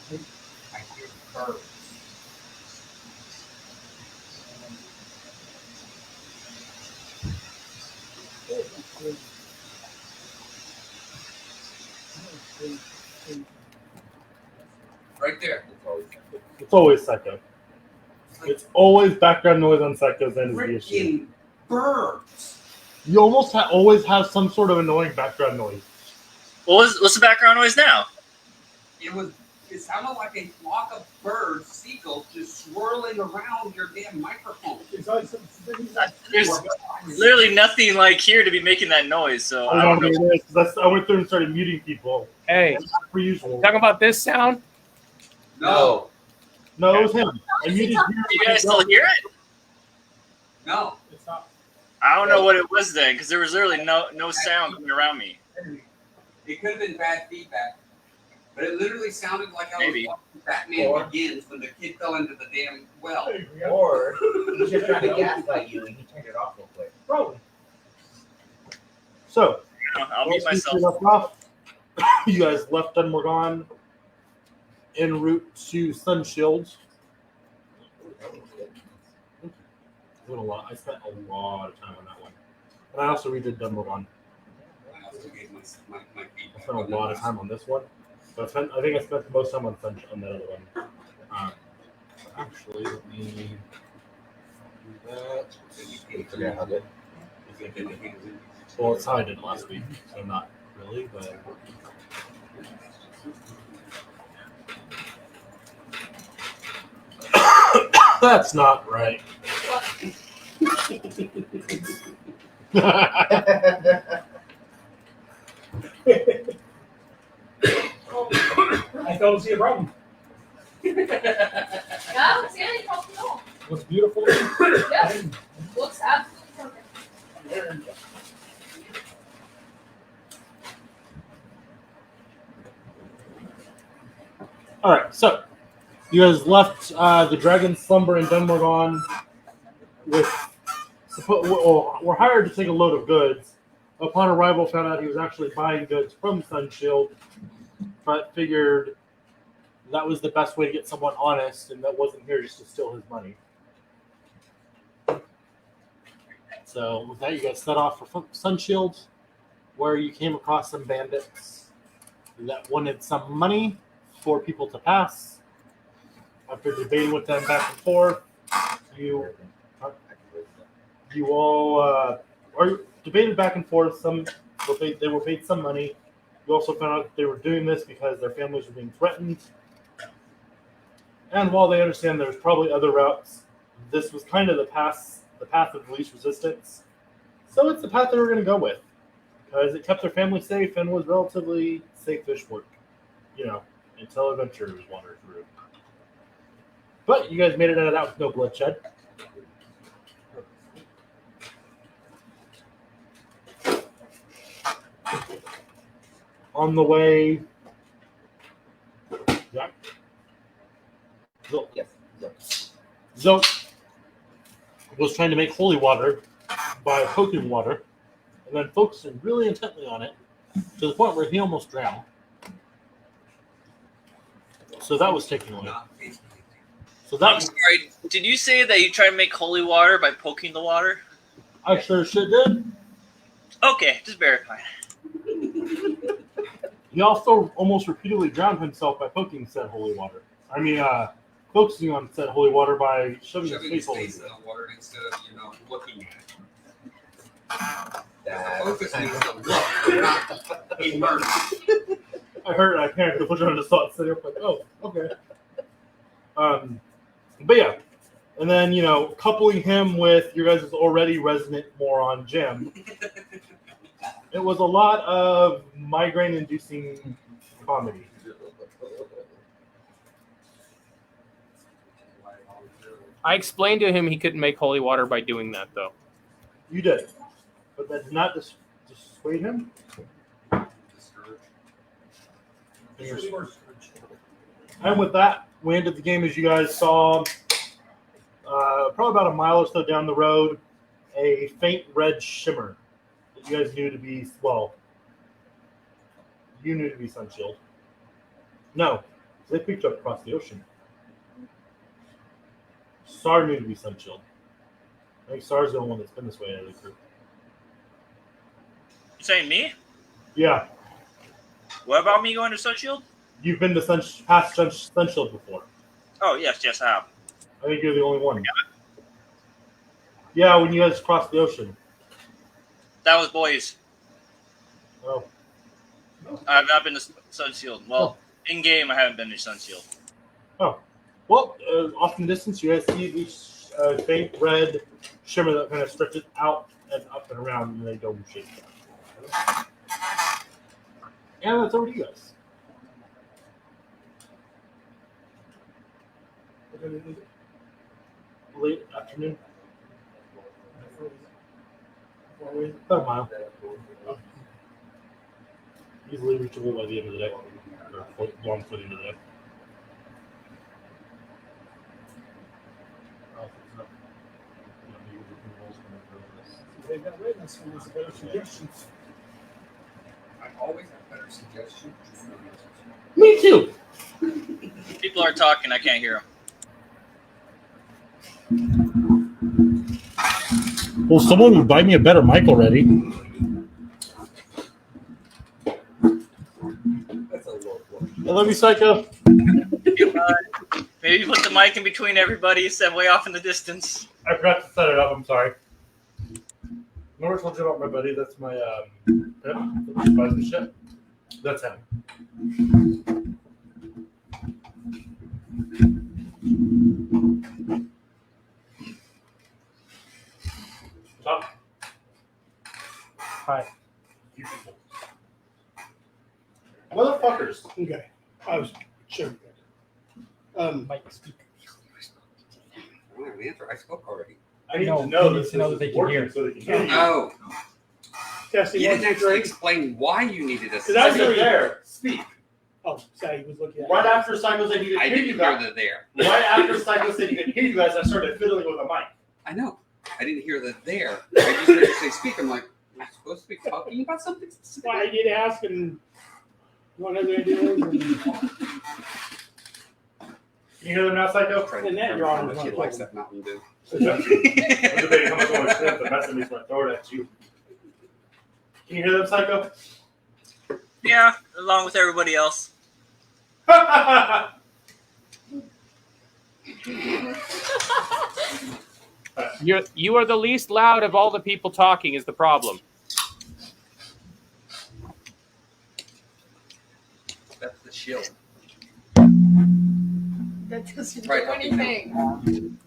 I hear birds. Right there. It's always Psycho. It's always background noise on Psycho's end is the issue. Freaking birds. You almost always have some sort of annoying background noise. What's the background noise now? It sounded like a flock of birds, seagulls, just swirling around your damn microphone. There's literally nothing like here to be making that noise, so I don't know. I went through and started muting people. Hey, per usual. Talking about this sound? No. No, it was him. I muted you. You guys still hear it? No. It's not. I don't know what it was then, because there was literally no sound coming around me. It could have been bad feedback. But it literally sounded like I was watching Batman Begins when the kid fell into the damn well. Or he's just trying to gaslight you and he turned it off real quick. Probably. So, I'll mute myself. You guys left Dunmorgon en route to Sunshield. I spent a lot of time on that one. And I also redid Dunmorgon. I also gave my feedback. I spent a lot of time on this one. So I think I spent the most time on that other one. Actually, let me do that. Well, it's how I did it last week, so not really, but. That's not right. I don't see a problem. Yeah, let's see any problem at all. Looks beautiful. Yes. Looks absolutely perfect. All right, so you guys left the Dragon's Slumber in Dunmorgon with were hired to take a load of goods. Upon arrival, found out he was actually buying goods from Sunshield, but figured that was the best way to get someone honest, and that wasn't here just to steal his money. So with that, you guys set off for Sunshield, where you came across some bandits that wanted some money for people to pass. After debating with them back and forth, you all debated back and forth. They were paid some money. You also found out that they were doing this because their families were being threatened. And while they understand there's probably other routes, this was kind of the path of least resistance. So it's the path they were going to go with, because it kept their family safe and was relatively safe-ish work, until adventurers wandered through. But you guys made it out with no bloodshed. On the way, yeah. Zoe was trying to make holy water by poking water, and then focusing really intently on it to the point where he almost drowned. So that was taken away. I'm sorry. Did you say that you try to make holy water by poking the water? I sure did. Okay, just verify. He also almost repeatedly drowned himself by poking said holy water. Focusing on said holy water by shoving his face in the water instead of, looking at it. That Focus needs to look, not immerse. I heard it. I panicked. I just saw it sitting up like, oh, okay. But yeah. And then, coupling him with your guys' already resonant moron, Jim, it was a lot of migraine-inducing comedy. I explained to him he couldn't make holy water by doing that, though. You did. But that did not dissuade him? And with that, we ended the game as you guys saw, probably about a mile or so down the road, a faint red shimmer that you guys knew to be, you knew to be Sunshield. No, They picked up across the ocean. Star knew to be Sunshield. I think Star's the only one that's been this way out of the group. You saying me? Yeah, What about me going to Sunshield? you've been to past Sunshield before. Oh, yes, I have. I think you're the only one. Yeah, when you guys crossed the ocean. That was boys. Oh, I've not been to Sunshield. Well, in-game, I haven't been to Sunshield. well, off in the distance, you guys see these faint red shimmer that kind of stretches out and up and around, and they dome shape. And that's over to you guys. Late afternoon. About a mile. Easily reachable by the end of the day. Or long for the end of the day. They got rid of some of these better suggestions. I always have better suggestions. Me too. People are talking. I can't hear them. Well, someone would buy me a better mic already. That's a low blow. I love you, Psycho. Maybe put the mic in between everybody, set way off in the distance. I forgot to set it up. I'm sorry. Remember I told you about my buddy? That's my pimp that buys me shit. That's him. Stop. Hi. You people. Motherfuckers. Okay, I was sure. Mike, speak. I don't have an answer. I spoke already. I need No, to know he needs this to know is that they can working hear. so they can hear you. Oh, Testing you 1, didn't 2, actually 3. explain why you needed us. Because I was Psycho already there. Speak. Oh, sorry, he was looking at. Right after Psycho said he could I hear didn't you hear guys. the there. Right after Psycho said he could hear you guys, I started fiddling with a mic. I know. I didn't hear the there. I just heard you say speak. I'm like, am I supposed to be talking about something specific? Well, I did ask, and one other ideas. And Can you hear them now, Psycho? Trying And to that remember you're how on much is he not likes cool. that Mountain Dew. I'm debating how much I want to shrimp, but that's at least when I throw it at you. Can you hear them, Psycho? Yeah, along with everybody else. You are the least loud of all the people talking is the problem. That's the shield. That doesn't Right, do okay, no. anything.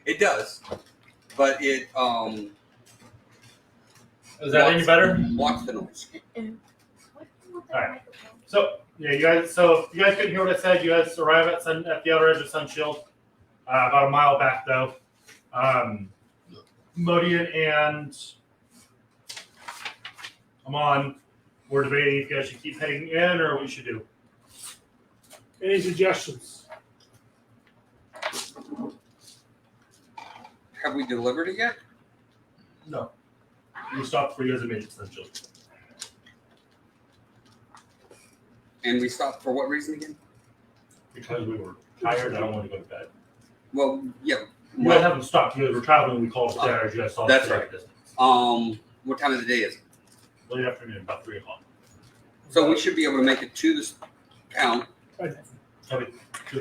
It does, but it Is that any better? blocks the noise. Alright. So, yeah, you guys. So, if you guys couldn't hear what I said, you guys arrive at the outer edge of Sunshield, about a mile back, though. Modian and Amon were debating if you guys should keep heading in or what we should do. any suggestions? Have we delivered it yet? No. We stopped before you guys had made it to Sunshield. And we stopped for what reason again? Because we were tired, I don't want to go to bed. Well, yeah. You guys haven't stopped. You guys were traveling. We called upstairs. You guys saw That's the right. distance. What time of the day is it? Late afternoon, about 3 o'clock. So we should be able to make it to this town.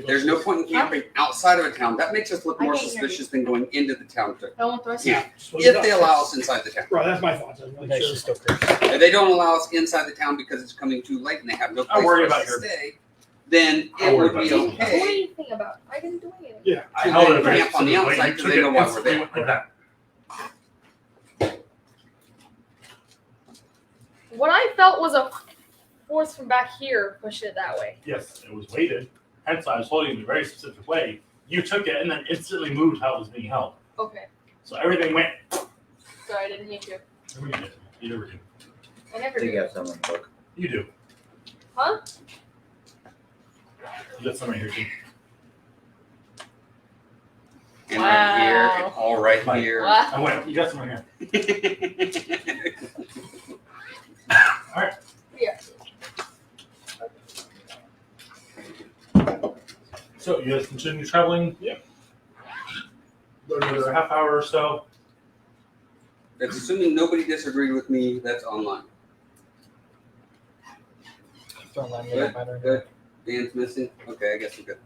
There's no point in camping outside of a town. That makes us look I more can't hear you. suspicious than going into the town to I want the rest camp. of If they allow us inside the town. Right, that's my thoughts. I was Okay, really she's sure. still crazy. If they don't allow us inside the town because it's coming too late and they have no place worry for us about to your- stay, then I'll it worry would be about it. okay. What do you think about? I didn't do anything. Yeah. I to held then it very camp on the specifically. outside You because took they it know why we're instantly there. with that. What I felt was a force from back here pushing it that way. Yes, it was weighted. Hence, I was holding it in a very specific way. You took it and then instantly moved how it was being held. Okay. So everything went. Sorry, I didn't mean to. You did. You never do. I never I think do. you have someone book. You do. Huh? You got some right here too. And right here, Wow. and all right Right. here. Wow. I went. You got some right here. All right. Yeah. So you guys continue traveling? Yep. Another half hour or so. That's assuming nobody disagreed with me. That's online. Don't let me Good, that matter. good. Dan's missing. Okay, I guess we're good.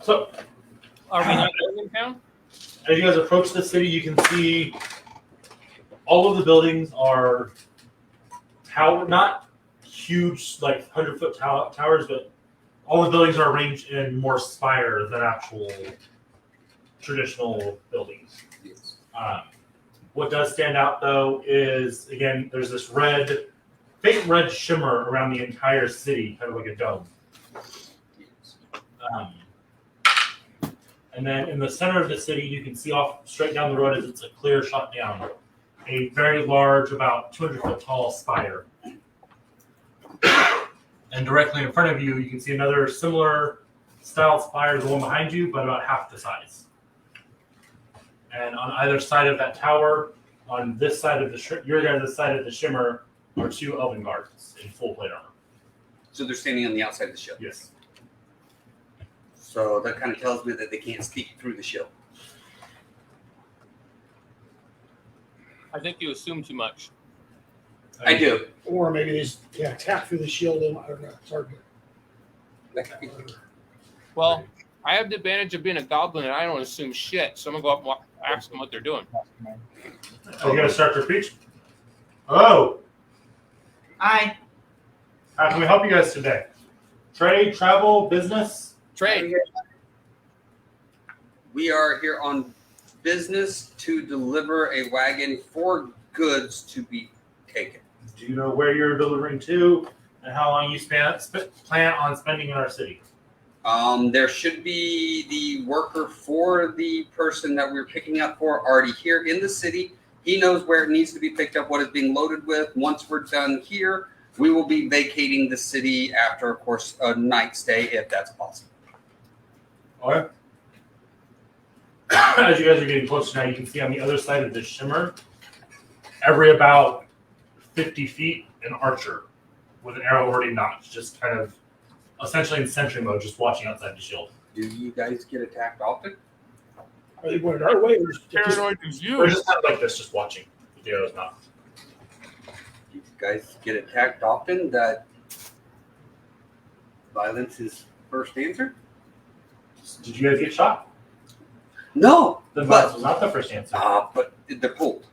So Are we not going in town? as you guys approach the city, you can see all of the buildings are not huge, like 100-foot towers, but all the buildings are arranged in more spire than actual traditional buildings. Yes. What does stand out, though, is, again, there's this faint red shimmer around the entire city, kind of like a dome. Yes. And then in the center of the city, you can see off straight down the road as it's a clear shot down, a very large, about 200-foot tall spire. And directly in front of you, you can see another similar style spire to the one behind you, but about half the size. And on either side of that tower, on this side of your guys' side of the shimmer, are 2 elven guards in full plate armor. So they're standing on the outside of the ship. Yes. So that kind of tells me that they can't speak through the ship. I think you assume too much. I do. Or maybe they just tap through the shield. I don't know. It's hard to. Well, I have the advantage of being a goblin, and I don't assume shit. So I'm gonna go up and ask them what they're doing. Are you going to start your speech? Hello. Hi. How can we help you guys today? Trade, travel, business? Trade. We are here on business to deliver a wagon for goods to be taken. Do you know where you're delivering to and how long you plan on spending in our city? There should be the worker for the person that we're picking up for already here in the city. He knows where it needs to be picked up, what is being loaded with. Once we're done here, we will be vacating the city after, of course, a night stay, if that's possible. All right. As you guys are getting closer now, you can see on the other side of the shimmer, every about 50 feet, an archer with an arrow already notched, just kind of essentially in sentry mode, just watching outside the shield. Do you guys get attacked often? Are they going our way? Or just Paranoid is They're you. just kind of like this, just watching. The arrow's not. Do you guys get attacked often that violence is first answer? Did you guys get shot? No, The but violence was not the first answer. but they're pulled.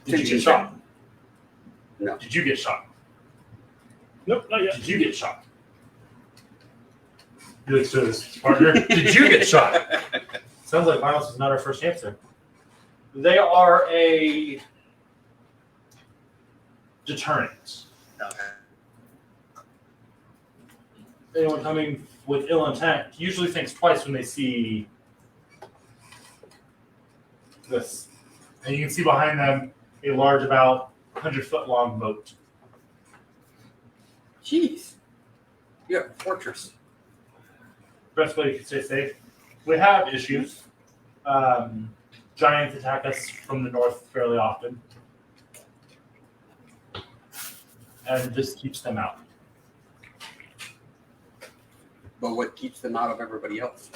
Did you get shot? No. Did you get shot? Nope, not yet. Did you get shot? He looks to his partner. Did you get shot? Sounds like violence is not our first answer. They are a deterrent. Okay. Anyone coming with ill intent usually thinks twice when they see this. And you can see behind them a large, about 100-foot long boat. Jeez. You have a fortress. Best way to stay safe. We have issues. Giants attack us from the north fairly often. And this keeps them out. But what keeps them out of everybody else?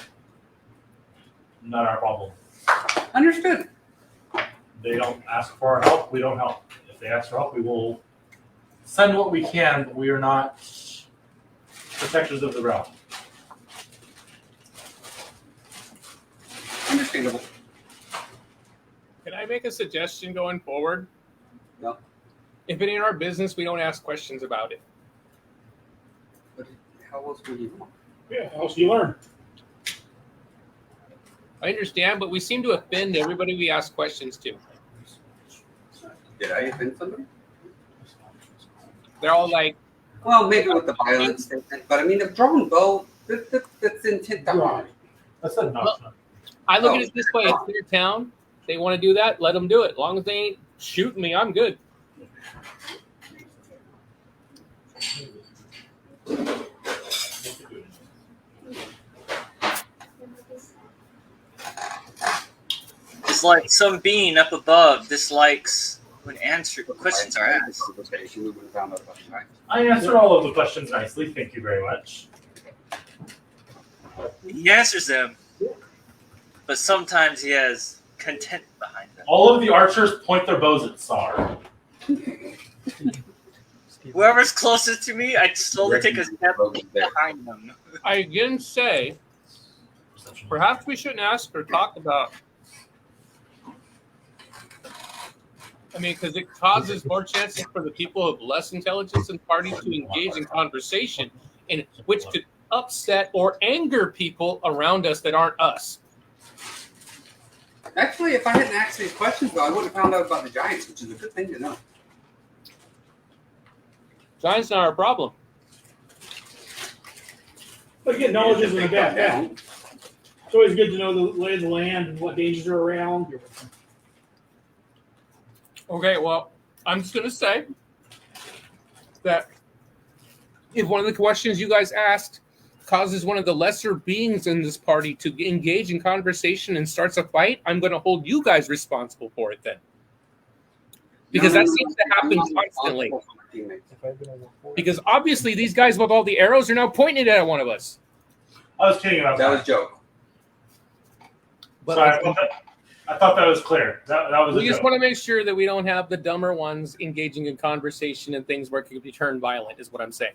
Not our problem. Understood. They don't ask for our help, we don't help. If they ask for help, we will send what we can, but we are not protectors of the realm. Understandable. Can I make a suggestion going forward? No. If it ain't our business, we don't ask questions about it. But how else would you know? Yeah, how else do you learn? I understand, but we seem to offend everybody we ask questions to. Did I offend somebody? They're all like, Well, maybe with the violence statement, but I mean, a drawn bow, that's intent to harm. That's a nonsense. I look at it this way: it's their town. They want to do that, let them do it. As long as they ain't shooting me, I'm good. It's like some being up above dislikes when questions are asked. We would have found out about the giants. I answered all of the questions nicely. Thank you very much. He answers them, but sometimes he has content behind them. All of the archers point their bows at Sar. Whoever's closest to me, I slowly take a step behind them. I again say, perhaps we shouldn't ask or talk about. I mean, because it causes more chances for the people of less intelligence and parties to engage in conversation, and which could upset or anger people around us that aren't us. Actually, if I hadn't asked these questions, though, I would have found out about the giants, which is a good thing to know. Giants not our problem. But again, knowledge isn't a bad thing. It's always good to know the lay of the land and what dangers are around. Okay, well, I'm just going to say that if one of the questions you guys asked causes one of the lesser beings in this party to engage in conversation and starts a fight, I'm going to hold you guys responsible for it then. Because that seems to happen constantly. Because obviously these guys with all the arrows are now pointing it at one of us. I was kidding about that. That was a joke. But Sorry, I thought that was clear. That was a we just joke. want to make sure that we don't have the dumber ones engaging in conversation and things where it could be turned violent, is what I'm saying.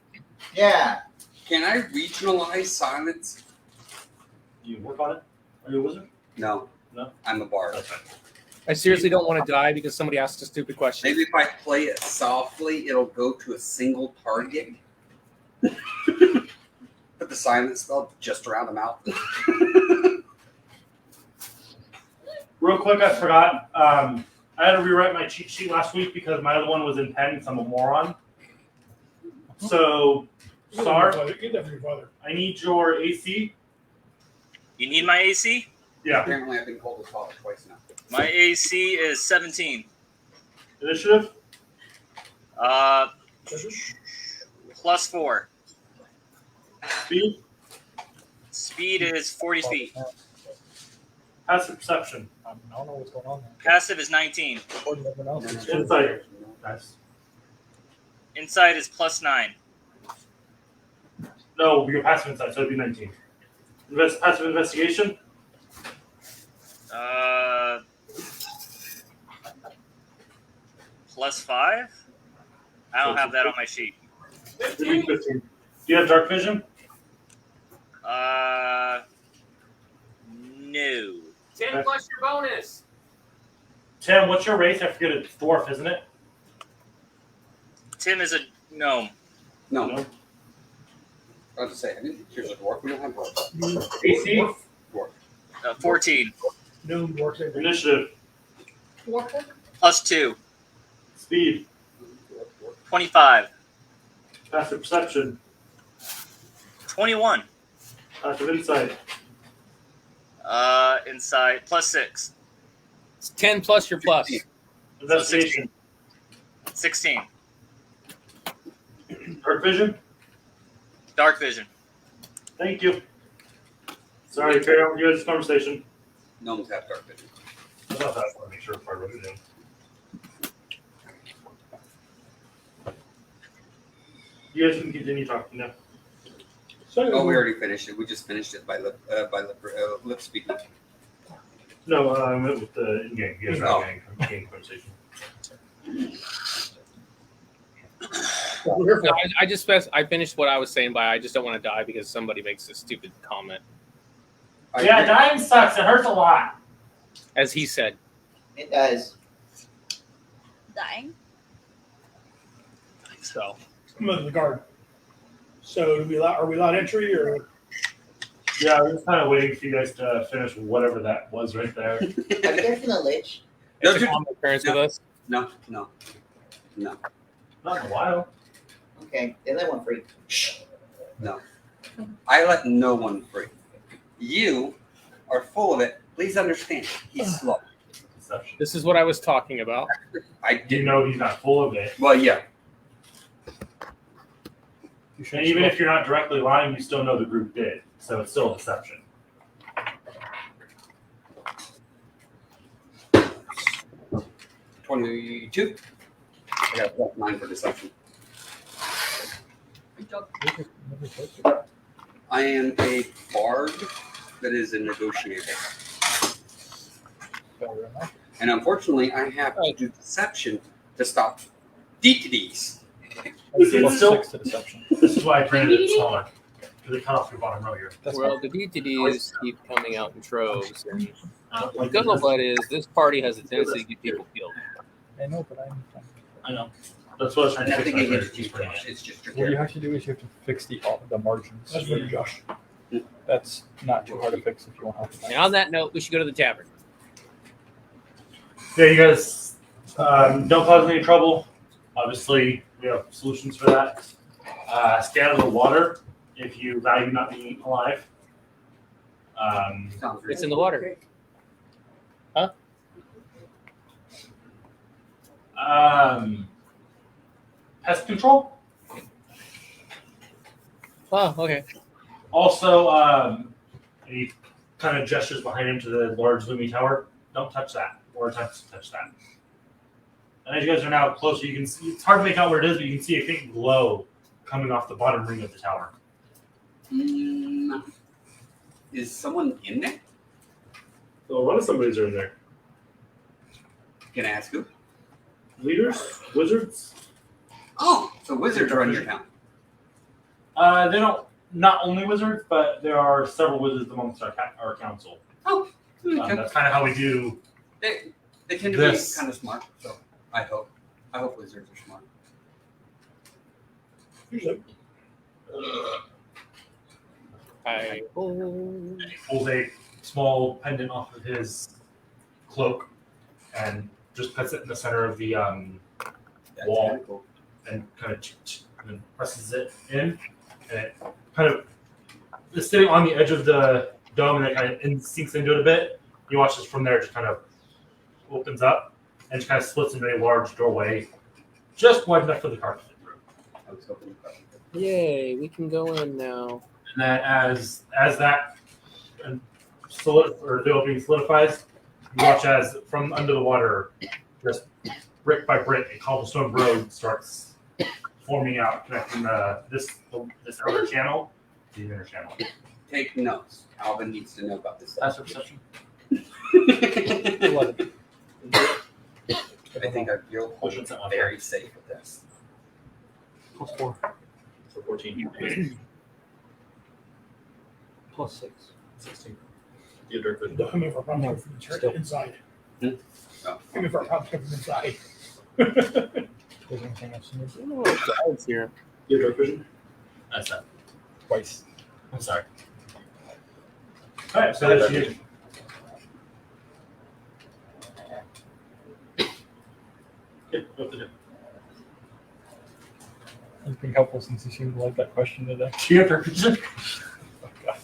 Yeah. Can I regionalize silence? You work on it? Are you a wizard? No. No? I'm a bard. That's fine. I seriously don't want to die because somebody asked a stupid question. Maybe if I play it softly, it'll go to a single target. Put the silence spell just around the mouth. Real quick, I forgot. I had to rewrite my cheat sheet last week because my other one was in pen because I'm a moron. So, Sar, Get that from your father. I need your AC. You need my AC? Yeah. Apparently, I've been called his father twice now. My AC is 17. Initiative? Plus 4. Speed? Speed is 40 feet. Passive perception. I don't know what's going on there. Passive is 19. Insight. Nice. Insight is plus 9. No, your passive insight, so it'd be 19. Passive investigation? Plus 5? I don't have that on my sheet. It'd be 15. Do you have dark vision? No. 10 plus your bonus. Tim, what's your race? I forget it's dwarf, isn't it? Tim is a gnome. No. No. I was to say, I didn't. Here's a dwarf. We don't have dwarf. AC? Dwarf. 14. Gnome works every Initiative. Plus 2. Speed. 25. Passive perception. 21. Passive insight. Insight plus 6. It's 10 plus your plus. Investigation. 16. Dark vision. Dark vision. Thank you. Sorry, carry on with your guys' conversation. Gnomes have dark vision. I thought that. I want to make sure if I wrote it down. You guys can continue talking now. Oh, we already finished it. We just finished it by lip speaking. No, I meant with the in-game. You guys Oh. are game conversation. No, I finished what I was saying by I just don't want to die because somebody makes a stupid comment. Yeah, dying sucks. It hurts a lot. As he said. It does. Dying. So Move to the guard. So are we allowed entry or? Yeah, I was kind of waiting for you guys to finish whatever that was right there. Have you guys seen the Lich? it's a common occurrence with us. No. Not in a while. Okay, they let one free. No. I let no one free. You are full of it. Please understand. He's slow. Perception. This is what I was talking about. I You didn't. know he's not full of it. Well, yeah. And even if you're not directly lying, you still know the group did. So it's still a deception. $22. I got +9 for deception. Good job. I am a bard that is a negotiator. Fair enough. And unfortunately, I have to do deception to stop DTDs. That's It's +6 to deception. This is why I printed it smaller. Because it cut off your bottom row here. That's Well, fine. the DTDs keep coming out in troves. And the scuttlebutt is this party has a tendency to get people killed. I know, but I know. That's what I was trying to fix. Nothing My against first you, piece pretty Josh. much. It's just your what you character. have to do is you have to fix the margins. That's for you, Josh. That's not too hard to fix if you want help. And on that note, we should go to the tavern. Yeah, you guys don't cause any trouble. Obviously, we have solutions for that. Stay out of the water if you value not being eaten alive. Sounds It's in the water. Pest control. Oh, okay. Also, he kind of gestures behind him to the large looming tower. Don't touch that, or touch that. And as you guys are now closer, you can see it's hard to make out what it is, but you can see a faint glow coming off the bottom ring of the tower. Is someone in there? So a lot of somebody's are in there. Can I ask who? Leaders, wizards. Oh, so wizards run your town. They don't. Not only wizards, but there are several wizards amongst our council. Oh, okay. That's kind of how we do. They tend to This. be kind of smart, so I hope wizards are smart. I He pulls a small pendant off of his cloak and just puts it in the center of the That's wall kinda cool. and kind of and then presses it in, and it kind of is sitting on the edge of the dome, and it kind of sinks into it a bit. You watch this from there, just kind of opens up and just kind of splits into a large doorway, just wide enough for the car to fit through. I was hoping you probably could. Yay, we can go in now. And then as that and the opening solidifies, you watch as from under the water, just brick by brick, a cobblestone road starts forming out, connecting this outer channel to the inner channel. Take notes. Alvin needs to know about this. That's perception. I think I feel very safe with this. +4. So 14. +6. 16. You have dark vision. Come here for a problem from Still. inside. Oh. Come here for a problem from inside. There's anything else you need? I don't know what guides here. You have dark vision? That's that. Twice. I'm sorry. All right, so that's you. Okay, what to do? You've been helpful since you seemed to like that question today. You have dark vision? Oh, God.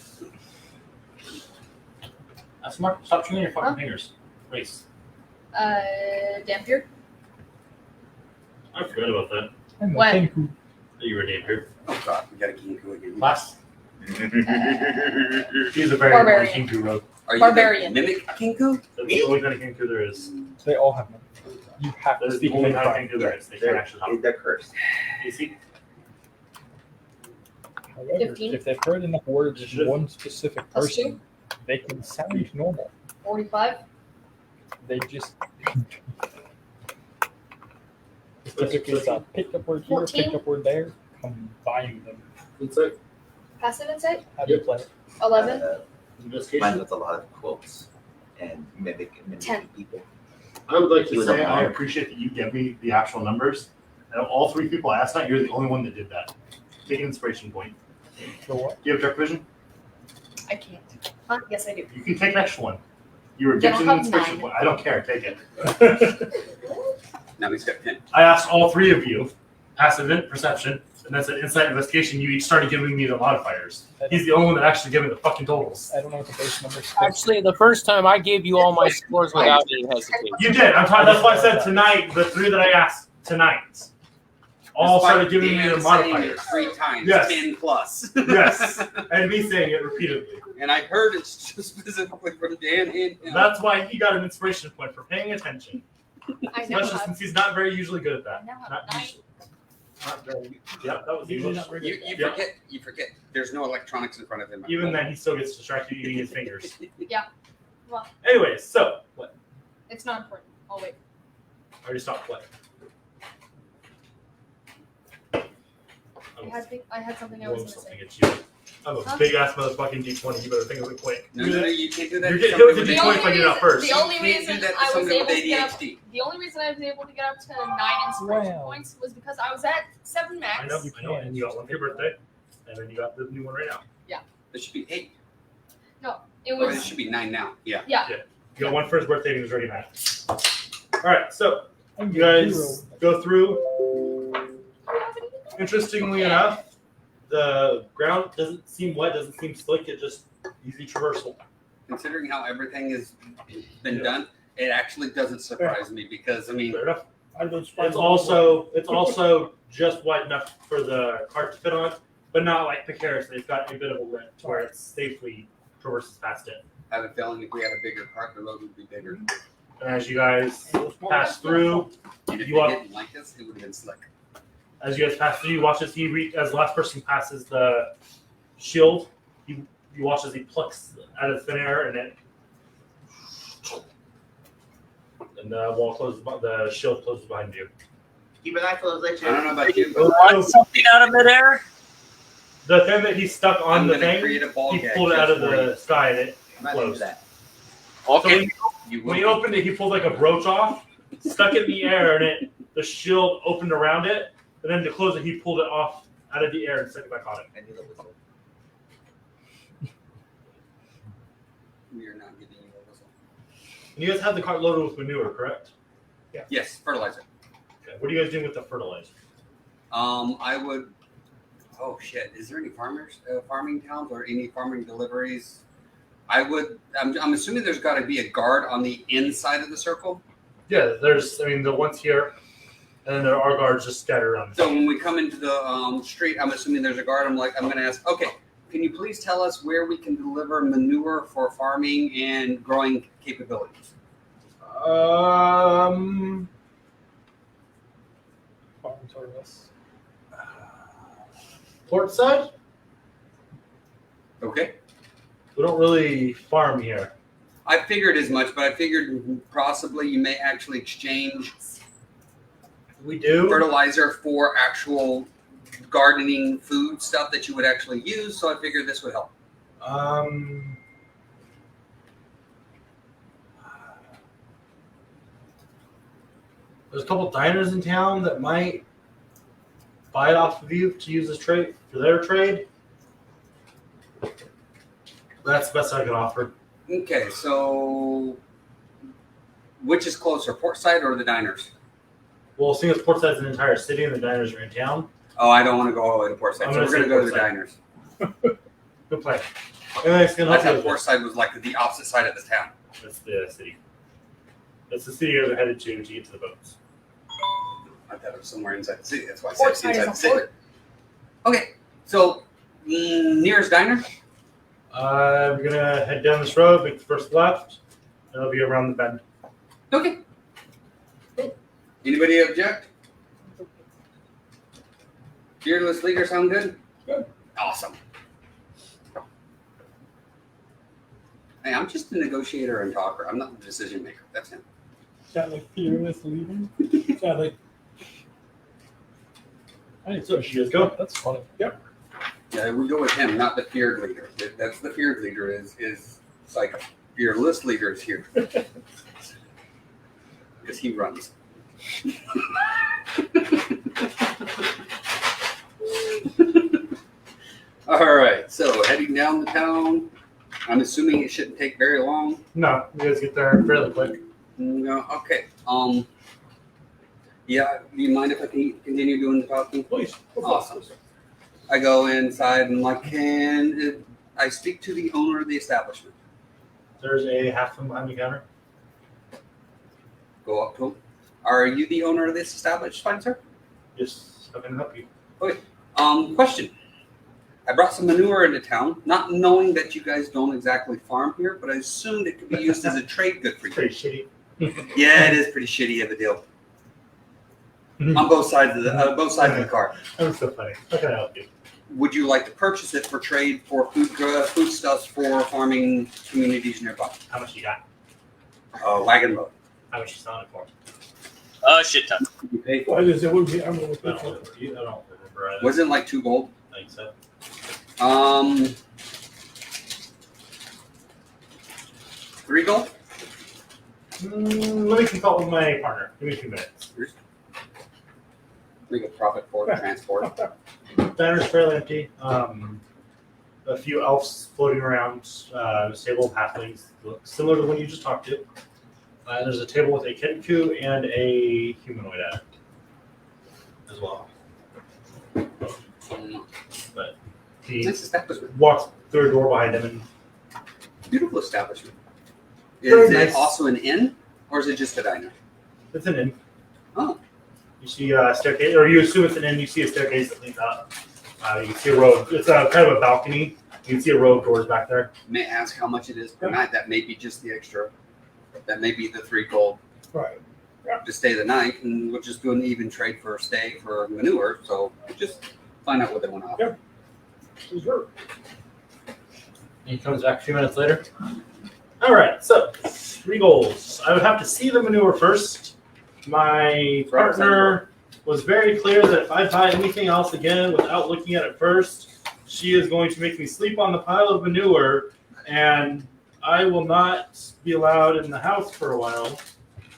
That's smart. Stop chewing your fucking fingers. Race. Dampier. I forgot about that. I'm a What? Kenku. That you were named here. Oh god, we got a Kinko again. Last. He's a very Barbarian. important Kinku rogue. Are you Barbarian. the mimic Kinko? That's the only kind of Kinku there is. They all have them. You have to That is speak the only in kind of time. Kinku there is. They can't actually talk. They're cursed. You see? However, 15. if they've heard enough words Should- of one specific Plus person, they can sound normal. 45. They just typically it's a picked up word here, 14. picked up word there, combine them. Insight. Passive insight. How do you play it? 11. Mine Investigation. with a lot of quotes and mimicking 10. people. I would like He to was say a I monk. appreciate that you gave me the actual numbers. Out of all three people I asked that, you're the only one that did that. Take an inspiration point. For what? Do you have dark vision? I can't. Yes, I do. You can take an extra one. You were Then gifted I'll an have inspiration 9. point. I don't care. Take it. Now he's got 10. I asked all three of you, passive perception, and that's an insight investigation. You each started giving me the modifiers. He's the only one that actually gave me the fucking totals. I don't know what the base number is. Actually, the first time I gave you all my scores without any hesitation. You did. I'm talking. That's why I said tonight. The three that I asked tonight all Despite started giving me Dan the saying it modifiers. 3 times, Yes. 10 plus. Yes, and me saying it repeatedly. And I heard it's just specifically from Dan and him. That's why he got an inspiration point for paying attention. I know Especially how. since he's not very usually good at I that. know how. Not I, usually. Not very. Yeah, that was Usually English. not very good. You you forget. There's no electronics in front of him. Even then, he still gets distracted eating his fingers. Yeah. Well. Anyways, so what? it's not important. I'll wait. I already stopped playing. I had something I Roll was gonna something say. at you. I'm a Huh? big ass motherfucking D20. You better think of it quick. No, you can't do that. You're to getting somebody hit with with the The D20 only if I get it out reason- first. the only You can't reason do that to I was somebody able with to get up, ADHD. the only reason I was able to get up to 9 inspiration Wow. points was because I was at 7 max. I know, and you got one for your birthday, and then you got the new one right now. It should be 8. It Or it was should be 9 now. Yeah. yeah. You got one for his birthday, and he was already mad. All right, so I'm you guys go through. Do you have anything? Interestingly enough, the ground doesn't seem wet, doesn't seem slick. It just easy traversal. Considering how everything has been done, it actually doesn't surprise me because I mean, Fair enough. I'd been surprised. It's also just wide enough for the cart to fit on, but not like Picaris. It's got a bit of a lip where it safely traverses past it. I have a feeling if we had a bigger cart, the road would be bigger. And as you guys pass through, And if You they want- didn't like us, it would have been slick. as you guys pass through, you watch as as the last person passes the shield, you watch as he plucks out of thin air, and the wall closes, the shield closes behind you. Keep an eye for those I ledges. don't know about you, but Launch something out of midair. The thing that he stuck on I'm the gonna thing, create a ball he gag pulled it out just of for the sky, and it I'm not into closed. that. So Okay. when he opened it, he pulled like a brooch off, stuck it in the air, and the shield opened around it. And then to close it, he pulled it off out of the air and stuck it back on it. I knew that was it. we are not giving you a whistle. And you guys have the cart loaded with manure, correct? Yes, fertilizer. Okay. What are you guys doing with the fertilizer? I would. Oh shit! Is there any farming towns, or any farming deliveries? I'm assuming there's got to be a guard on the inside of the circle. Yeah, the ones here, and then there are guards just scattered around. So when we come into the street, I'm assuming there's a guard. I'm going to ask, okay, can you please tell us where we can deliver manure for farming and growing capabilities? Farm service. Port side? Okay. We don't really farm here. I figured as much, but I figured possibly you may actually exchange We do. fertilizer for actual gardening food stuff that you would actually use. So I figured this would help. There's a couple diners in town that might buy it off of you to use as trade for their trade. That's the best I can offer. Okay, so which is closer, port side or the diners? Well, seeing as Portside's an entire city and the diners are in town, Oh, I don't want to go all the way to port side. I'm So we're gonna going to say go to the port diners. good plan. And it's gonna I help you thought with port this. side was like the opposite side of the town. That's the city. That's the city you guys are headed to get to the boats. I thought it was somewhere inside the city. That's why I Port said side inside is the a city. Okay, so nearest diner? We're gonna head down this road, make the first left, and it'll be around the bend. Okay. Anybody object? Fearless leader sound good? Good. Awesome. Hey, I'm just the negotiator and talker. I'm not the decision maker. That's him. Sound like fearless leading. Sound like I need So you guys go. That's funny. Yeah, we go with him, not the feared leader. That's the feared leader is like fearless leader is here. Because he runs. All right, so heading down the town. I'm assuming it shouldn't take very long. No, you guys get there fairly quick. No, okay. Yeah. Do you mind if I can continue doing the talking? please. Awesome. I go inside and I speak to the owner of the establishment. There's a half from behind the counter. Go up to him. Are you the owner of this establishment, sir? Just how can I help you? Question. I brought some manure into town, not knowing that you guys don't exactly farm here, but I assumed it could be used as a trade good for you. Pretty shitty. Yeah, it is pretty shitty of a deal on both sides of the car. That was so funny. How can I help you? Would you like to purchase it for trade for foodstuffs for farming communities nearby? How much you got? Wagon load. How much you selling it for? Shit ton. You pay for Well, it would be, I don't know what I that's don't remember. it. Wasn't it like 2 gold? I think so. 3 gold? Let me consult with my partner. Give me 2 minutes. We get profit for the transport. Diner's fairly empty. A few elves floating around, stable of halflings, similar to the one you just talked to. There's a table with a Kenku and a humanoid at it as well. But he Nice establishment. walks through a door behind him and Beautiful establishment. Very Is it nice. also an inn, or is it just a diner? it's an inn. Oh. You see a staircase, or you assume it's an inn. You see a staircase that leads up. You can see a row. It's a kind of a balcony. You can see a row of doors back there. May I ask how much it is per night? That may be just the extra. That may be the 3 gold right. to stay the night, and we'll just do an even trade for stay for manure. So just find out what they want to offer. Sure. He comes back a few minutes later. All right, so 3 goals. I would have to see the manure first. My partner was very clear that if I buy anything else again without looking at it first, she is going to make me sleep on the pile of manure, and I will not be allowed in the house for a while.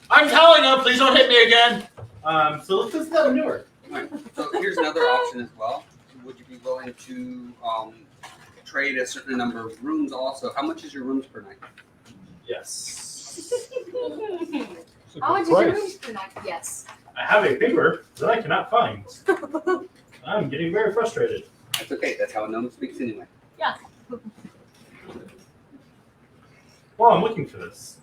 I'm telling them, please don't hit me again. So let's just that manure. Right. So here's another option as well. Would you be willing to trade a certain number of rooms also? How much is your rooms per night? Yes. How much is your rooms per night? Yes. I have a paper that I cannot find. I'm getting very frustrated. That's okay. That's how a gnome speaks anyway. While I'm looking for this,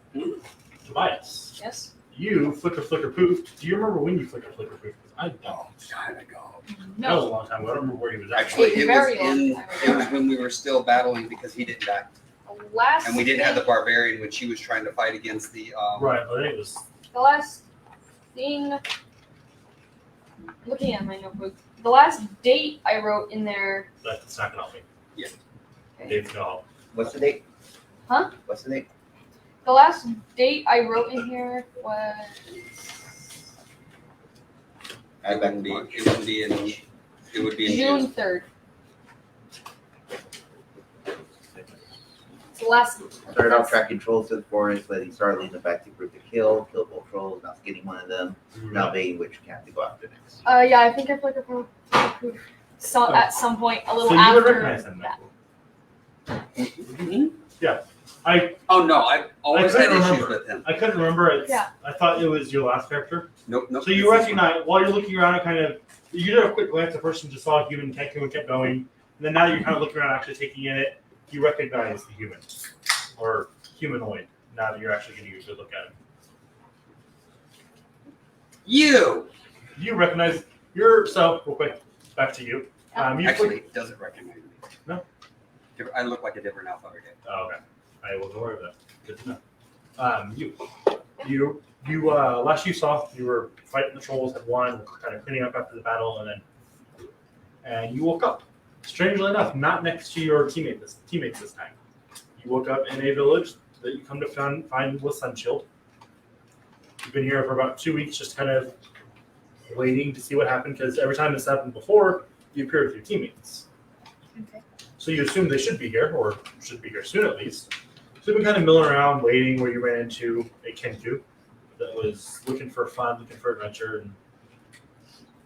Tobias, Yes. you flicker poof. Do you remember when you flicker poof? I don't. Time ago. That was a No. long time ago. I don't remember where he was at. Actually, it Very was long in. time It ago. was when we were still battling because he didn't die, The last and we didn't have the thing- barbarian when she was trying to fight against the. Right, I think it was. The last thing. Looking at my notebook, the last date I wrote in there. That's not gonna help me. Yeah. Okay. Dave's gonna help. What's the date? Huh? What's the date? The last date I wrote in here was. It wouldn't be. It wouldn't be in. It would be in June 3rd. It's the last. Started off tracking trolls to the forest, letting Starling effective group to kill both trolls, not getting one of them, now debating which camp to go after next. Yeah, I think I played a so at some point a little So you would after recognize him that. then? I Oh no! I've always I had couldn't issues remember. with him. I couldn't remember it. Yeah. I thought it was your last character. Nope. Nope. So you recognize while you're looking around, you did a quick glance at first and just saw a human Kenku and kept going. And then now you're kind of looking around, actually taking in it. You recognize the human or humanoid. Now that you're actually getting a good look at him, you recognize yourself. Real quick, back to you. You Actually, it doesn't recognize me. No? I look like a different alpha again. Oh, okay. I was aware of that. Good to know. You last you saw, you were fighting the trolls, had won, kind of cleaning up after the battle, and you woke up. Strangely enough, not next to your teammates this time. You woke up in a village that you come to find with Sunshield. You've been here for about 2 weeks, just kind of waiting to see what happened, because every time this happened before, you appear with your teammates. Okay. So you assume they should be here, or should be here soon at least. So you've been kind of milling around, waiting, where you ran into a Kenku that was looking for fun, looking for adventure,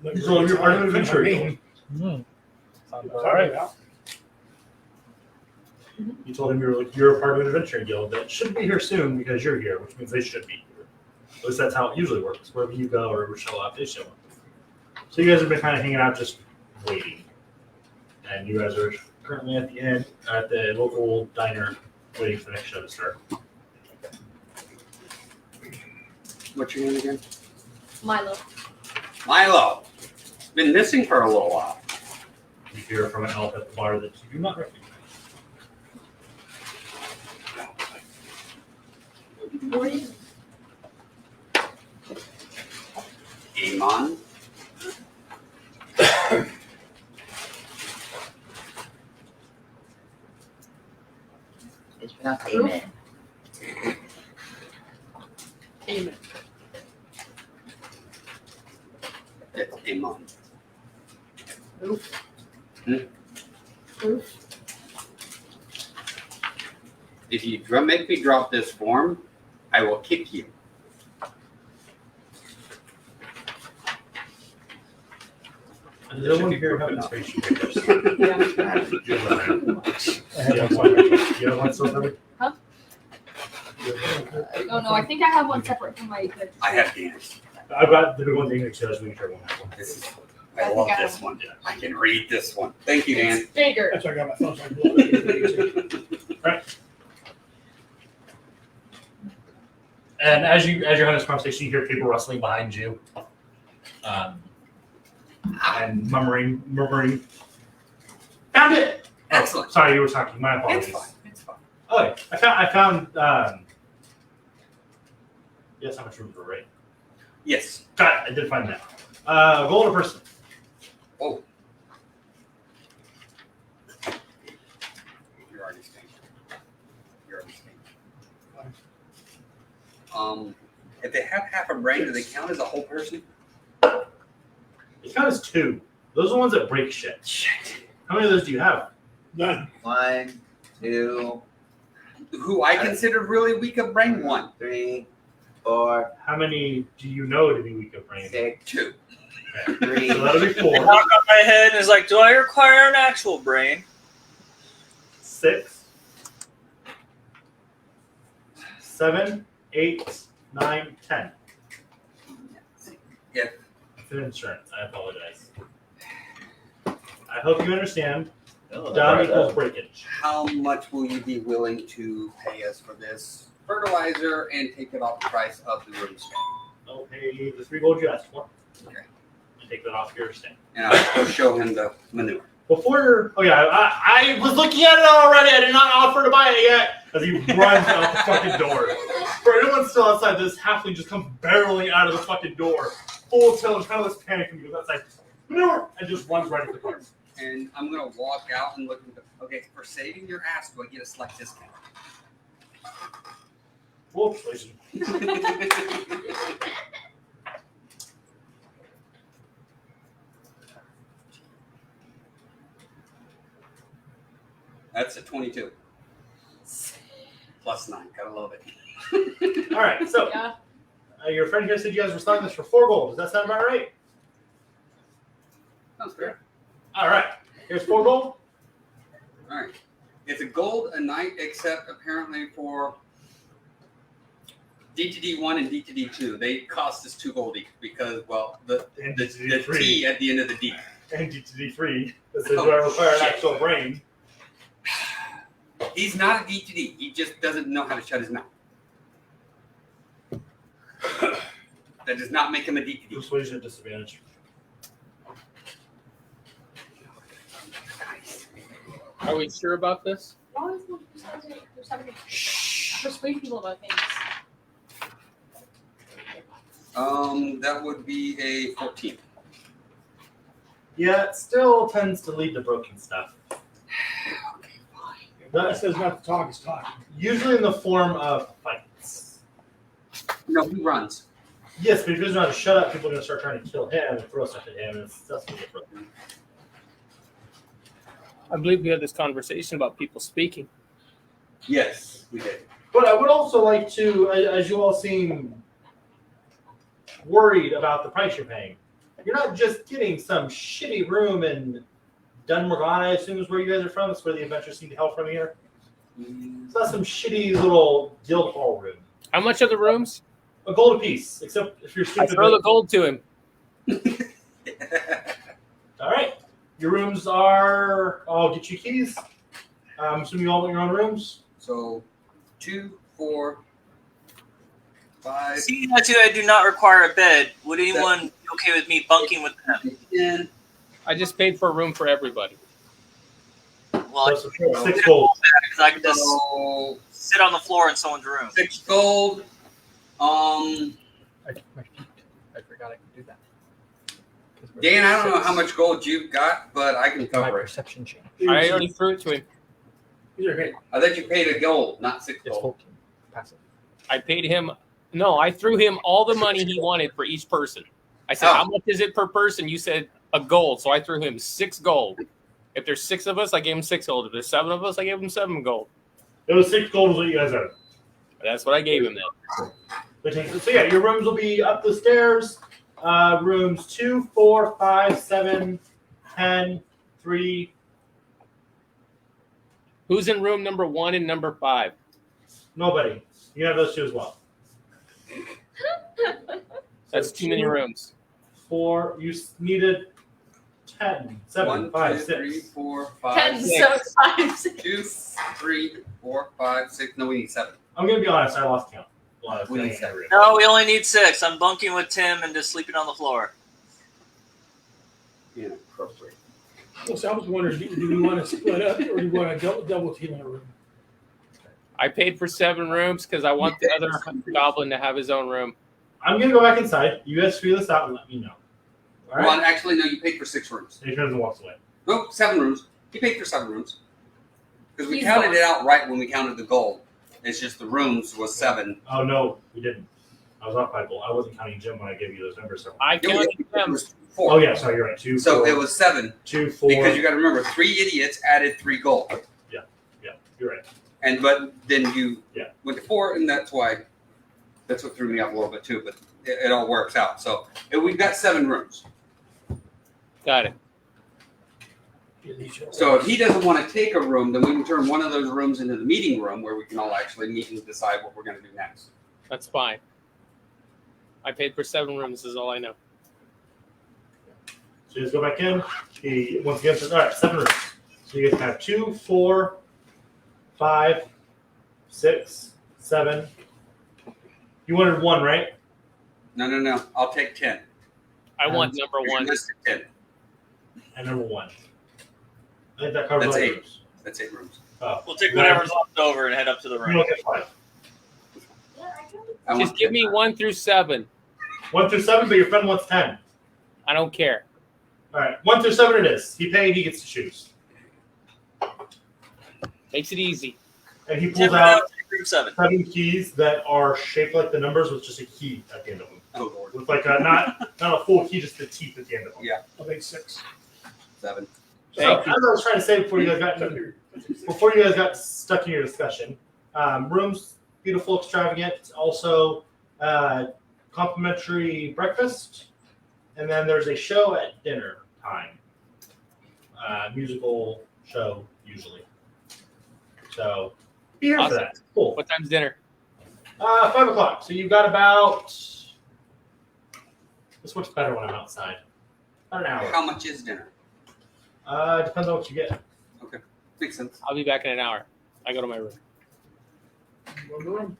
and so you're part of an adventure. Sounds all Sorry right. about. You told him you're a part of an adventuring guild that should be here soon because you're here, which means they should be here. At least that's how it usually works. Wherever you go or wherever show up, they show up. So you guys have been kind of hanging out, just waiting, and you guys are currently at the inn at the local diner, waiting for the next show to start. What's your name again? Milo. Milo. Been missing for a little while. You hear from an elf at the bar that you do not recognize. Amon. It's pronounced amen. Amen. It's Amon. Oof. Hmm? Oof. If you make me drop this form, I will kick you. Does anyone here have inspiration papers? Yeah. You have one still coming? Oh no, I think I have one separate from my. I have Danish. I've got the big one, the English, so I just make sure everyone has one. This is, I love this one. I can read this one. Thank you, Dan. It's bigger. That's why I got my phone. So I can blow it. Right. And as you're having this conversation, you hear people rustling behind you, and murmuring. Found it. Excellent. Oh, sorry, you were talking. My apologies. It's fine. It's fine. Okay, I found. Yes, how much room for right? Yes. Got it. I did find that. Gold or person? Oh. You're already staying. You're already staying. If they have half a brain, do they count as a whole person? It counts as 2. Those are the ones that break shit. How many of those do you have? None. 1, 2, Who I considered really weak of brain? 1. 3, 4, How many do you know to be weak of brain? 6, 2. 3. So that'll be 4. Knock on my head and is like, do I require an actual brain? 6, 7, 8, 9, 10. Yeah. It's an insurance. I apologize. I hope you understand. Oh, Down right equals up. breakage. How much will you be willing to pay us for this fertilizer and take it off the price of the room stay? I'll pay the 3 gold you asked for. Okay. And take that off your stay. And I'll show him the manure. Before, I was looking at it already. I did not offer to buy it yet. As he runs out the fucking door. For anyone still outside, this halfling just comes barreling out of the fucking door, full tilt, and kind of this panic, and goes outside, manure, and just runs right at the car. And I'm gonna walk out and look at the. Okay, for saving your ass, do I get a select discount? Full persuasion. That's a 22. Plus 9. Gotta love it. All right, so Yeah. your friend here said you guys were starting this for 4 gold. Does that sound about right? Sounds fair. All right, here's 4 gold. All right. It's a gold a night, except apparently for DTD1 and DTD2. They cost us 2 gold each because, well, the T at the end of the D. And DTD3. This is where I require an actual brain. He's not a DTD. He just doesn't know how to shut his mouth. That does not make him a DTD. Persuasion at disadvantage. Are we sure about this? Why is there's having to persuade people about things? That would be a 14. Yeah, it still tends to lead to broken stuff. That says not to talk is talking. Usually in the form of fights. No, he runs. Yes, but if he doesn't know how to shut up, people are going to start trying to kill him and throw stuff at him, and that's what broken. I believe we had this conversation about people speaking. Yes, we did. But I would also like to, as you all seem worried about the price you're paying, you're not just getting some shitty room in Dunmorgan, I assume is where you guys are from. That's where the adventurers seem to hail from here. It's not some shitty little guild hall room. How much are the rooms? A gold apiece, except if you're I stupid. throw the gold to him. All right. Your rooms are, I'll get you keys. I'm assuming you all want your own rooms. So 2, 4, 5. Seeing as I do not require a bed, would anyone be okay with me bunking with them? 10. I just paid for a room for everybody. Well, So 6 gold. because I could just So sit on the floor in someone's room. 6 gold. My feet. I forgot I could do that. Dan, I don't know how much gold you've got, but I can My cover it. perception change. I already threw it to him. These are great. I thought you paid a gold, not 6 It's gold. 14. Passive. I paid him. No, I threw him all the money he wanted for each person. I said, Oh. "How much is it per person?" You said a gold, so I threw him 6 gold. If there's 6 of us, I gave him 6 gold. If there's 7 of us, I gave him 7 gold. It was 6 gold is what you guys had. That's what I gave him then. So yeah, your rooms will be up the stairs. Rooms 2, 4, 5, 7, 10, 3. Who's in room number 1 and number 5? Nobody. You can have those 2 as well. That's too many rooms. 4. You needed 10, 7, 1, 5, 2, 6. 3, 4, 5, 10, 6. 7, 5, 6. 2, 3, 4, 5, 6. No, we need 7. I'm gonna be honest. I lost count. We need 7. No, we only need 6. I'm bunking with Tim and just sleeping on the floor. Inappropriate. Well, so I was wondering, do we want to split up or do we want to double team in a room? I paid for 7 rooms because I want the other goblin to have his own room. I'm gonna go back inside. You guys figure this out and let me know. All right. Well, actually, no, you paid for 6 rooms. So he turns and walks away. Nope, 7 rooms. He paid for 7 rooms. Because we He's counted gone. it out right when we counted the gold. It's just the rooms was 7. Oh no, we didn't. I was off by gold. I wasn't counting Jim when I gave you those numbers. So. I It counted them. was 4. Oh yeah, sorry, you're right. 2. So 4, it was 7 2, 4. because you got to remember 3 idiots added 3 gold, Yeah, you're right. and but then you Yeah. went to 4, and that's what threw me off a little bit too. But it all works out. So we've got 7 rooms. Got it. So if he doesn't want to take a room, then we can turn one of those rooms into the meeting room where we can all actually meet and decide what we're going to do next. That's fine. I paid for 7 rooms, is all I know. So you just go back in. He once again says, all right, 7 rooms. So you guys have 2, 4, 5, 6, 7. You wanted 1, right? No. I'll take 10. I want number You're 1. listed 10. And number 1. I think that covers That's all 8. rooms. That's 8 rooms. Oh. We'll take whatever's left over and head up to the You room. don't get 5. I Just want give me 1 through 7. 1 through 7, but your friend wants 10. I don't care. All right, 1 through 7 it is. He paid, he gets to choose. Makes it easy. And he pulls Tim, out group 7. 7 keys that are shaped like the numbers with just a key at the end of them. Oh, Lord. With like a, not a full key, just the teeth at the end of them. Yeah. I'll make 6. 7. So, as I was trying to say before you guys got stuck in your discussion, rooms, beautiful, extravagant. Also, complimentary breakfast, and then there's a show at dinner time. Musical show usually. So be here for Awesome. that. Cool. What time's dinner? 5 o'clock. So you've got about. This works better when I'm outside. About an hour. How much is dinner? Depends on what you get. Makes sense. I'll be back in an hour. I go to my room. Go in the room.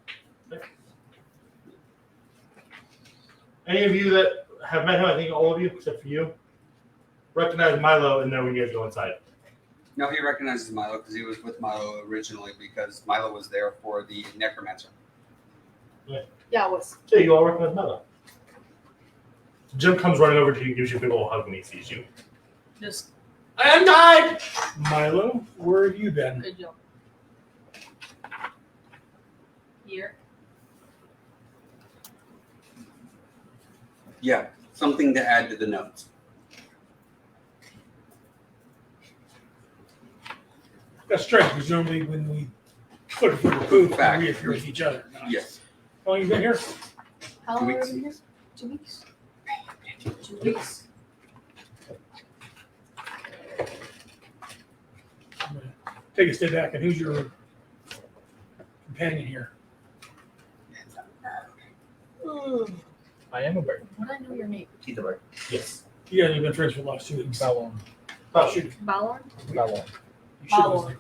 Any of you that have met him, I think all of you, except for you, recognize Milo and know when you guys go inside. No, he recognizes Milo because he was with Milo originally because Milo was there for the necromancer. Yeah, it was. Yeah, you all recognize Milo. Jim comes running over to you and gives you a big old hug when he sees you. Just I am died! Milo, where have you been? good job. Here. Yeah, something to add to the notes. That's strange because normally when we put it for the food, Back. we reappear with each other. Yes. How long you been here? How 2 long weeks. have you been here? 2 weeks. 2 weeks. I'm gonna take a step back. And who's your companion here? I am a bird. What do I know your name? He's a bird. Yes. You guys have been friends for the last 2 weeks. Balon. Oh, Should- Balor? Balon. you should Balor. have-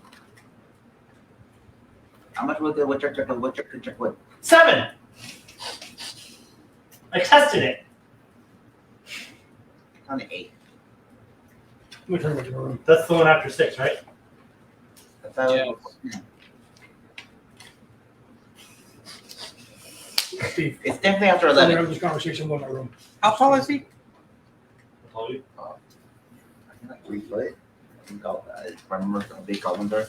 How much was the woodchuck check wood? 7! I tested it. On the 8. Let me turn back to my room. That's the one after 6, right? That's how Yes. Steve, It's definitely after I'm gonna 11. have this conversation in my room. How tall is he? tell you. I think like 3 foot. I think if I remember how big goblins are.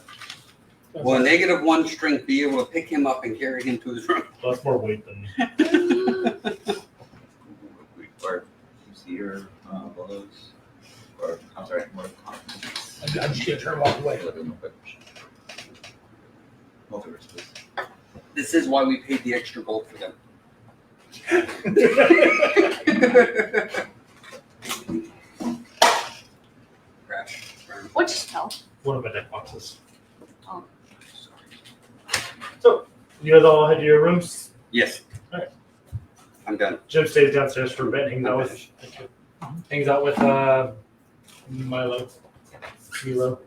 Will a -1 strength be able to pick him up and carry him to his room? So that's more weight than. Or Seer, Willows. Or, I'm sorry, more confidence. I'm just gonna turn walk away. Multiverse, please. This is why we paid the extra gold for them. Crash. Which spell? One of my deck boxes. Oh. So, you guys all head to your rooms. Yes. Alright. I'm done. Jim stays downstairs for a bit, hangs out with Milo. Milo.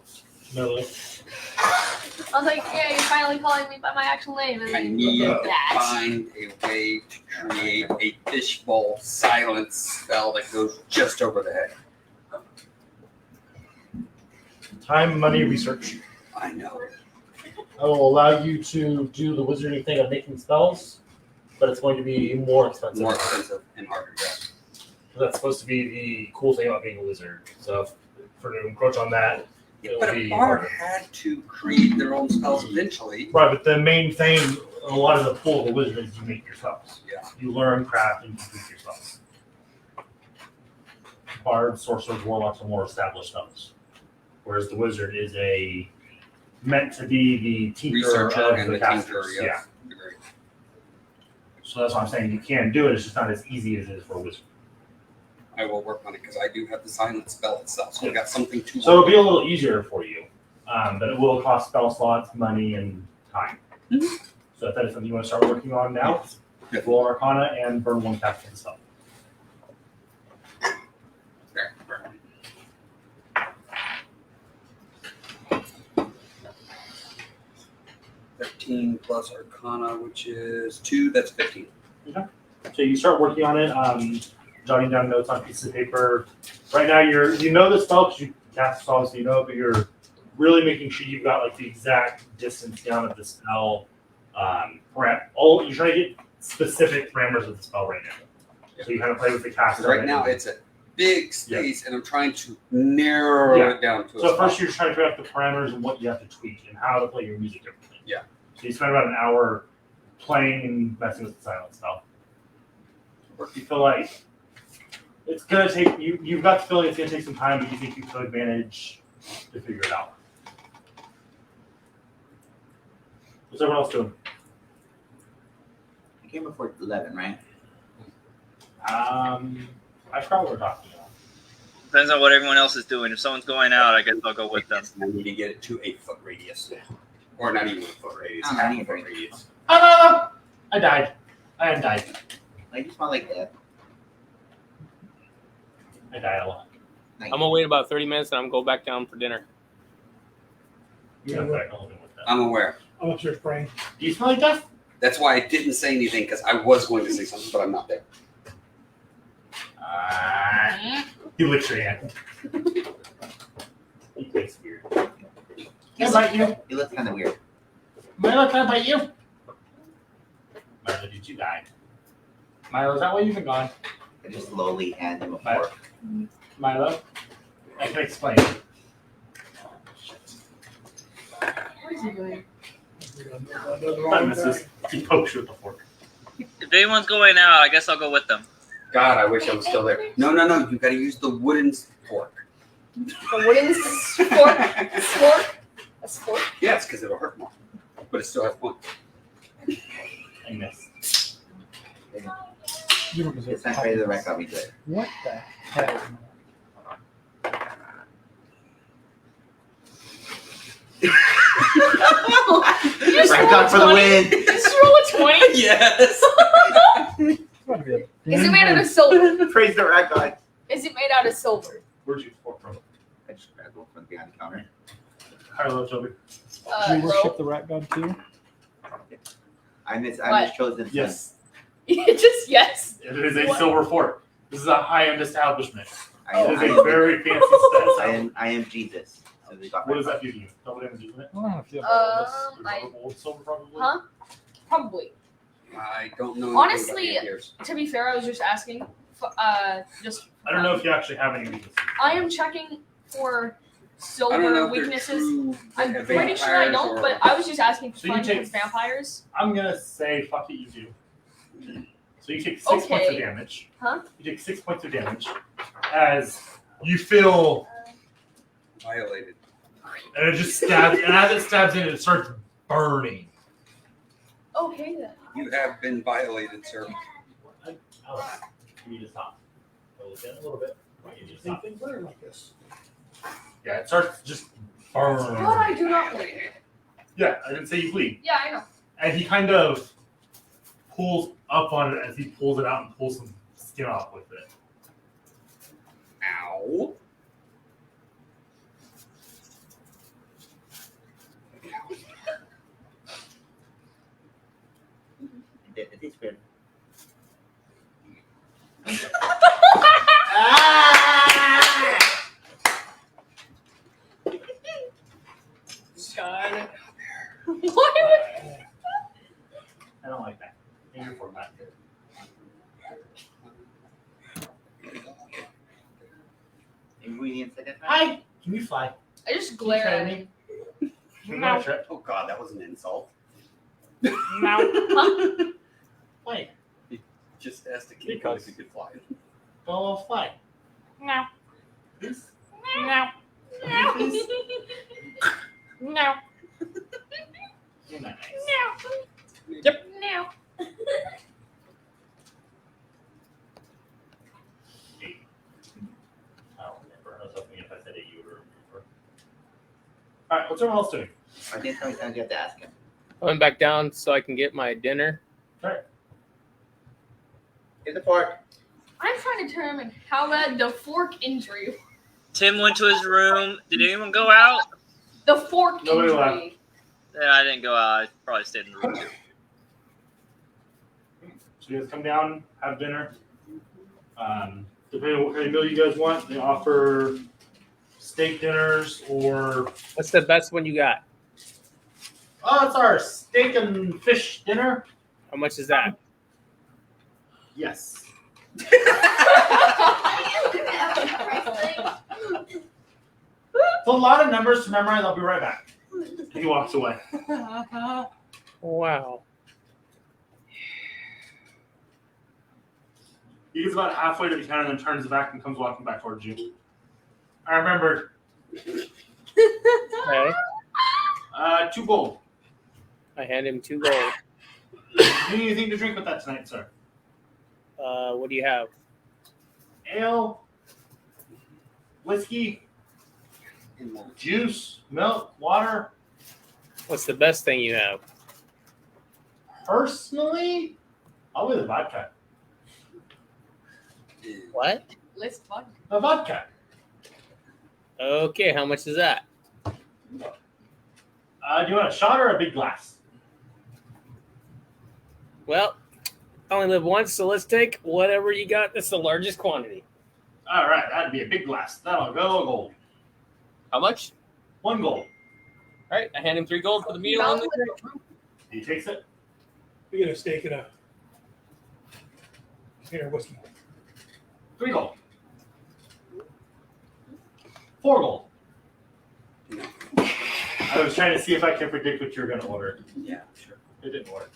I was like, yeah, you're finally calling me by my actual name, and I then need you did to that. find a way to create a fishbowl silence spell that goes just over the head. Time, money, research. I know. I will allow you to do the wizarding thing of making spells, but it's going to be more expensive. More expensive and harder to get. That's supposed to be the cool thing about being a wizard. So, for to encroach on that, Yeah, it'll but be a bard harder. had to create their own spells eventually. Right, but the main thing, a lot of the pull of the wizard is you make your spells. Yeah. You learn craft and you make your spells. Bards, sorcerers, warlocks are more established spells. Whereas the wizard is meant to be the teacher Researcher of and the the tinker, casters. yes. Yeah. So that's why I'm saying you can do it. It's just not as easy as it is for a wizard. I will work on it because I do have the silent spell itself, so I got something to So it'll work be a little easier for you, but it will cost spell slots, money, and time. Mm-hmm. So if that is something you want to start working on now, roll Arcana and burn 1 cast for the spell. There. 13 plus Arcana, which is 2, that's 15. So you start working on it, jotting down notes on pieces of paper. Right now, you know the spell because you cast the spell, so you know it, but you're really making sure you've got like the exact distance down of the spell. You're trying to get specific parameters of the spell right now. So you kind of play with the cast. Right now, it's a big space, and I'm trying to narrow it down to a So spot. first, you're trying to figure out the parameters and what you have to tweak and how to play your music differently. Yeah. So you spend about an hour playing and messing with the silent spell. You feel like it's gonna take you've got the feeling it's gonna take some time, but you think you could manage to figure it out. What's everyone else doing? You came before 11, right? I forgot what we're talking about. Depends on what everyone else is doing. If someone's going out, I guess I'll go with them. I need to get it to a foot radius. Or not even a foot radius, Oh, half I a foot need a radius. Oh, no. I died. I undied. Like, you smell like death. I died a lot. I'm gonna wait about 30 minutes and I'm gonna go back down for dinner. You're not back with that. I'm aware. I'm upstairs praying. Do you smell like death? That's why I didn't say anything, because I was going to say something, but I'm not there. He licks your hand. He tastes weird. Can I bite you? He looks kind of weird. Milo, can I bite you? Milo, did you die? Milo, is that why you've been gone? I just slowly hand him a fork. Milo, I can explain. What is he doing? That misses. He pokes you with the fork. If anyone's going out, I guess I'll go with them. God, I wish I was still there. No. You got to use the wooden fork. The wooden spork? Spork? A spork? Yes, because it'll hurt more, but it still has points. I missed. You don't deserve It's not crazy the wreck got me good. What the hell? You just Wreck roll got a for the 20? win. You just roll a 20? Yes. Is it made out of silver? Praise the wreck god. Is it made out of silver? Where'd you fork from? I just grabbed one from behind the counter. Carlo, Toby. Do you worship Roll. the rat god too? I What? miss chosen. Yes, Just yes. it is a What? silver fork. This is a high-end establishment. I It is am, a very fancy establishment. I am Jesus. So they got What my does that give you? Double damage, isn't it? I don't know if you have I- Old silver, probably. Huh? Probably. I don't know. Honestly, anything about the years. To be fair, I was just asking just. I don't know if you actually have any weaknesses. I am checking for I don't know silver if they're weaknesses. true I'm pretty sure I vampires don't, or- but I was just asking for So you fun take- with vampires. I'm gonna say fuck it, you do. So you take 6 points of Okay. damage. Huh? You take 6 points of damage as you feel, violated. and it just stabs, and as it stabs in, it starts burning. Okay then. You have been violated, sir. Alex, you need to stop. Hold it in a little bit. You need to Think stop. things burn like this. Yeah, it starts just burn. But I do not bleed. Yeah, I didn't say you bleed. Yeah, I know. And he kind of pulls up on it as he pulls it out and pulls some skin off with it. Ow. It tastes good. God. Why would I don't like that. In your format. Ingredients I didn't Hi! Can you fly? I just glare at me? No. Try. Oh God, that was an insult. Huh? Fly. Just asked a kid Because- if he could fly. Go fly. No. Please. No. Please. No. You're not nice. No. Yep. No. I don't remember. I was hoping if I said it, you would remember. Alright, what's everyone else doing? I think I'm gonna have to ask him. I went back down so I can get my dinner. Here's the fork. I'm trying to determine how bad the fork injury. Tim went to his room. Did anyone go out? The fork Nobody injury. left. Yeah, I didn't go out. I probably stayed in the room too. So you guys come down, have dinner. Depending on what kind of meal you guys want, they offer steak dinners or What's the best one you got? it's our steak and fish dinner. How much is that? Yes. It's It's a lot of numbers to memorize. I'll be right back. He walks away. Wow. He gets about halfway to the counter and then turns back and comes walking back towards you. I remembered. Okay. 2 gold. I hand him 2 gold. Do you need anything to drink with that tonight, sir? What do you have? Ale, whiskey, juice, milk, water. What's the best thing you have? Personally, I'll be the vodka. What? List fun. The vodka. Okay, how much is that? Do you want a shot or a big glass? Well, I only live once, so let's take whatever you got that's the largest quantity. All right, that'd be a big glass. That'll go a gold. How much? 1 gold. All right, I hand him 3 gold for the meal. And the drink. He takes it. We get a steak and a whiskey. 3 gold. 4 gold. I was trying to see if I can predict what you were going to order. Yeah, sure. It didn't work.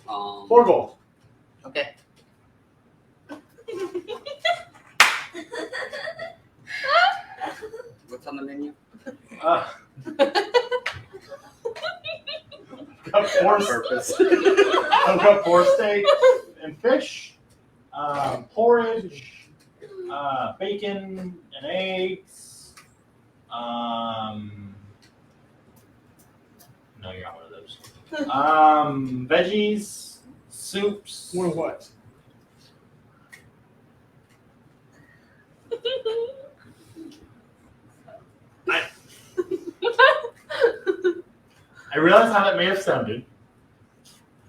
4 4 gold. Okay. What's on the menu? Got 4 Purpose. I've got 4 steak and fish, porridge, bacon and eggs. No, you're not one of those. Veggies, soups. One of what? I realize how that may have sounded,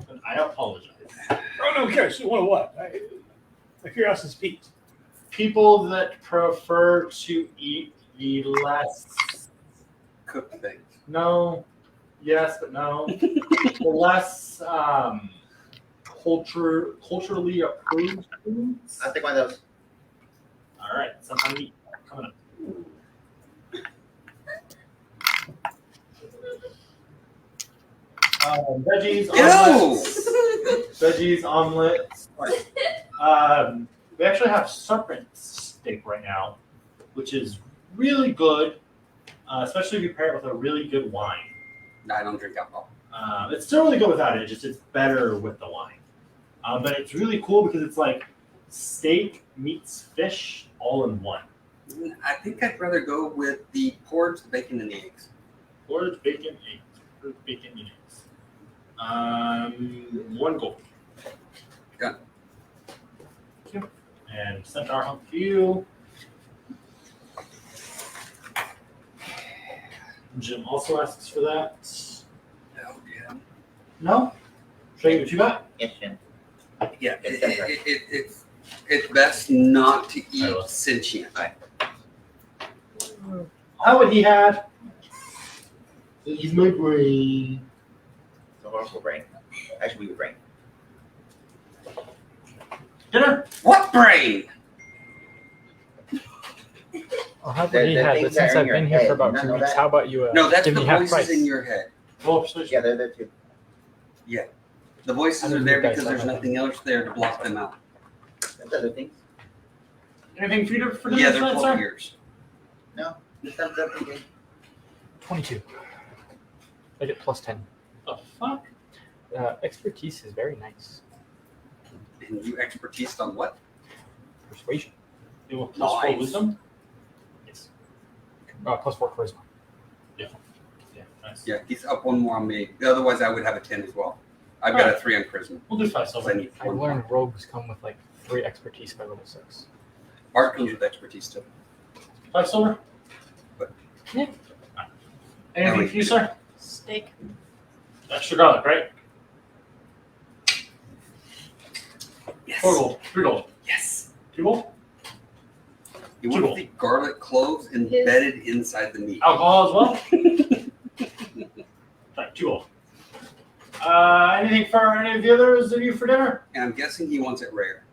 and I apologize. Oh no, okay. So one of what? My curiosity's piqued. People that prefer to eat the less Cooked things. no, yes, but no, the less culturally approved foods. I'll take one of those. All right, sometime meat coming up. Veggies, omelets. Veggies, omelets. We actually have serpent steak right now, which is really good, especially if you pair it with a really good wine. I don't drink alcohol. It's still really good without it. It's better with the wine. But it's really cool because it's like steak meets fish all in one. I think I'd rather go with the porridge, the bacon, and the eggs. Porridge, bacon, eggs. Porridge, bacon, and eggs. 1 gold. Got Thank you. And centaur hump for you. Jim also asks for that. Oh, yeah. No? Show you what you got? Yes, Jim. Yeah, it's best not to eat sentient. How would he had? He's my brain. So horrible brain. Actually, we would brain. Dinner? What brain? I'll have The- what he the had, things but that since are I've in your been here head, for about you 2 know weeks, that? how about you No, that's give the me half voices price? in your head. Roll persuasion. Yeah, they're there too. The voices I are don't there need because dice, there's I don't nothing else there to block them out. That's other things. Anything for you for dinner Yeah, they're tonight, 12 sir? years. No, this time's up again. 22. I get plus 10. The fuck? Expertise is very nice. And you expertise on what? Persuasion. You will plus 4 Nice. wisdom? Yes. Plus 4 charisma. Yeah, nice. Yeah, he's up one more on me. Otherwise, I would have a 10 as well. I've got a 3 on charisma. We'll do 5 So I silver. need I 4 learned more. rogues come with like 3 expertise by level 6. Art comes with expertise too. 5 silver? Yeah. Anything for you, sir? Steak. Extra garlic, right? Yes. 4 gold. 3 gold. Yes. 2 gold? You want the garlic cloves embedded inside the meat. Alcohol as well? Right, 2 gold. Anything for any of the others of you for dinner? And I'm guessing he wants it rare.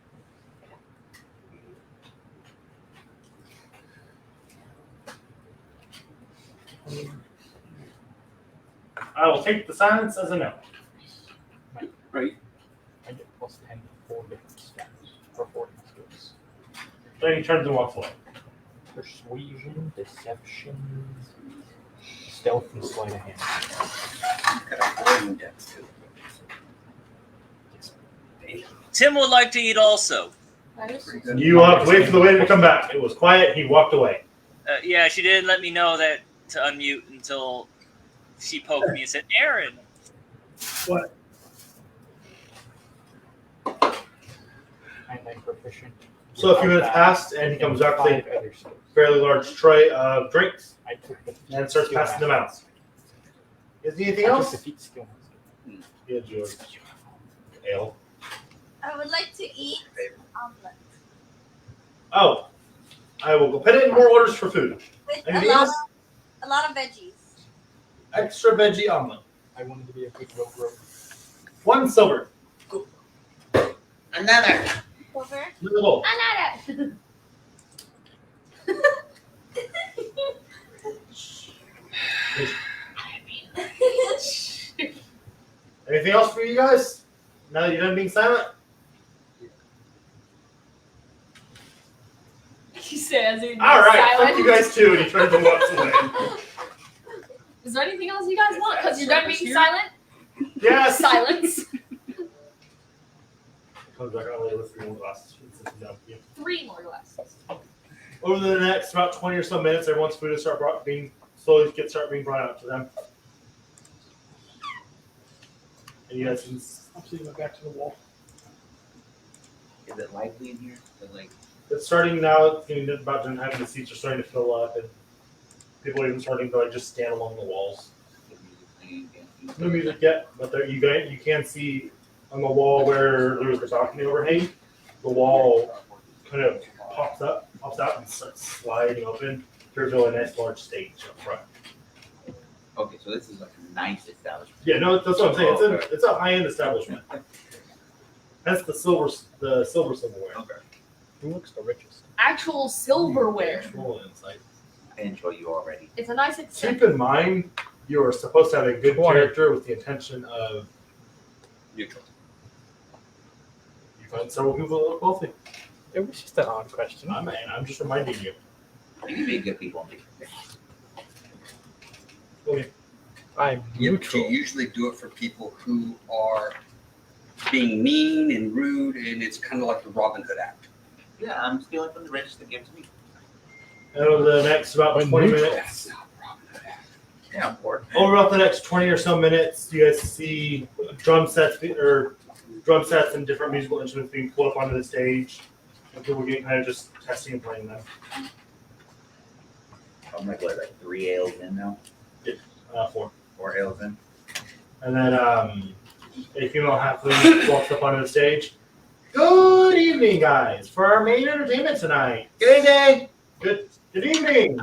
I will take the silence as a no. Right. I get plus 10 for 4 different stats. For 4 different skills. Then he turns and walks away. Persuasion, deception, stealth, and sleight of hand. Got a brain dex too. Tim would like to eat also. That is Pretty good. You have to wait for the waiter to come back. It was quiet. He walked away. Yeah, she didn't let me know that to unmute until she poked me and said, "Aaron." What? I'm proficient. So a few minutes passed, and he comes back with 5 a other skills. fairly large tray of drinks I took the and starts skill passing them master. out. Is there anything I took else? the feat skill master. Yeah, George. Ale. I would like to eat omelet Oh, I will go put in more orders for food. with Anything else? a lot of veggies. Extra veggie omelet. I wanted to be a good rogue. 1 silver. Another. Over. Another gold. Another. Anything else for you guys? Now that you're done being silent? He says he's All right, silent. fuck you guys too. And he turns and walks away. Is there anything else you guys want? Because you're done being silent? Yes. Silence. Comes back out later with 3 more glasses. Yeah. 3 more glasses. Over the next about 20 or so minutes, everyone's food will start being brought out to them. And you guys can I'm sitting my back to the wall. Is it lively in here? Is it like it's starting now. It's getting about done having the seats are starting to fill up, and people are even starting to like just stand along the walls. the music playing again? No music yet, but there you can see on the wall where there was the balcony overhang. The wall kind of pops out, and starts sliding open to reveal a nice large stage up front. Okay, so this is like a nice establishment. Yeah, no, that's what I'm saying. Oh, okay. It's a high end establishment. That's the silverware. Okay. Who looks the richest? Actual silverware. Roll insight. I enjoy you already. It's a nice extent. Keep in mind, you are supposed to have a good 20. character with the intention of Neutral. you find several people that look wealthy. It was just an odd question. I'm just reminding you. You can be good people. Okay. I'm Yeah, but neutral. you usually do it for people who are being mean and rude, and it's kind of like the Robin Hood Act. Yeah, I'm stealing from the rich to give to me. And over the next about 20 minutes, That's not Robin Hood Act. Yeah, I'm bored. over about the next 20 or so minutes, you guys see drum sets and different musical instruments being pulled up onto the stage. And people getting kind of just testing and playing them. I'm like 3 ales in now. 4. 4 ales in. And then a female halfling walks up onto the stage. Good evening, guys. For our main entertainment tonight. Good evening. Good evening.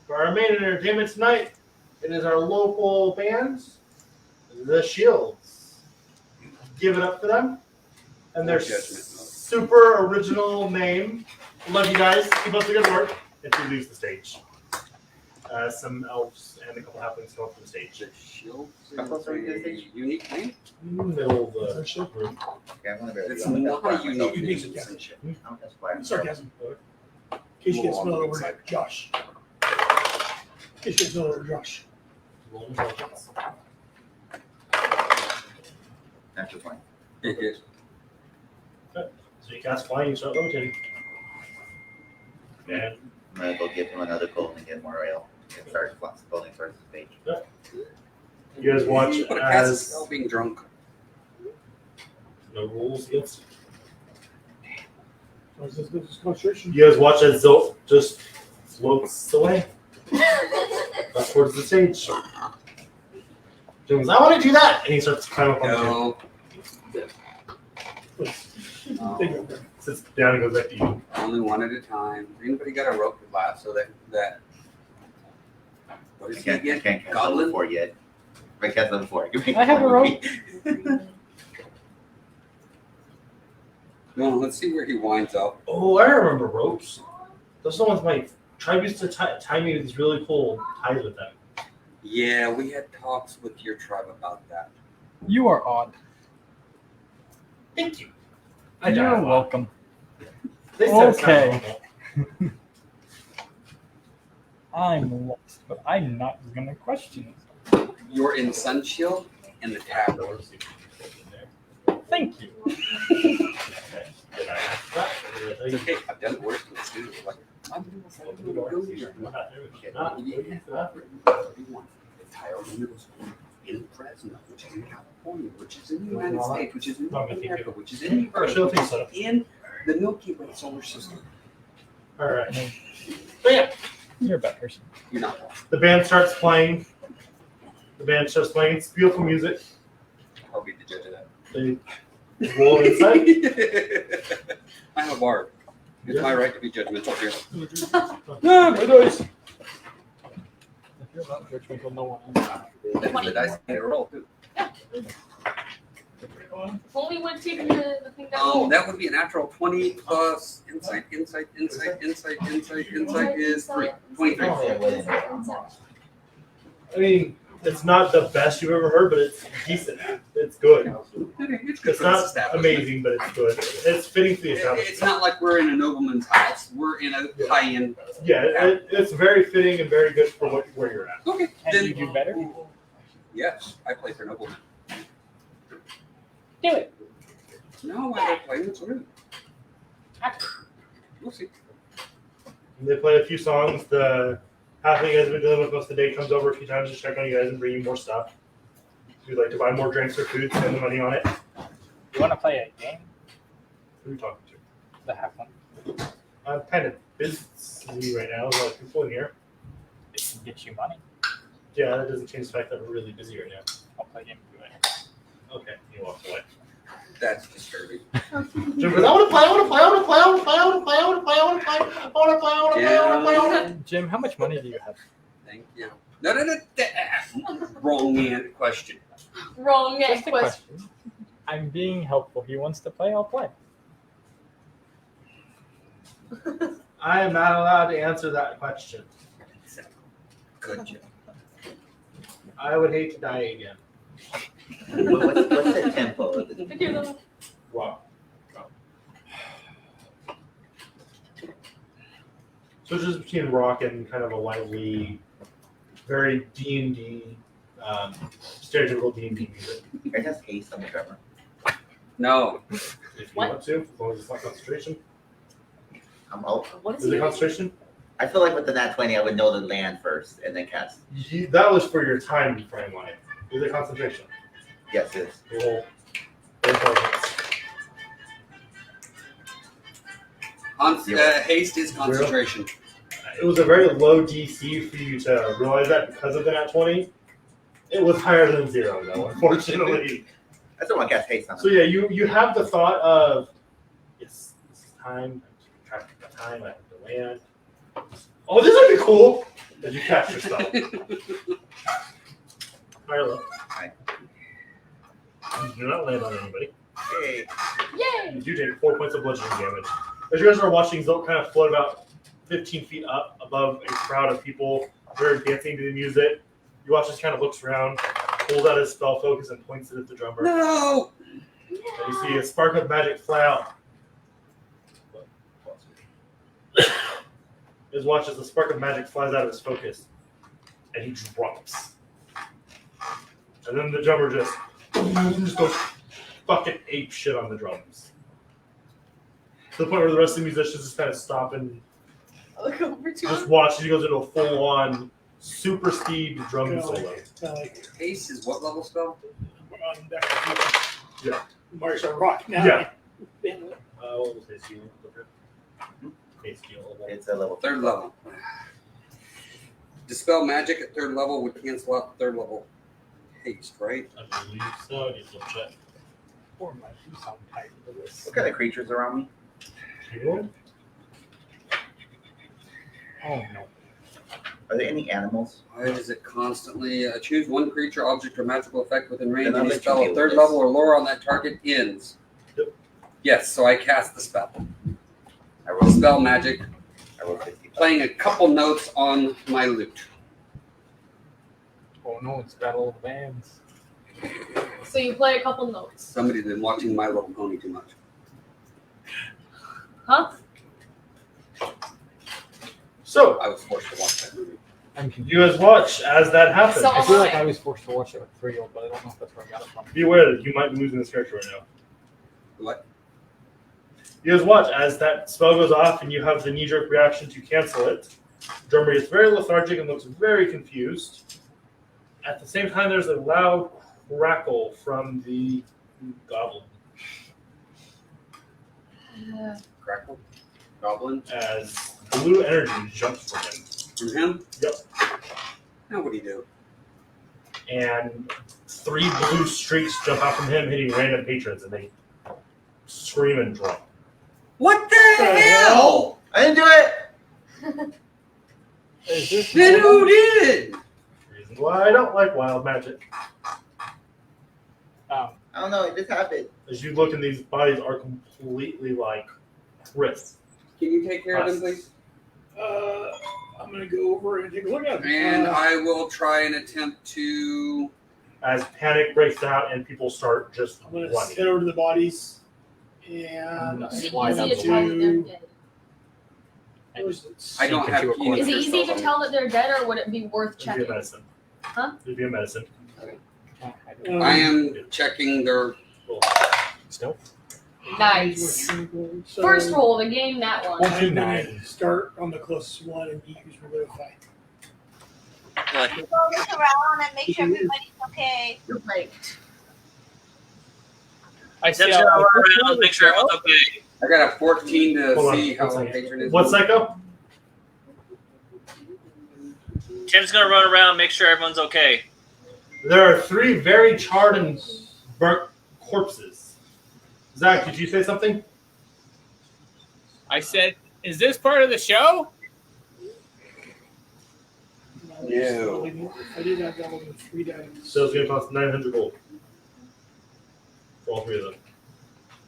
For our main entertainment tonight, it is our local band, the Shields. Give it up for them. And their super original name. Love you guys. Keep up the good work. And she leaves the stage. Some elves and a couple halflings come up to the stage. The Shield How close are we to the stage? unique name? Middle of the room. Okay, I'm gonna bear It's you. I'm not gonna a unique You name. need to get Sunshine. I'm just quiet. Sarcasm. In case you get smelled over, Josh. In case you get smelled over, Josh. Roll intelligence. Natural 20. It is. So you cast flying, you start levitating. And I'm gonna go give him another gold and get more ale. And start building towards the stage. you guys watch But a cast as spell being drunk. no rules against. This is concentration. You guys watch as Zolt just floats away back towards the stage. Jim goes, I want to do that, and he starts to climb up on the table. No. Thank you. Sits down and goes back to you. Only one at a time. Anybody got a rope to laugh so that what I is he can't again? cast level Goblin? 4 yet. I cast level 4. I have a rope. Well, let's see where he winds up. Oh, I remember ropes. Those are the ones my tribe used to tie me with these really cool ties with them. Yeah, we had talks with your tribe about that. You are odd. Thank you. You're welcome. They said it's not Okay. normal. I'm lost, but I'm not gonna question it. You're in Sunshield and the tavern. Thank you. Did I ask that? Or did I It's tell you? okay. I've done it worse than this too. Like, I'm doing this. I'm doing it. Not- In Fresno, which is in California, which is in the United States, which is in North Okay, America, which is in the I Earth, still which think is so. in the Milky Way solar system. All right. So yeah, You're a bad person. You're not. the band starts playing. It's beautiful music. I'll be the judge of that. They roll inside. I'm a bard. It's my right to be judgmental here. Ah, my dice. If you're not judgmental, no one is. That's the dice I roll too. If only would have taken the thing down. Oh, that would be a natural 20 plus insight is 3. 23. I mean, it's not the best you've ever heard, but it's decent. It's good. It's good It's for this not establishment. amazing, but it's good. It's fitting for the establishment. It's not like we're in a nobleman's house. We're in a high-end. Yeah, it's very fitting and very good for where you're at. Okay, Can you then do better? yes, I play for noblemen. Do it. No, I don't play. It's rude. We'll see. And they play a few songs. The halfling you guys have been dealing with most of the day comes over a few times to check on you guys and bring you more stuff. If you'd like to buy more drinks or food, spend the money on it. You want to play a game? Who are you talking to? The half one. I'm kind of busy right now. There's a lot of people in here. It can get you money. Yeah, that doesn't change the fact that we're really busy right now. I'll play a game with you later. Okay, he walks away. That's disturbing. Jim goes, I want to play, I want to play, I want to play, I want to play, I want to play, I want to play, I want to play, I want to play, I want to play, I want to play, I want to play, I want to play. Jim, how much money do you have? Thank you. No. Wrong man question. Wrong Just a question. I'm being helpful. He wants to play, I'll play. I am not allowed to answer that question. Good job. I would hate to die again. What's the tempo of the Wow. So it's just between rock and kind of a lively, very D&D, stereotypical D&D music. You guys have haste on the drummer. No. If you What? want to, as long as it's not concentration. I'm open. What is Is he it doing? concentration? I feel like with the nat 20, I would know the land first and then cast. That was for your time frame line. Is it concentration? Yes, it is. Roll intelligence. Haste is concentration. It was a very low DC for you to realize that because of the nat 20. It was higher than 0, though, unfortunately. I still want to cast haste on So him. yeah, you have the thought of, yes, this is time. I have to keep track of the time. I have to land. Oh, this would be cool. As you catch yourself. Higher low. Hi. You do not land on anybody. Hey. Yay! You do take 4 points of bludgeoning damage. As you guys are watching Zolt kind of float about 15 feet up above a crowd of people who are dancing to the music, you watch this kind of looks around, pulls out his spell focus and points it at the drummer. No. And you see a spark of magic fly out. His watch as the spark of magic flies out of his focus, and he drops. And then the drummer just goes fucking ape shit on the drums. To the point where the rest of the musicians just kind of stop and Look over to just him. watch as he goes into a full-on super speed drum Kinda solo. like Haste is what level spell? Back to the Future. Yeah. Martial rock now. Yeah. What was his healing? His heal level. It's a level 3rd level. Dispel magic at 3rd level would cancel out the 3rd level haste, right? I believe so. I need to check. Or might do some type of this. What kind of creatures are around me? Heal? Oh no. Are there any animals? Why does it constantly choose one creature, object, or magical effect within range Then I'll and let you spell deal a with 3rd this. level or lower on that target ends? Yep. Yes, so I cast the spell. I rolled Dispel magic, 50. playing a couple notes on my lute. Oh no, it's Battle of the Bands. So you play a couple notes. Somebody's been watching My Little Pony too much. Huh? So, I was forced to watch that movie. I'm confused. you guys watch as that happens. So- I feel like I was forced to watch it with 3-year-old, but I don't know if that's where I got it from. Be aware that you might be losing this character right now. What? You guys watch as that spell goes off and you have the knee-jerk reaction to cancel it. The drummer gets very lethargic and looks very confused. At the same time, there's a loud crackle from the goblin Crackle? Goblin? as blue energy jumps from him. From him? Yep. Now what do you do? And 3 blue streaks jump out from him, hitting random patrons, and they scream and drop. What the hell? I didn't do it! Is this Then who did? Reason why I don't like wild magic. I don't know, it just happened. As you look, and these bodies are completely like crisp. Can you take care of them, please? I'm gonna go over and take a look at them. And I will try and attempt to. As panic breaks out and people start just I'm gonna running. head over to the bodies and Is Is it Why easy not to tell that they're dead? I don't have keys. Is it easy to tell that they're dead, or would it be worth It'd be a checking? medicine. Huh? It'd be a medicine. I am checking their. Stealth? Nice. So First roll of the game, that one. 29. Start on the closest one and use revivify. So look around and make sure everybody's okay. I see. Just go around, make sure everyone's okay. I got a 14 to Hold on, see how one a second. patron is. What psycho? Tim's gonna run around, make sure everyone's okay. There are 3 very charred and burnt corpses. Zach, did you say something? I said, is this part of the show? No. I did have that one with 3 diamonds. So it's going to cost 900 gold. For all 3 of them.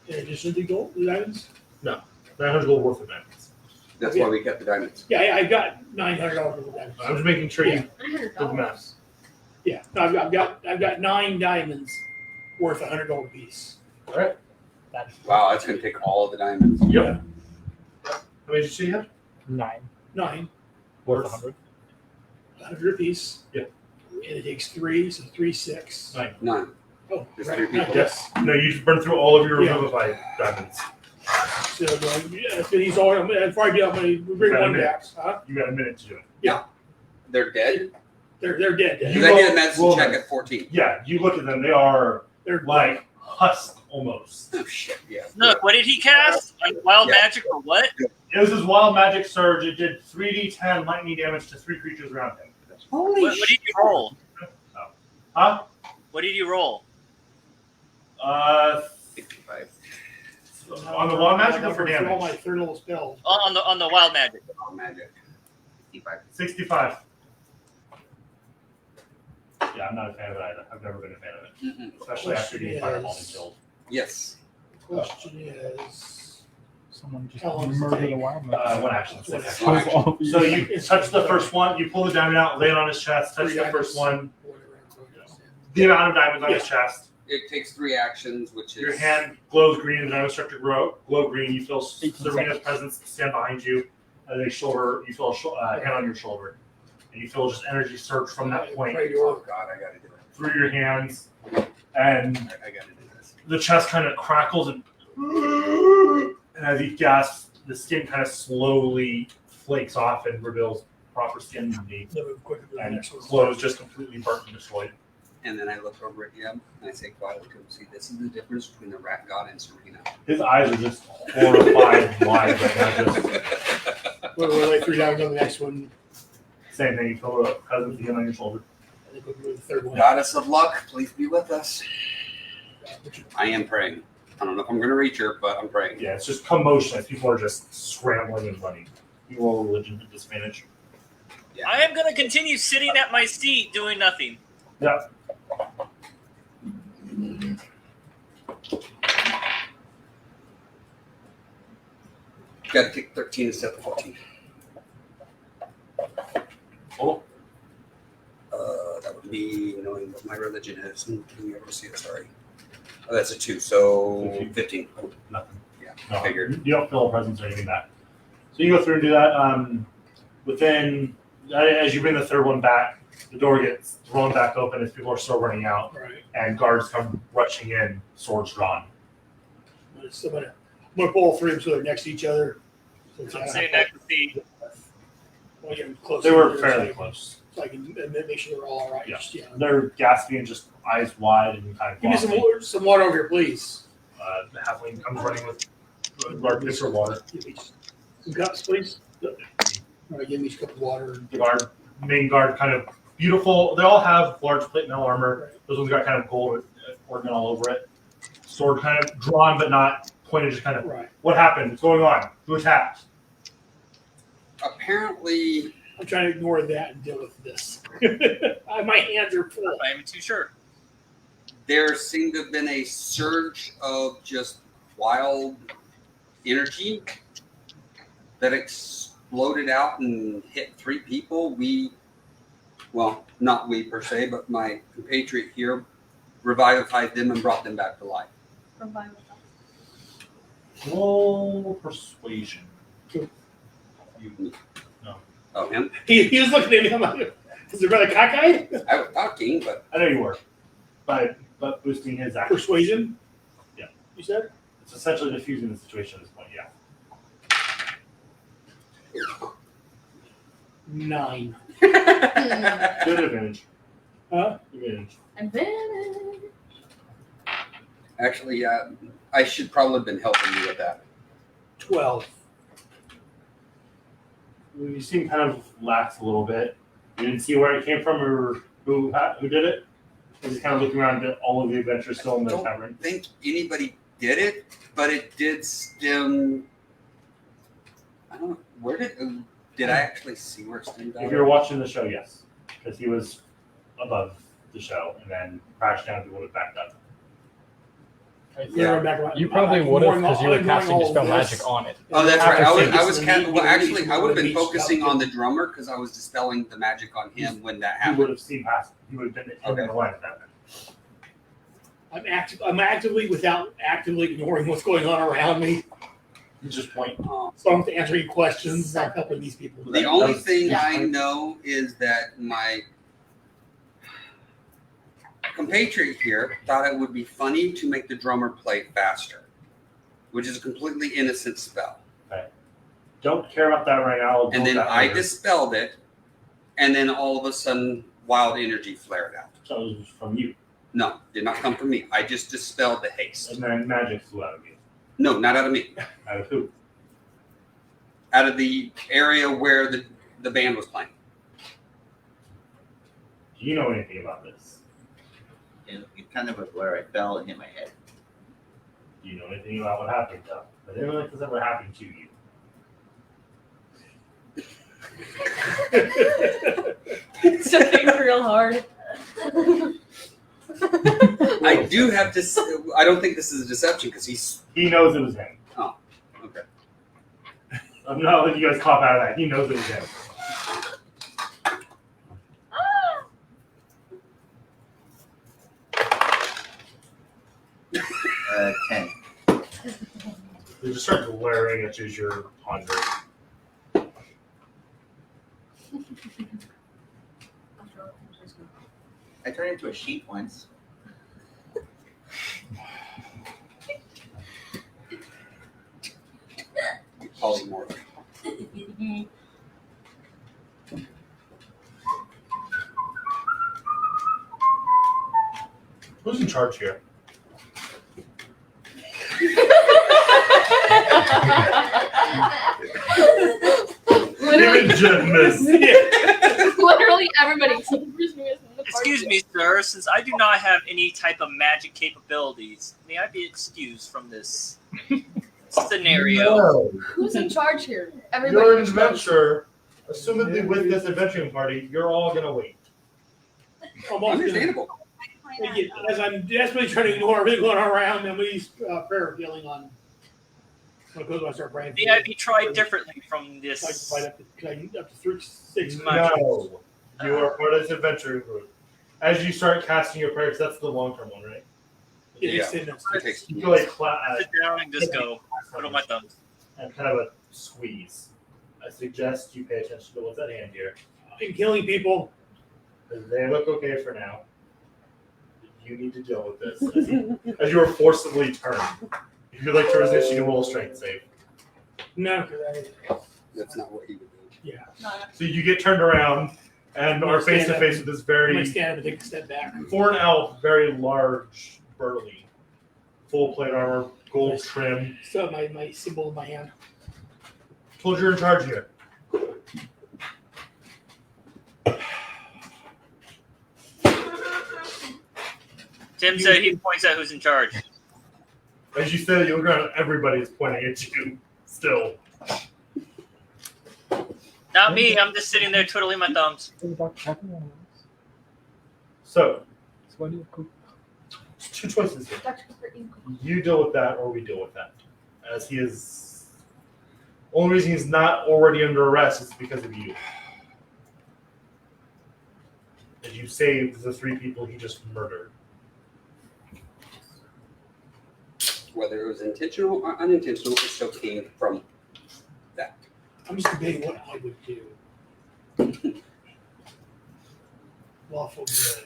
In addition to gold, the diamonds? 900 gold worth of diamonds. That's why we kept the diamonds. Yeah, I got $900 worth of diamonds. I'm just making sure you $900. did the math. Yeah, no, I've got 9 diamonds worth $100 a piece. All right. Wow, that's gonna take all of the diamonds. Yep. How many did you say you had? 9 9, worth 100. 100 a piece. Yeah. And it takes 3, so 3, 6. 9. None. Oh, Just right. 3 people. Yes. No, you just burned through all of your Yeah. Revivify diamonds. So these all. Before I do, I'm going to bring Got a one minute. back. Huh? You got a minute to do it. They're dead. They're dead. Because You I roll- did a medicine roll check them. at 14. Yeah, you look at them. They are They're like husk almost. Oh shit! Yeah. Look, what did he cast? Like wild Yeah. magic or what? It was his wild magic surge. It did 3d10 lightning damage to 3 creatures around him. Holy What did you roll? Huh? What did you roll? 65. On the wild magic or for all my damage? third level spells. On the wild magic. Oh, magic. 65. 65. Yeah, I'm not a fan of it either. I've never been a fan of it. Mm-mm. Especially after getting Yes. fireballed and killed. Yes. Question is, Someone just How long does it murdered take? a wild One action. One Six. One Shows off. So you touch the first one, you pull the diamond out, lay it on his chest, touch the first one, whatever I'm going to say. the amount of diamonds on his chest. It takes 3 actions, which is Your hand glows green, and the diamond start to glow green. You feel 18 Serena's presence stand behind you. And you feel a hand on your shoulder. And you feel just energy surge from that point Pray to Oh your- god, I gotta do it. through your hands. And I gotta do this. the chest kind of crackles and as he gasps, the skin kind of slowly flakes off and reveals proper skin underneath. Then move quicker to the And next one. clothes just completely burnt and destroyed. And then I look over at him and I say quietly to him, see, this is the difference between the rat god and Serena. His eyes are just horrified wide right now. Just We'll lay 3 down on the next one. same thing. You feel a presence again on your shoulder. I think we'll move the third one. Goddess of luck, please be with us. I am praying. I don't know if I'm gonna reach her, but I'm praying. Yeah, it's just commotion as people are just scrambling and running. You roll religion at disadvantage. I am gonna continue sitting at my seat doing nothing. Yeah. Got to take 13 instead of 14. Oh, That would be knowing what my religion is. Can you ever see it? Sorry. Oh, that's a 2, so 15. nothing. Yeah, No, figured. you don't feel a presence or anything back. So you go through and do that. Within, as you bring the third one back, the door gets thrown back open as people are still running out, Right. and guards come rushing in, swords drawn. So I'm gonna pull all 3 of them so they're next to each other. So it's, I'm sitting next to see. I'll get them close They were together fairly close. So I can make sure they're all right. Yeah. Just, They're gasping and just eyes wide and kind of Give me some water over here, please. The halfling comes running with a large pitcher of water. Give me some cups, please. All right, give me a cup of water. The main guard, kind of beautiful. They all have large plate mail armor. Those ones got kind of gold ornament all over it. Sword kind of drawn but not pointed, just kind of, Right. what happened? What's going on? Who attacked? Apparently, I'm trying to ignore that and deal with this. My hands are full. I'm not even too sure. there seemed to have been a surge of just wild energy that exploded out and hit 3 people. Well, not we per se, but my compatriot here revivified them and brought them back to life. Roll persuasion. Who? You. No. Oh, him? He was looking at me. I'm like, is it rather cockeyed? I was talking, but I know you were. But boosting his action. Persuasion? Yeah. You said? It's essentially diffusing the situation at this point, yeah. 9. Good advantage. Huh? Advantage. Advantage. actually, I should probably have been helping you with that. 12. You seem kind of lax a little bit. You didn't see where it came from or who did it? You're just kind of looking around at all of the adventures still in the tavern. I think anybody did it, but it did stem. I don't know. Where did I actually see where it stemmed out? If you're watching the show, yes. Because he was above the show and then crashed down to what it backed up. Yeah. You probably would have because you were casting Dispel Magic on it. Oh, that's right. Actually, I would have been focusing on the drummer because I was dispelling the magic on him when that You would happened. have seen past. You would have been in the line of that. I'm actively, without actively ignoring what's going on around me. You just point. So I'm answering questions. I'm helping these people. The only thing I know is that my compatriot here thought it would be funny to make the drummer play faster, which is a completely innocent spell. Okay. Don't care about that right now. And then I dispelled it, and then all of a sudden, wild energy flared out. So it was from you. No, did not come from me. I just dispelled the haste. And then magic flew out of you. No, not out of me. Out of who? Out of the area where the band was playing. Do you know anything about this? It kind of was where I fell and hit my head. Do you know anything about what happened, though? But anything like this ever happened to you? It's just thinking real hard. I do have to. I don't think this is a deception because he knows it was him. Oh, okay. I'm not letting you guys cop out of that. He knows it was him. 10. They just start glaring at you as you're pondering. I turned into a sheep once. Polymorph. Who's in charge here? Literally everybody. Excuse me, sir. Since I do not have any type of magic capabilities, may I be excused from this scenario? No. Who's in charge here? You're an adventurer. Assumedly with this adventuring party, you're all gonna wait. Understandable. As I'm desperately trying to ignore everything going on around, nobody's prayer feeling on. Because I start praying. May I be tried differently from this? Up to 6. No. You are part of this adventuring group. As you start casting your prayers, that's the long-term one, right? Yeah. You go like Sit down and just go. Put on my thumbs. And kind of a squeeze. I suggest you pay attention to what's at hand here. In killing people. They look okay for now. You need to deal with this. As you are forcibly turned. If you'd like to resist, you can roll a strength save. No, that's not what he would do. Yeah. So you get turned around and are face to face with this I'm gonna very, stand up and take a step back. for an elf, very large, burly, full plate armor, gold trim. So my symbol in my hand. Told you're in charge here. Tim said he points out who's in charge. As you said, you look around, everybody is pointing at you still. Not me. I'm just sitting there twiddling my thumbs. So, two choices here. You deal with that, or we deal with that. As he is, only reason he's not already under arrest is because of you. As you saved the 3 people he just murdered. Whether it was intentional or unintentional, it still came from that. I'm just debating what I would do. Lawful good.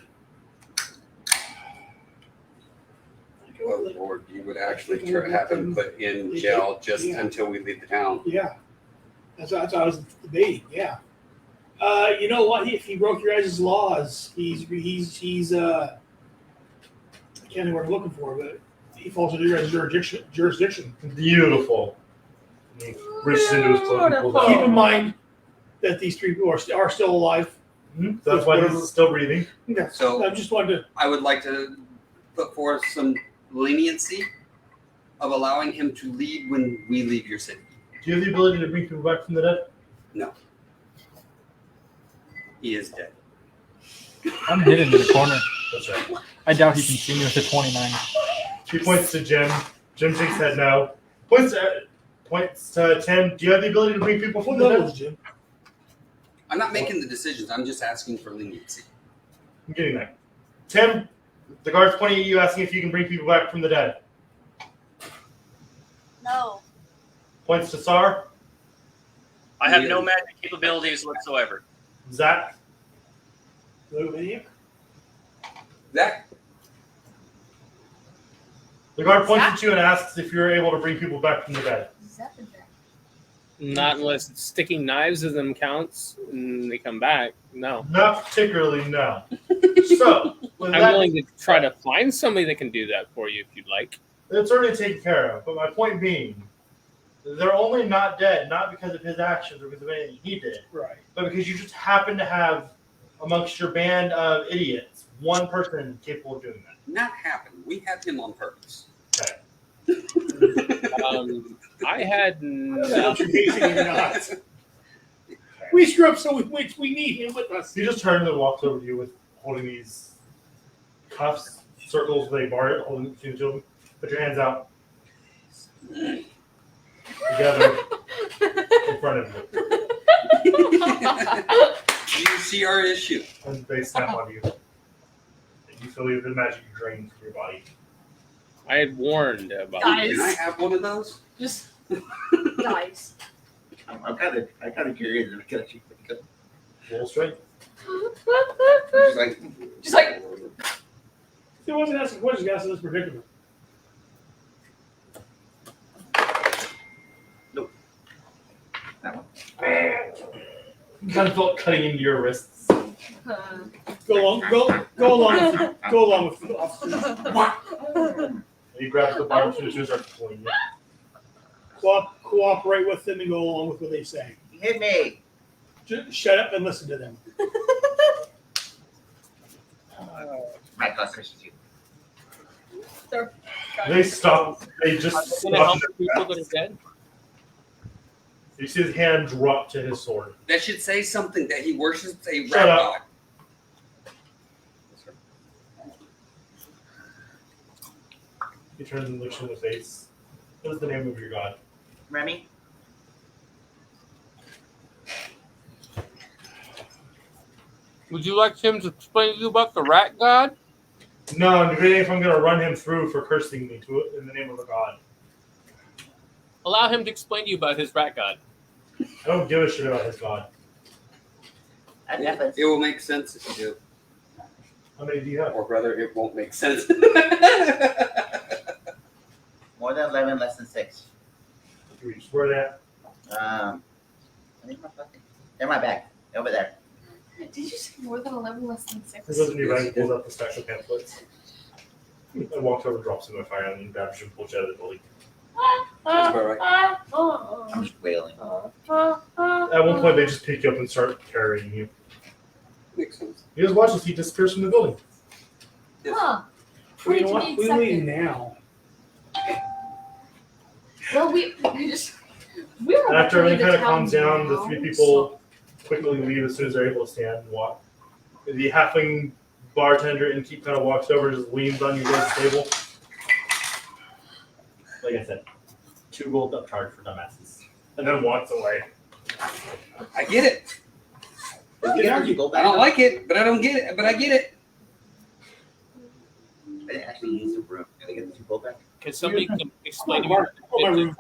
Oh Lord, you would actually have him put in jail just until we leave the town. Yeah. That's what I was debating, yeah. You know what? If he broke your guys' laws, he's I can't know what I'm looking for, but he falls into your guys' jurisdiction. Beautiful. He reaches into his cloak and pulls Keep out. in mind that these 3 people are still alive. Mm-hmm. That's why he's still breathing. Yeah. So I just wanted to. I would like to put forth some leniency of allowing him to leave when we leave your city. Do you have the ability to bring people back from the dead? No. He is dead. I'm hidden in the corner. That's right. I doubt he can see me with a 29. He points to Jim. Jim shakes head no. Points to Tim. Do you have the ability to bring people from the dead? Jim? I'm not making the decisions. I'm just asking for leniency. I'm getting there. Tim, the guard's pointing at you, asking if you can bring people back from the dead. No. Points to Sar. I have no magic capabilities whatsoever. Zach. Zach. The guard points at you and asks if you're able to bring people back from the dead. Not unless sticking knives in them counts and they come back. No. Not particularly, no. So, I'm willing to try to find somebody that can do that for you if you'd like. It's already taken care of. But my point being, they're only not dead, not because of his actions or because of anything he did. Right. But because you just happen to have, amongst your band of idiots, one person capable of doing that. Not happen. We had him on purpose. Okay. I had no. We screw up so we need him with us. He just turns and walks over to you with holding these cuffs, circles with a bar holding between the two of them. Put your hands out. Together in front of you. Do you see our issue? And they snap on you. And you feel the magic drains from your body. I had warned about Guys. Can I have one of those? Just guys. I'm kind of curious. Roll straight. Just like He wasn't asking questions, guys, in this predicament. Nope. That one. You kind of felt cutting into your wrists. Go along with the officers. And you grab the bar between the two and start pulling it. Cooperate with them and go along with what they say. You hit me. Just shut up and listen to them. My God, Christian, you. They stop. They just I'm gonna help stop. the people that are dead. You see his hand drop to his sword. that should say something that he worships a Shut rat up. god. He turns and looks you in the face. What is the name of your god? Remy? Would you like him to explain to you about the rat god? No, I'm debating if I'm going to run him through for cursing me to it in the name of a god. Allow him to explain to you about his rat god. I don't give a shit about his god. It will make sense if you do. How many do you have? Or brother, it won't make sense. More than 11, less than 6. Where they at? I think they're my bag. Over there. Did you say more than 11, less than 6? He goes into your bag and pulls up the stack of pamphlets. And walks over, drops them in the fire, and then grabs you and pulls you out of the building. That's about right. I'm just wailing. At one point, they just pick you up and start carrying you. Makes sense. You just watch as he disappears from the building. Huh. You know to what? be We leave accepted. now. Well, we were After about to everything leave kind of the calms town down, the now, three people quickly leave as soon as they're able to stand and walk. The halfling bartender and keep kind of walks over, just leans on your guys' table. Like I said, 2 gold upcharge for dumbasses, and then walks away. I get it. You go I back don't up. like it, but I don't get it. But I get it. I didn't actually use the room. Did I get the 2 gold back? Can somebody explain to Mark, me? my room.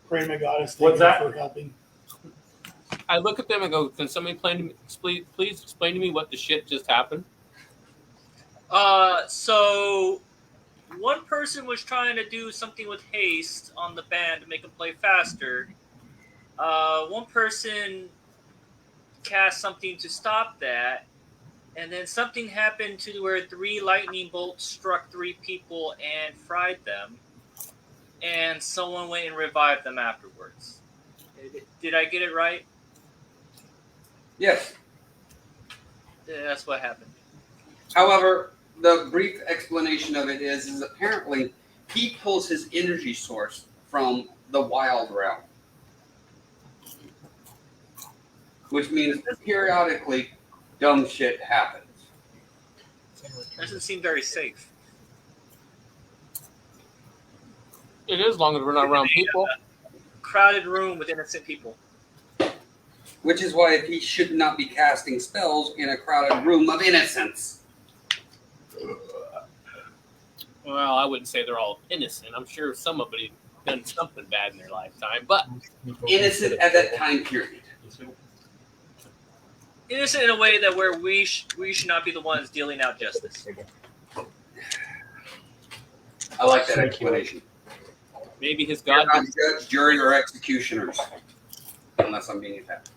Pray to my goddess. Thank What's you that? For helping. I look at them and go, can somebody please explain to me what the shit just happened? So one person was trying to do something with haste on the band to make them play faster. One person cast something to stop that, and then something happened to where 3 lightning bolts struck 3 people and fried them, and someone went and revived them afterwards. Did I get it right? Yes. Yeah, that's what happened. However, the brief explanation of it is apparently he pulls his energy source from the wild realm, which means periodically dumb shit happens. Doesn't seem very safe. It is, as long as we're not around people. Crowded room with innocent people. Which is why he should not be casting spells in a crowded room of innocence. Well, I wouldn't say they're all innocent. I'm sure somebody done something bad in their lifetime, but Innocent at that time period. Innocent in a way that where we should not be the ones dealing out justice. I like that explanation. maybe his You're God. not judge, jury, or executioners. Unless I'm being attacked.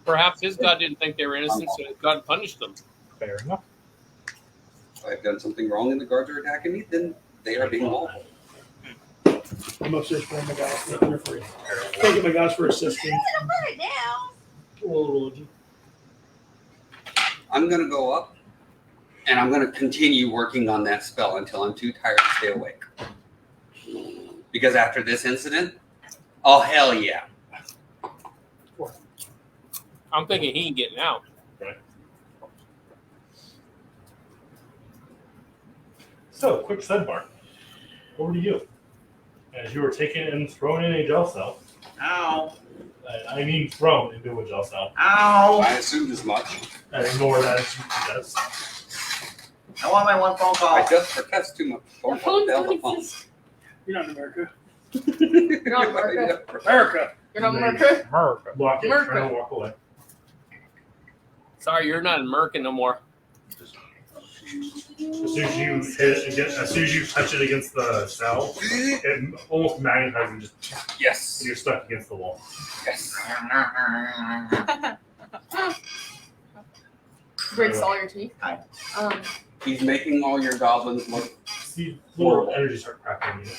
Perhaps his God didn't think they were innocent, so God punished them. Fair enough. If I've done something wrong and the guards are attacking me, then they are being lawful. I'm upstairs for my guys. Thank you, my guys, for assisting. Put it down. I'm going to go up, and I'm going to continue working on that spell until I'm too tired to stay awake. Because after this incident, oh, hell yeah. I'm thinking he ain't getting out. So, quick sidebar. Over to you. As you were taken and thrown in a jail cell. Ow. I mean thrown into a jail cell. Ow. I assumed as much. And ignore that as you does. I want my one phone call. I just protest too much. The phone's Down not the phone. exist. You're not in America. You're not America. America. You're not America. America. Walk in, America. trying to walk away. Sorry, you're not in Merkin no more. As soon as you hit it against, as soon as you touch it against the cell, it almost magnetizes and just Yes. you're stuck against the wall. Yes. Breaks all your teeth. Hi. He's making all your goblins look. See, more energy start crackling. You know?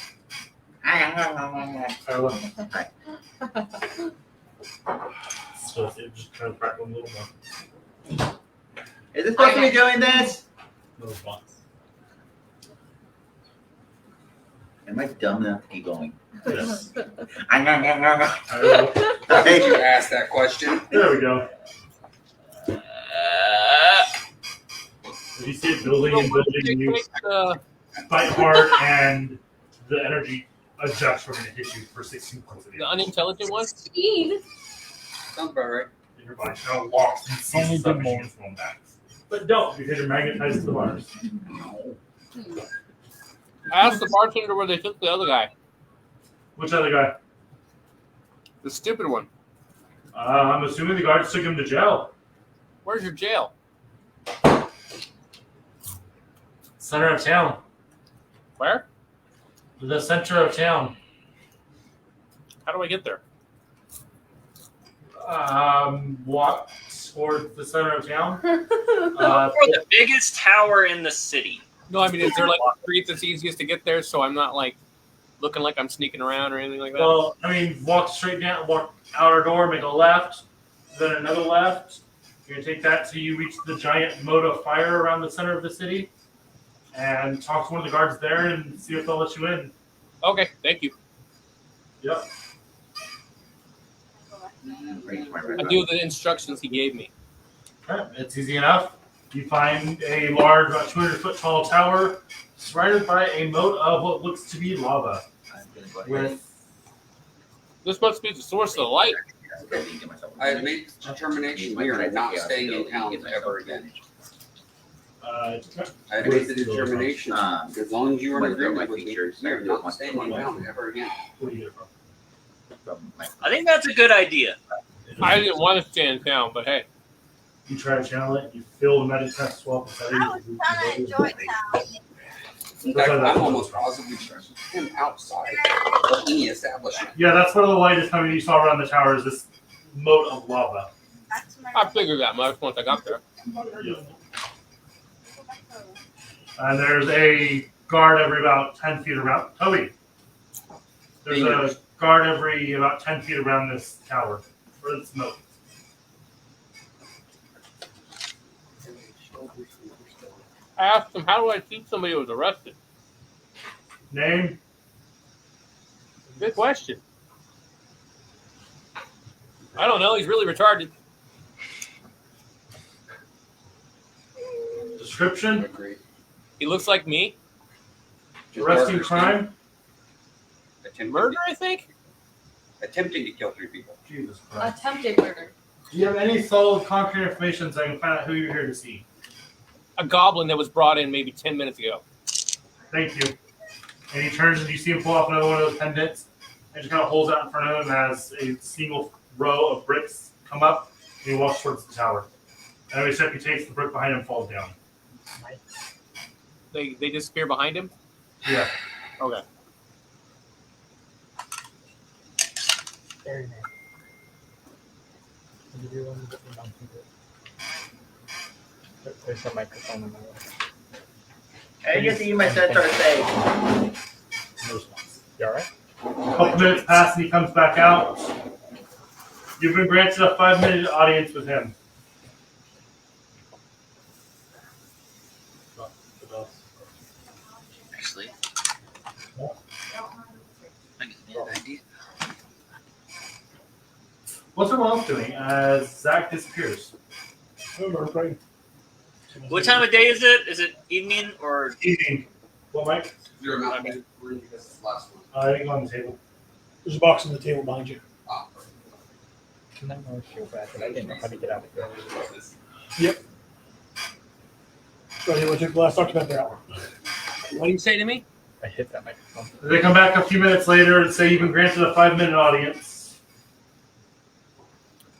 So it just kind of crackling a little more. Is this supposed to be doing this? No response. Am I dumb enough to keep going? Yes. I I don't know. Why did you ask that question? There we go. You see it building and building, and you fight hard, and the energy adjusts from it to hit you for 16 points of The damage. unintelligent one? Speed. Sounds about right. Your body kind of walks and sees the submachine gun back. But don't, because you're magnetized to the bars. I asked the bartender where they took the other guy. Which other guy? The stupid one. I'm assuming the guards took him to jail. Where's your jail? Center of town. Where? The center of town. How do I get there? Walk towards the center of town. For the biggest tower in the city. No, I mean, is there like a street that's easiest to get there so I'm not like looking like I'm sneaking around or anything like that? Well, I mean, walk straight down, walk outer door, make a left, then another left. You're going to take that till you reach the giant moat of fire around the center of the city and talk to one of the guards there and see if they'll let you in. Okay, thank you. Yep. I do the instructions he gave me. Alright, it's easy enough. You find a large, about 200-foot tall tower surrounded by a moat of what looks to be lava. With This must be the source of the light. I have made the determination we are not staying in town ever again. I have made the determination, as long as you are in agreement with me, we are not staying in town ever again. what do you get it from? I think that's a good idea. I didn't want to stay in town, but hey. You try to channel it, you feel the magic test swell. I was trying to enjoy town. In fact, I'm almost positively sure him outside of any establishment. Yeah, that's where the light is coming. You saw around the tower is this moat of lava. That's my I figured that much once I got there. And there's a guard every about 10 feet around. Toby, there's a guard every about 10 feet around this tower, or this moat. I asked him, how do I see somebody who was arrested? Name? Good question. I don't know. He's really retarded. Description? Agreed. He looks like me. Just Arresting darker skin. crime? Murder, I think. Attempting to kill 3 people. Jesus Christ. Attempted murder. Do you have any solid concrete information so I can find out who you're here to see? A goblin that was brought in maybe 10 minutes ago. Thank you. And he turns and you see him pull off another one of those pendants and just kind of holds out in front of him as a single row of bricks come up and he walks towards the tower. And every step he takes, the brick behind him falls down. They disappear behind him? Yeah. Okay. Very nice. Did you want to get me on people? There's a microphone in the way. I get to use my centaur save. No response. You alright? A couple minutes pass and he comes back out. You've been granted a 5-minute audience with him. Actually, I get an idea. What's everyone else doing as Zach disappears? What time of day is it? Is it evening or Evening. What, Mike? You're not in the room because it's the last one. I think on the table. There's a box on the table behind you. Ah, Can I know if you're back? I didn't know how to get out of here. Yep. So you took the last document there. What do you say to me? I hit that microphone. They come back a few minutes later and say you've been granted a 5-minute audience.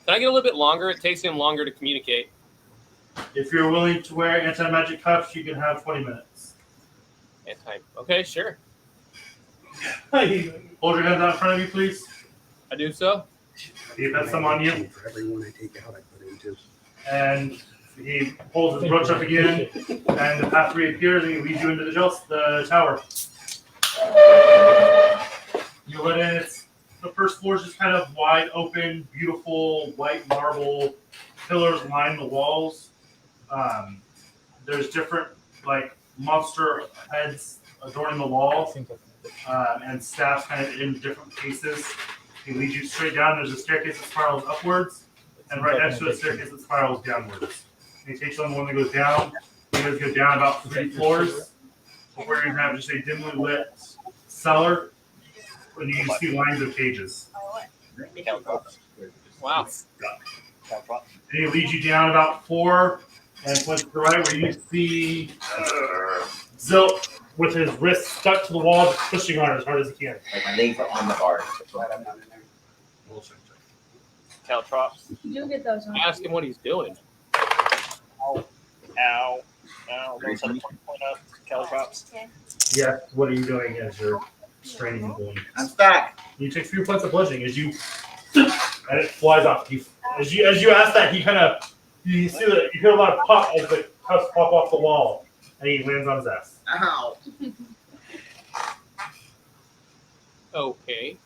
Can I get a little bit longer? It takes him longer to communicate. If you're willing to wear anti-magic cuffs, you can have 20 minutes. Okay, sure. Hold your hands out in front of you, please. I do so. He puts them on you. For everyone I take out, I put into. And he pulls his brooch up again, and the path reappears, and he leads you into the tower. You let in. The first floor is just kind of wide open, beautiful white marble pillars line the walls. There's different monster heads adorning the wall, and staffs kind of in different places. He leads you straight down. There's a staircase that spirals upwards, and right next to it, a staircase that spirals downwards. And he takes you on the one that goes down. You guys go down about 3 floors before you're going to have just a dimly lit cellar, and you see lines of cages. Wow. And he leads you down about 4 and points to the right where you see Zilt with his wrist stuck to the wall, just pushing on it as hard as he can. Like my legs are on the bar. caltrops? You do get those on. Ask him what he's doing. Ow. Ow. Those have a 20 point up. Caltrops. Yeah, what are you doing as you're straining and pulling? I'm stuck. You take 3 points of bludgeoning as you, and it flies off. As you ask that, he kind of, you see that you hear a lot of pop as the cuffs pop off the wall, and he lands on his ass. Ow. Okay.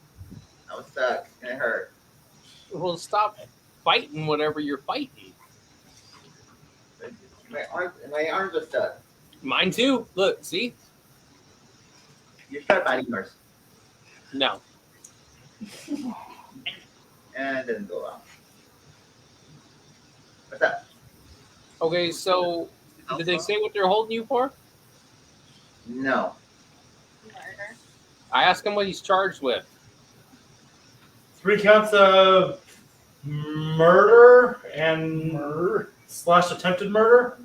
I was stuck. It hurt. Well, stop fighting whatever you're fighting. My arms are stuck. Mine too. Look, see? You start biting yours. No. And it didn't go out. What's up? Okay, so did they say what they're holding you for? No. Murder. I asked him what he's charged with. 3 counts of murder and / attempted murder.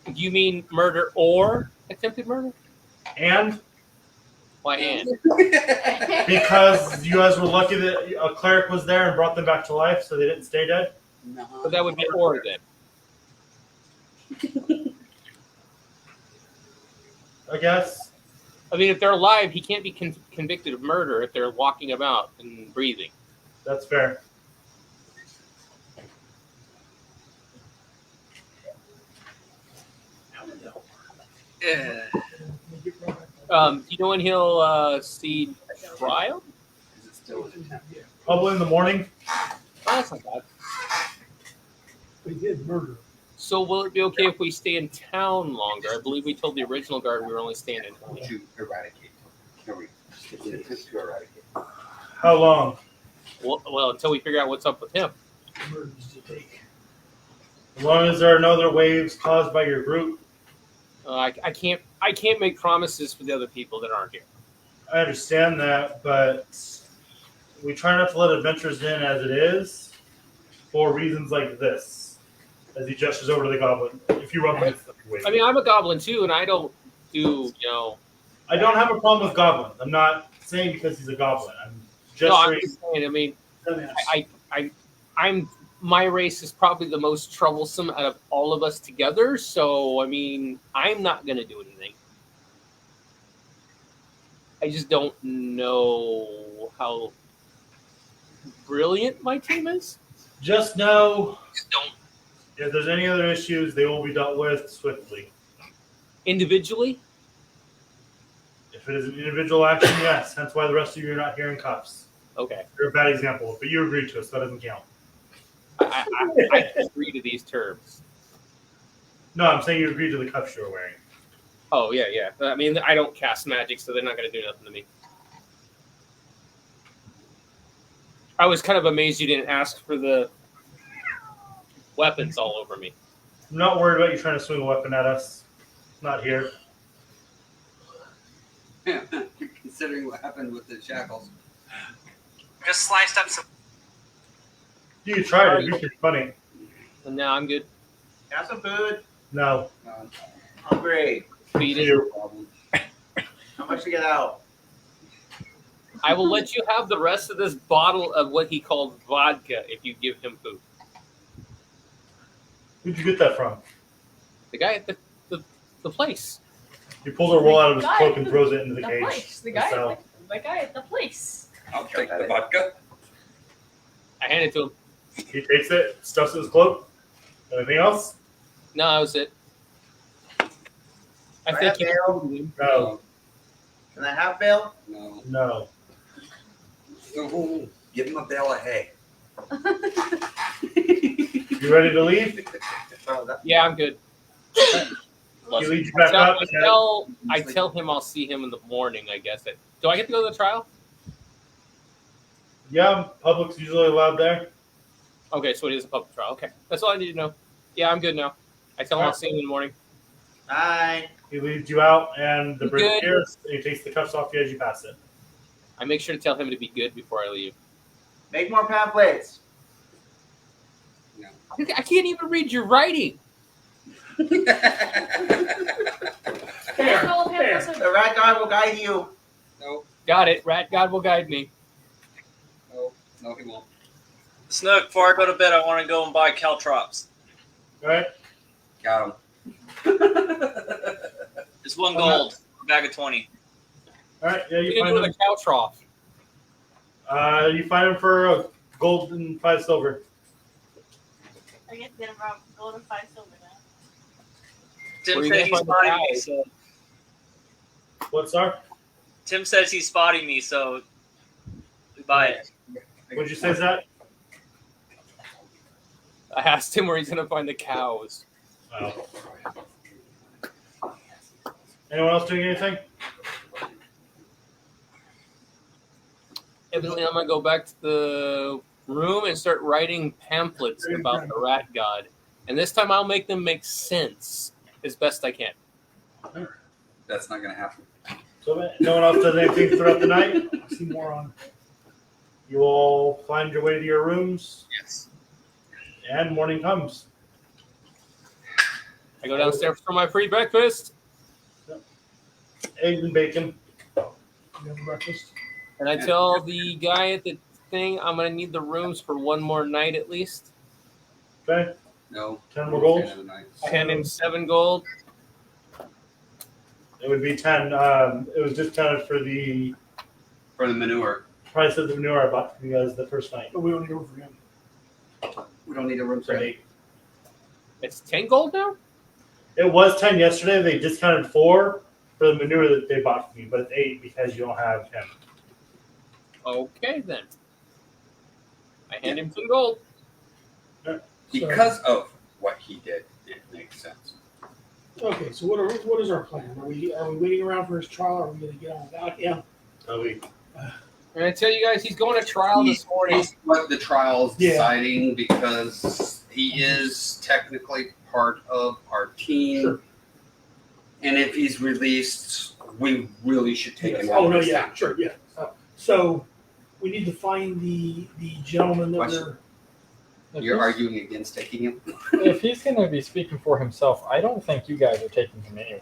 Do you mean murder or attempted murder? And Why and? because you guys were lucky that a cleric was there and brought them back to life, so they didn't stay dead. No. But that would be or then. I guess. I mean, if they're alive, he can't be convicted of murder if they're walking about and breathing. That's fair. Do you know when he'll see trial? Is it still an attempt? Probably in the morning. Oh, that's not bad. But he did murder. So will it be okay if we stay in town longer? I believe we told the original guard we were only staying in town. To eradicate. It's an attempt to eradicate. How long? Well, until we figure out what's up with him. Murders to take. As long as there are no other waves caused by your group. I can't make promises for the other people that aren't here. I understand that, but we try not to let adventurers in as it is for reasons like this. As he gestures over to the goblin. If you run with I mean, I'm a goblin too, and I don't do, I don't have a problem with goblins. I'm not saying because he's a goblin. I'm No, I'm gesturing. just saying. I mean, I'm my race is probably the most troublesome out of all of us together. So, I mean, I'm not going to do anything. I just don't know how brilliant my team is. Just know, don't. If there's any other issues, they will be dealt with swiftly. Individually? If it is an individual action, yes. That's why the rest of you are not here in cuffs. Okay. You're a bad example, but you agreed to it, so that doesn't count. I agree to these terms. No, I'm saying you agreed to the cuffs you were wearing. Oh, yeah. I mean, I don't cast magic, so they're not going to do nothing to me. I was kind of amazed you didn't ask for the weapons all over me. I'm not worried about you trying to swing a weapon at us. Not here. Considering what happened with the shackles. Just sliced up some. You could try it. It'd be pretty funny. And now I'm good. Got some food? No. Hungry. Feed it. How much to get out? I will let you have the rest of this bottle of what he called vodka if you give him food. Who'd you get that from? The guy at the place. He pulls a roll out of his guy cloak and at throws it into the The cage. place. The guy at the place. I'll take the vodka. I hand it to him. He takes it, stuffs it in his cloak. Anything else? No, that was it. I think you can. No. Can I have Bill? No. No. Ooh, give him a bale of hay. You ready to leave? Yeah, I'm good. He leads you back up. I tell him I'll see him in the morning, I guess. Do I get to go to the trial? Yeah, public's usually allowed there. Okay, so it is a public trial. Okay, that's all I need to know. Yeah, I'm good now. I tell him I'll see him in the morning. Bye. He leads you out, and the You bridge good? appears, and he takes the cuffs off you as you pass it. I make sure to tell him to be good before I leave. Make more pamphlets. No. I can't even read your writing. Fair. The rat guy will guide you. No, Got it. Rat God will guide me. no, he won't. Snook, before I go to bed, I want to go and buy caltrops. All right? Got him. Just one gold, a bag of 20. All right, yeah, You you can find do him. the cow trough. You find him for a gold and 5 silver. I get to get around gold and 5 silver now. Tim Where you said gonna he's find the spotting me, cows? so What, sir? Tim says he's spotting me, so we buy it. What'd you say, Zach? I asked him where he's going to find the cows. Oh. Anyone else doing anything? Evidently, I'm going to go back to the room and start writing pamphlets about the rat god. And this time I'll make them make sense as best I can. That's not going to happen. So, no one else does anything throughout the night? See more on. You all find your way to your rooms, Yes. and morning comes. I go downstairs for my free breakfast, Eggs and bacon. You have breakfast. and I tell the guy at the thing I'm going to need the rooms for one more night at least. Okay, No. 10 more gold. End of the night. I hand him 7 gold. It would be 10. It was discounted for the For the manure. price of the manure I bought for you guys the first night. But we don't need room for him. We don't need a room for For him. 8. It's 10 gold now? It was 10 yesterday. They discounted 4 for the manure that they bought for you, but it's 8 because you don't have him. Okay, then. I hand him some gold. Because of what he did, it makes sense. Okay, so what is our plan? Are we waiting around for his trial? Or are we going to get on without him? And I tell you guys, he's going to trial this morning. He's what the trial's Yeah. deciding because he is technically part of our team. Sure. And if he's released, we really should take him. Oh no, yeah, sure, yeah. So we need to find the gentleman that Question. You're arguing against taking him? If he's going to be speaking for himself, I don't think you guys are taking him anywhere.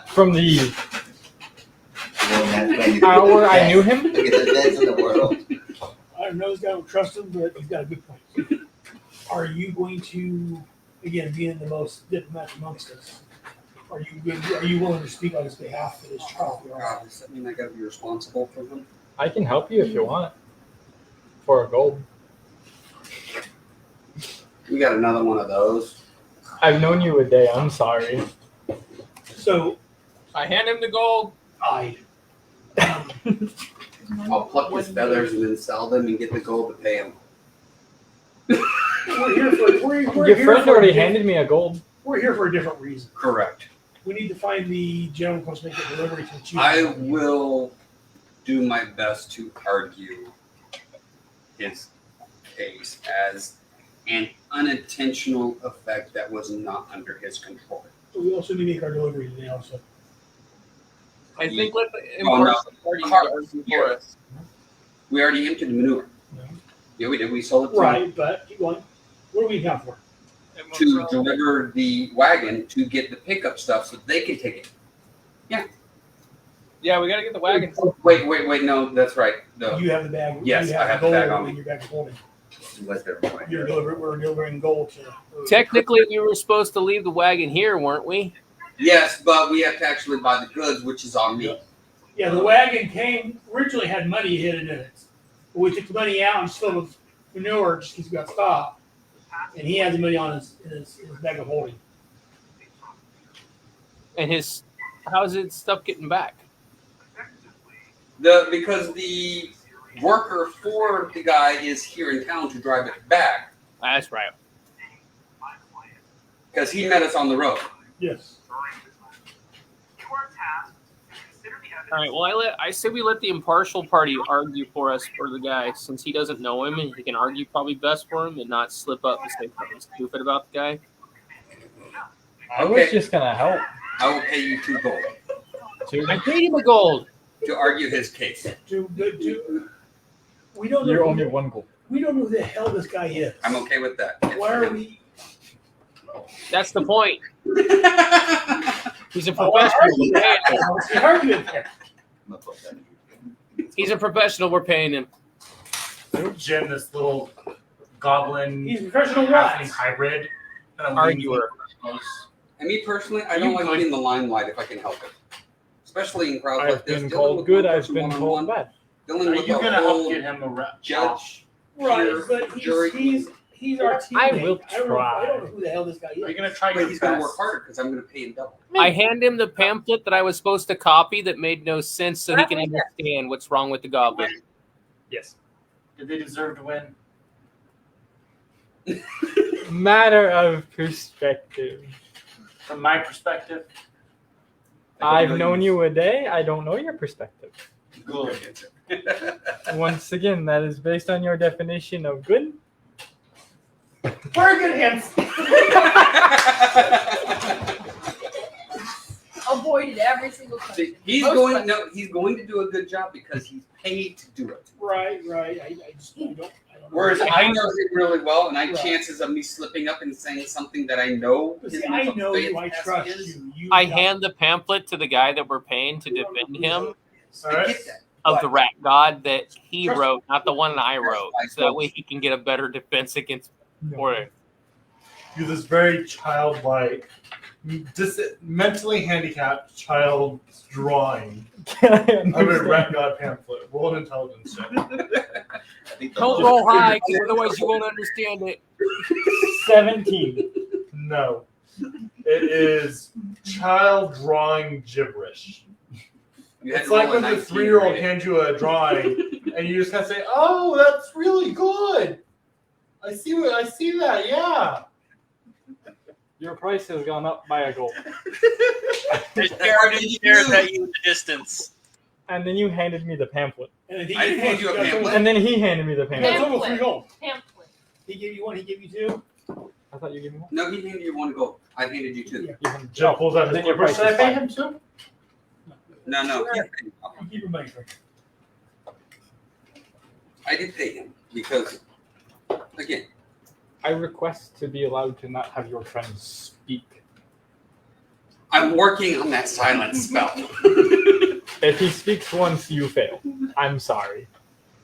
From the hour I knew him, Look at the best in the world. I don't know, this guy don't trust him, but he's got a good point. Are you going to, again, being the most diplomat amongst us, are you willing to speak on his behalf for this trial? God, does that mean I got to be responsible for him? I can help you if you want. For a gold. We got another one of those. I've known you a day. I'm sorry. So I hand him the gold. I'll pluck his feathers and then sell them and get the gold to pay him. We're here for Your friend already handed me a gold. We're here for a different reason. Correct. We need to find the gentleman who wants to make a delivery to the chief. I will do my best to argue his case as an unintentional effect that was not under his control. So we also need to make our delivery today also. I think let the Oh, no. party Carl, argue here. for us. We already emptied the manure. No. Yeah, we did. We sold it to Right, but keep going. What do we account for? to deliver the wagon to get the pickup stuff so they can take it. Yeah, we got to get the wagon. Wait, no, that's right. You have the bag. Yes, you I have the gold bag on in me. your bag of holding. Was there more? We're delivering gold to. Technically, we were supposed to leave the wagon here, weren't we? Yes, but we have to actually buy the goods, which is on me. Yeah, the wagon originally had money hidden in it. But we took the money out and filled with manure just because we got stopped. And he had the money on his bag of holding. And how's his stuff getting back? Because the worker for the guy is here in town to drive it back. That's right. Because he met us on the road. Yes. All right. Well, I say we let the impartial party argue for us for the guy, since he doesn't know him and he can argue probably best for him and not slip up and say something stupid about the guy. I was just going to help. I will pay you 2 gold. I paid him a gold To argue his case. We don't know. You're only 1 gold. We don't know who the hell this guy is. I'm okay with that. Why are we? That's the point. He's a professional. He's a professional. We're paying him. Jim, this little goblin He's a professional halfling what? hybrid. Arguer. And me personally, I don't like being in the limelight if I can help it. Especially in crowds I've like this. been dealing called with good, one I've person been one-on-one, called bad. Dealing Are with you a gonna help whole get him a judge. Right, Here, but jury. he's our teammate. I will I don't know who the hell this guy Are you is. gonna try But your he's going to best? work harder because I'm going to pay him double. I hand him the pamphlet that I was supposed to copy that made no sense, so he can understand what's wrong with the goblin. Yes. Did they deserve to win? Matter of perspective. From my perspective, I've known you a day. I don't know your perspective. good. Once again, that is based on your definition of good. Very good hints. Avoided every single question. He's Most going questions. he's going to do a good job because he's paid to do it. Right. I don't know. Whereas I know him really well, and Right. chances of me slipping up and saying something that I know But his see, I mental know you. I faith trust is. you. I hand the pamphlet to the guy that we're paying to defend him I get that. of But the rat god that he Trust- wrote, not the one that I wrote. So that way he can get a better defense against for it. You're this very childlike, mentally handicapped child's drawing of a rat god pamphlet. Roll an intelligence check. Don't roll high, because otherwise you won't understand it. 17. No. It is child drawing gibberish. you had It's to like roll a when the 19 3-year-old grade. hands you a drawing and you just kind of say, "Oh, that's really good. I see that. Yeah." Your price has gone up by a gold. There's Jared stares at you in the distance. And then you handed me the pamphlet. And then I didn't hand you a pamphlet. And then he handed me the pamphlet. That's almost 3 gold. Pamphlet. He gave you 1. He gave you 2. I thought you gave me one. No, he handed you 1 gold. I handed you 2. Yeah. Joe pulls out his Then your paper. price Should I is pay fine. him too? No. You keep your money for it. I did pay him because, again, I request to be allowed to not have your friends speak. I'm working on that silence spell. If he speaks once, you fail. I'm sorry.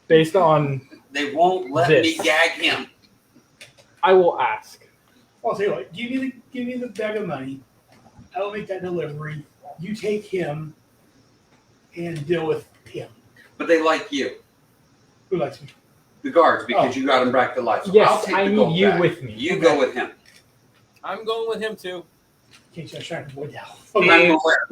Based on They won't let me gag him. I will ask. I'll tell you what. Give me the bag of money. I will make that delivery. You take him and deal with him. But they like you. Who likes me? The guards, because you got him back to life. So Yes, I'll take I the need gold you back. with me. You go with him. I'm going with him too. Can't you try to avoid that? I'm aware.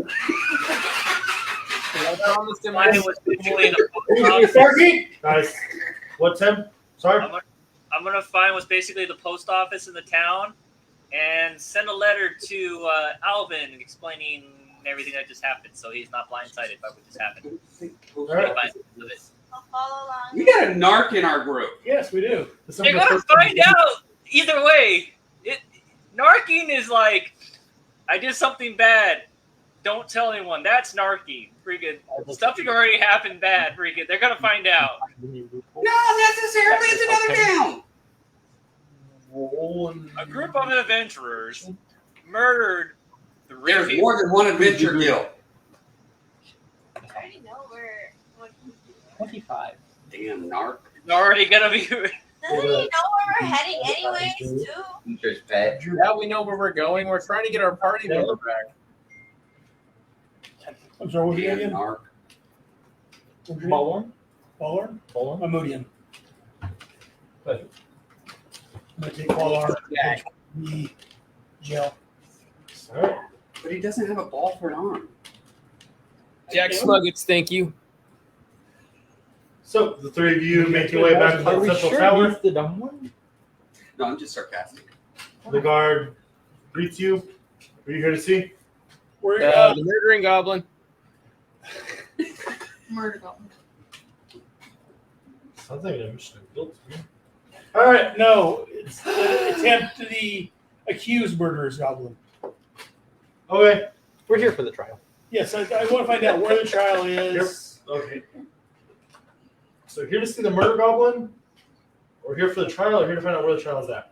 I promised him Mine I was basically the post office. Guys, what, Tim? Sorry? I'm gonna find what's basically the post office in the town and send a letter to Alvin explaining everything that just happened, so he's not blindsided by what just happened. Alright. I'll follow along. We got a narc in our group. Yes, we do. You're gonna find out either way. Narking is like, I did something bad. Don't tell anyone. That's narking. Freaking something already happened bad. Freaking, they're gonna find out. Not necessarily. It's another town. A group of adventurers murdered 3 There's people. more than one adventure guild. I already know where. 25. Damn narc. It's already gonna be. Doesn't he know where we're heading anyways, too? Just pet. Now we know where we're going. We're trying to get our party member back. I'm sorry, what are you Damn again? narc. Ballorn? Ballorn? Ballorn? Amodian. Pleasure. I'm going to take Ballorn. The jail. Alright. But he doesn't have a ball for an arm. Jack Smuggets, thank you. So, the three of you make your way back to Are the we central sure tower. he's the dumb one? No, I'm just sarcastic. The guard greets you. What are you here to see? We're, The murdering goblin. Murder goblin. Sounds like a mission built to me. Alright, no. It's the attempt to the accused murderer's goblin. Okay. We're here for the trial. Yes, I want to find out where the trial is. Okay. So here to see the murder goblin, or here for the trial, or here to find out where the trial is at?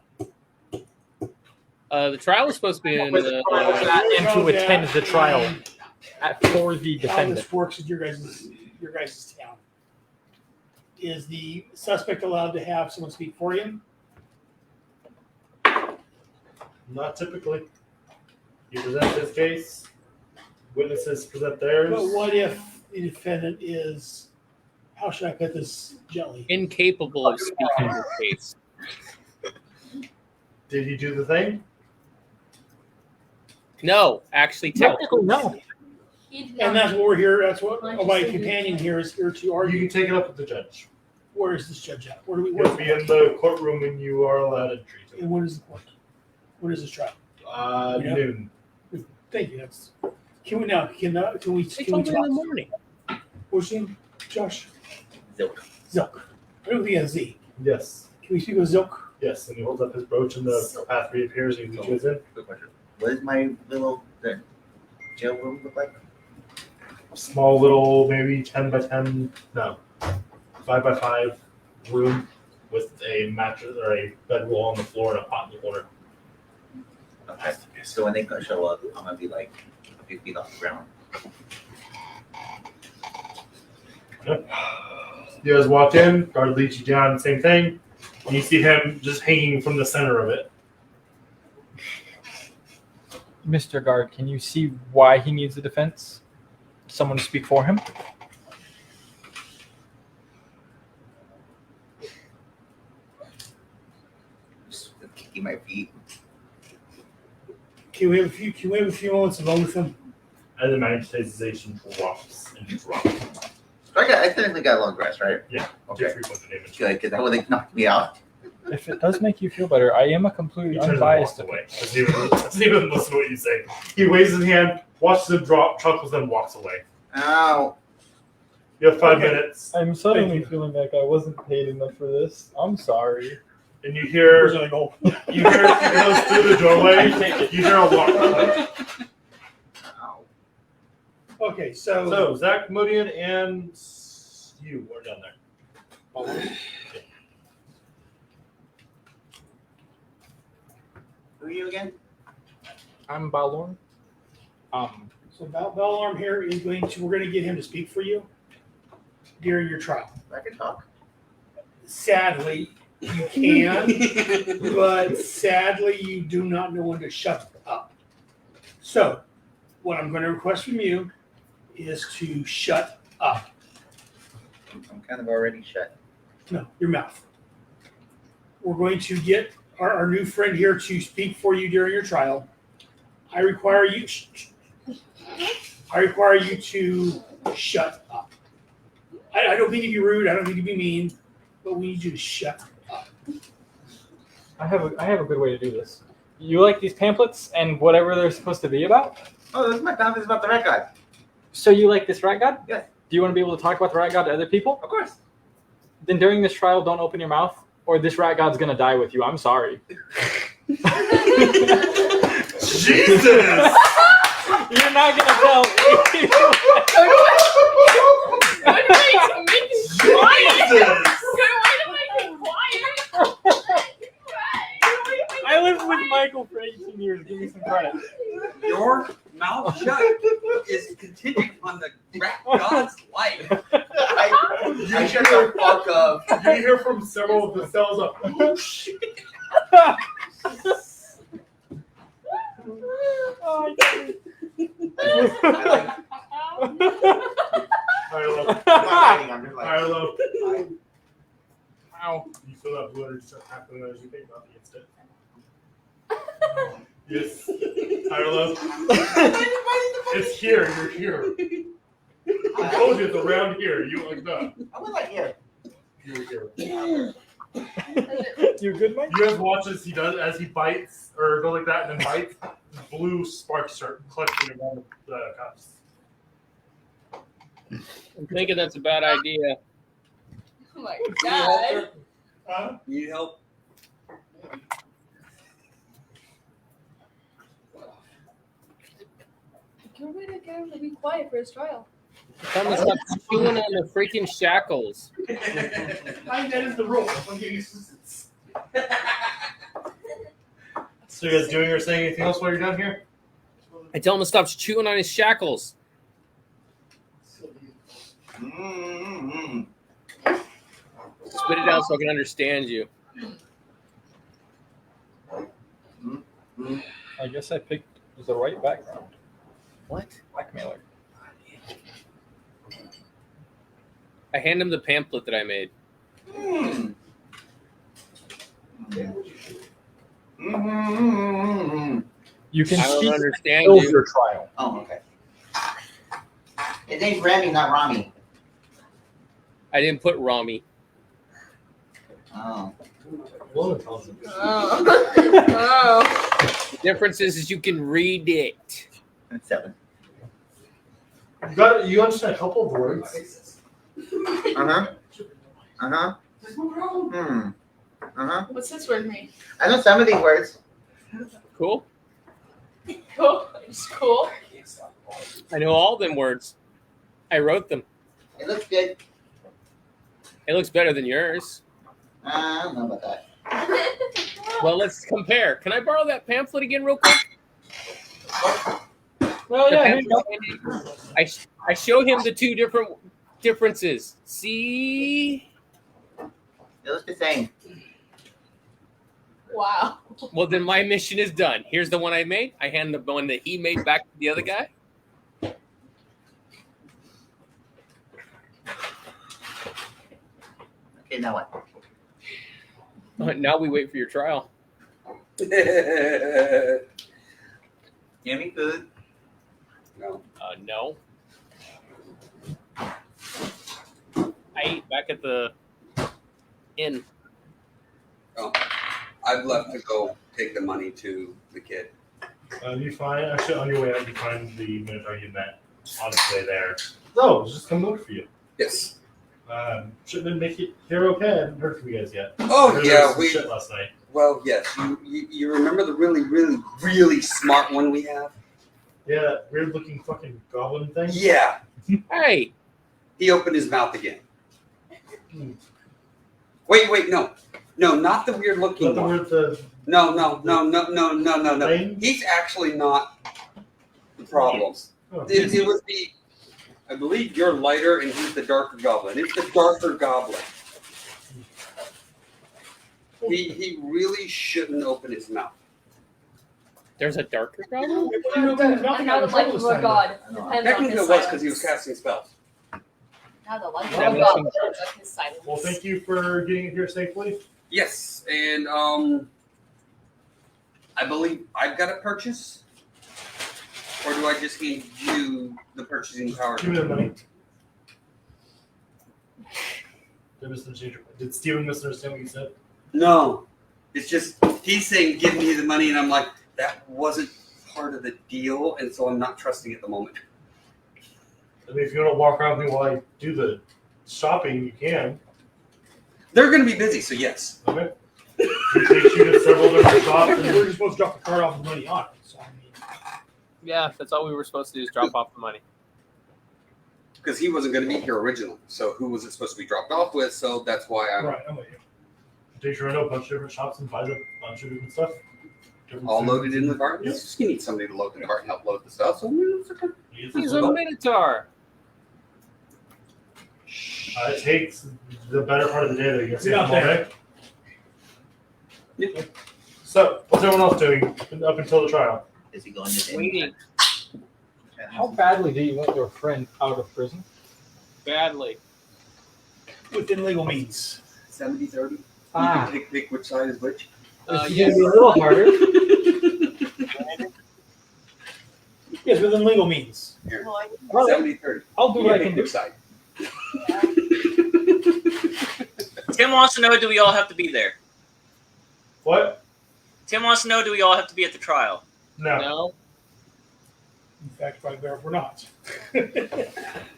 The trial is supposed to be in. And to attend the trial for the How defendant. this works in your guys' town. Is the suspect allowed to have someone speak for him? Not typically. You present his case, witnesses present theirs. But what if the defendant is, how should I put this gently? Incapable of speaking the case. Did he do the thing? No, actually, technically, no. And that's what we're here, that's what my companion here is here to You argue. can take it up with the judge. Where is this judge at? Where do we, He'll be in the courtroom when you are allowed entry to. and what is the court? What is this trial? Yeah. Noon. Thank you, that's, can we now, can we they talk? told me in the morning. What's your name, Josh? Zilk. Zilk. I don't think he has Z. Yes. Can we speak with Zilk? Yes. And he holds up his brooch and the path reappears and he goes in. Quick question. What does my little jail room look like? Small little, maybe 10 by 10, no, 5 by 5 room with a mattress or a bedroll on the floor and a pot in the corner. Okay. So when they show up, I'm gonna be like a few feet off the ground. You guys walk in, guard leads you down, same thing. And you see him just hanging from the center of it. Mr. Guard, can you see why he needs a defense? Someone to speak for him? Just kicking my feet. Can we have a few moments alone with him? And the magnetization drops and drops. So I technically got a long rest, right? Yeah. Okay. 3 points of damage. Good, because that would like knock me out. If it does make you feel better, I am a completely He turns and unbiased. walks away. Doesn't even listen to what you say. He waves his hand, watches him drop, chuckles, then walks away. Ow. You have 5 minutes. I'm suddenly feeling like I wasn't paid enough for this. I'm sorry. And you hear Where's it go? he goes through the doorway. You hear a walk. Ow. Okay, so So Zach, Modian, and you are down there. Who are you again? I'm Balorn. So Balarm here is we're going to get him to speak for you during your trial. I can talk. Sadly, you can, but sadly, you do not know when to shut up. So, what I'm going to request from you is to shut up. I'm kind of already shut. No, your mouth. We're going to get our new friend here to speak for you during your trial. I require you to shut up. I don't mean to be rude. I don't mean to be mean, but we need you to shut up. I have a good way to do this. You like these pamphlets and whatever they're supposed to be about? Oh, this is my pamphlet about the rat god. So you like this rat god? Yes. Do you want to be able to talk about the rat god to other people? Of course. Then during this trial, don't open your mouth, or this rat god's gonna die with you. I'm sorry. Jesus! You're not gonna tell me. I lived with Michael for 18 years. Give me some credit. Your mouth shut is contingent on the rat god's life. I shut the fuck up. You hear from several of the cells up. Oh, I'm just like, Hello. Ow. You feel that blood just happening as you think about the instant. Yes. Hello. It's here. You're here. I told you it's around here. You looked up. I went like here. You're here. You good, Mike? You guys watch as he does as he bites or go like that and then bites. Blue sparks start collecting around the cups. I'm thinking that's a bad idea. Oh my god. Need help? Good way to get him to be quiet for his trial. Tell me stop chewing on the freaking shackles. That is the rule. I'm giving you assistance. So you guys doing or saying anything else while you're down here? I tell him to stop chewing on his shackles. Mm-hmm. Spit it out so I can understand you. I guess I picked the right background. What? Blackmailer. I hand him the pamphlet that I made. You can I don't speak understand until you. your trial. Oh, okay. His name's Rami, not Rami. I didn't put Rami. Oh. Oh. The difference is you can read it. That's 7. You understand a couple of words. Uh-huh. Uh-huh. Uh-huh. What's this word mean? I know some of these words. Cool. Cool. It's cool. I know all them words. I wrote them. It looks good. It looks better than yours. I don't know about that. Well, let's compare. Can I borrow that pamphlet again real quick? Well, The yeah. pamphlet I show him the two differences. See? It looks the same. Wow. Well, then my mission is done. Here's the one I made. I hand the one that he made back to the other guy. Okay, now what? Now we wait for your trial. Give me food. No. No. I ate back at the inn. Oh, I've left to go take the money to the kid. You find actually on your way out, you find the Minotaur you met on its way there. So it's just come look for you. Yes. Shipment make it here okay. I haven't heard from you guys yet. Oh There yeah, was some we. shit last night. Well, yes. You remember the really, really, really smart one we have? Yeah, that weird looking fucking goblin thing. Yeah. Hey, He opened his mouth again. Wait, no, not the weird looking Not the one. weird the No. thing? He's actually not the problem. Oh, It was I believe you're lighter and he's the darker goblin. It's the darker goblin. He really shouldn't open his mouth. There's a darker goblin? And now the life of a god depends on Technically, his it was silence. because he was casting spells. Now the life Now of the a god god. depends on his silence. Well, thank you for getting it here safely. Yes, and I believe I've got to purchase, or do I just hand you the purchasing power? Give me the money. Did Steven misunderstand what you said? No, it's just he's saying give me the money, and I'm like that wasn't part of the deal, and so I'm not trusting at the moment. I mean, if you want to walk around with me while I do the shopping, you can. They're going to be busy, so yes. Okay. It takes you to several different shops. Technically, we're just supposed to drop the card off with money on it. So, I mean, Yeah, that's all we were supposed to do is drop off the money. Because he wasn't going to be here originally, so who was it supposed to be dropped off with? So that's why I'm right, I'm with you. Take you around a bunch of different shops and buy a bunch of different stuff. Different all food. loaded in the cart. Yep. Yes, you need somebody to load the cart and help load the stuff. So it's okay. He's a minotaur. It takes the better part of the day that you get You're not there. Yeah. So, what's everyone else doing up until the trial? Is he going to Waiting. How badly do you want your friend out of prison? Badly. Within legal means. 70-30. Ah. You can pick which side is which. It's Yes. going to be a little harder. Yes, within legal means. Here. Well, 70-30. I'll do You what I pick can do. which side. Tim wants to know: do we all have to be there? What? Tim wants to know: do we all have to be at the trial? No. No. In fact, probably better if we're not.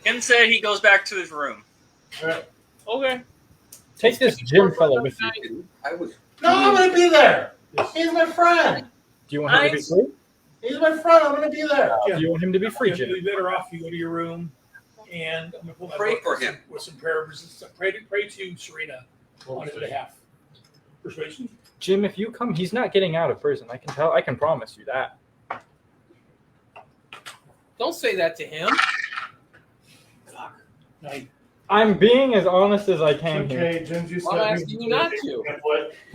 Tim said he goes back to his room. Alright. Okay. Take this Jim fellow with you. I was. No, I'm going to be there. He's my friend. Do you want him to be Nice. free? He's my friend. I'm going to be there. Do you want him to be free, You'd Jim? be better off if you go to your room and I'm gonna pull my Pray book for with him. some- with some prayers and stuff. Pray to Serena on his behalf. Persuasion. Jim, if you come, he's not getting out of prison. I can tell. I can promise you that. don't say that to him. No, I'm being as honest as I can here. Okay, Jim, you I'm asking you not to.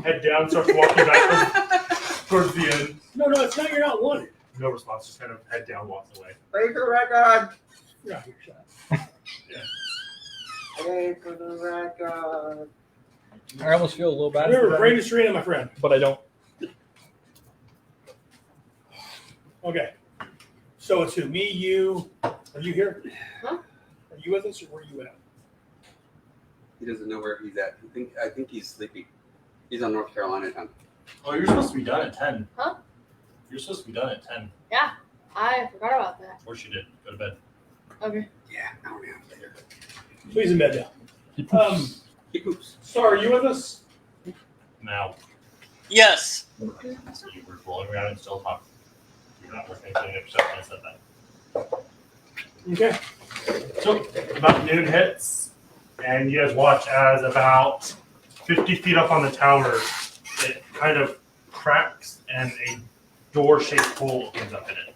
Head down, starts walking back towards the end. no, it's not. You're not wanted. No response, just kind of head down, walks away. Pray for the record. You're not here, shut up. Pray for the record. I almost feel a little bad, Remember, for pray them, to Serena, my friend. but I don't. Okay. So it's who? Me, you. Are you here? Huh? Are you with us, or where are you at? He doesn't know where he's at. I think he's sleeping. He's on North Carolina time. Oh, you're supposed to be done at 10. Huh? You're supposed to be done at 10. Yeah, I forgot about that. Or she did. Go to bed. Okay. Yeah, now we have to hear. So he's in bed now. He poops. So are you with us? Now, Yes. so you were rolling around and still talking. You're not listening to any except when I said that. Okay. So, about noon hits, and you guys watch as about 50 feet up on the tower, it kind of cracks and a door-shaped hole opens up in it.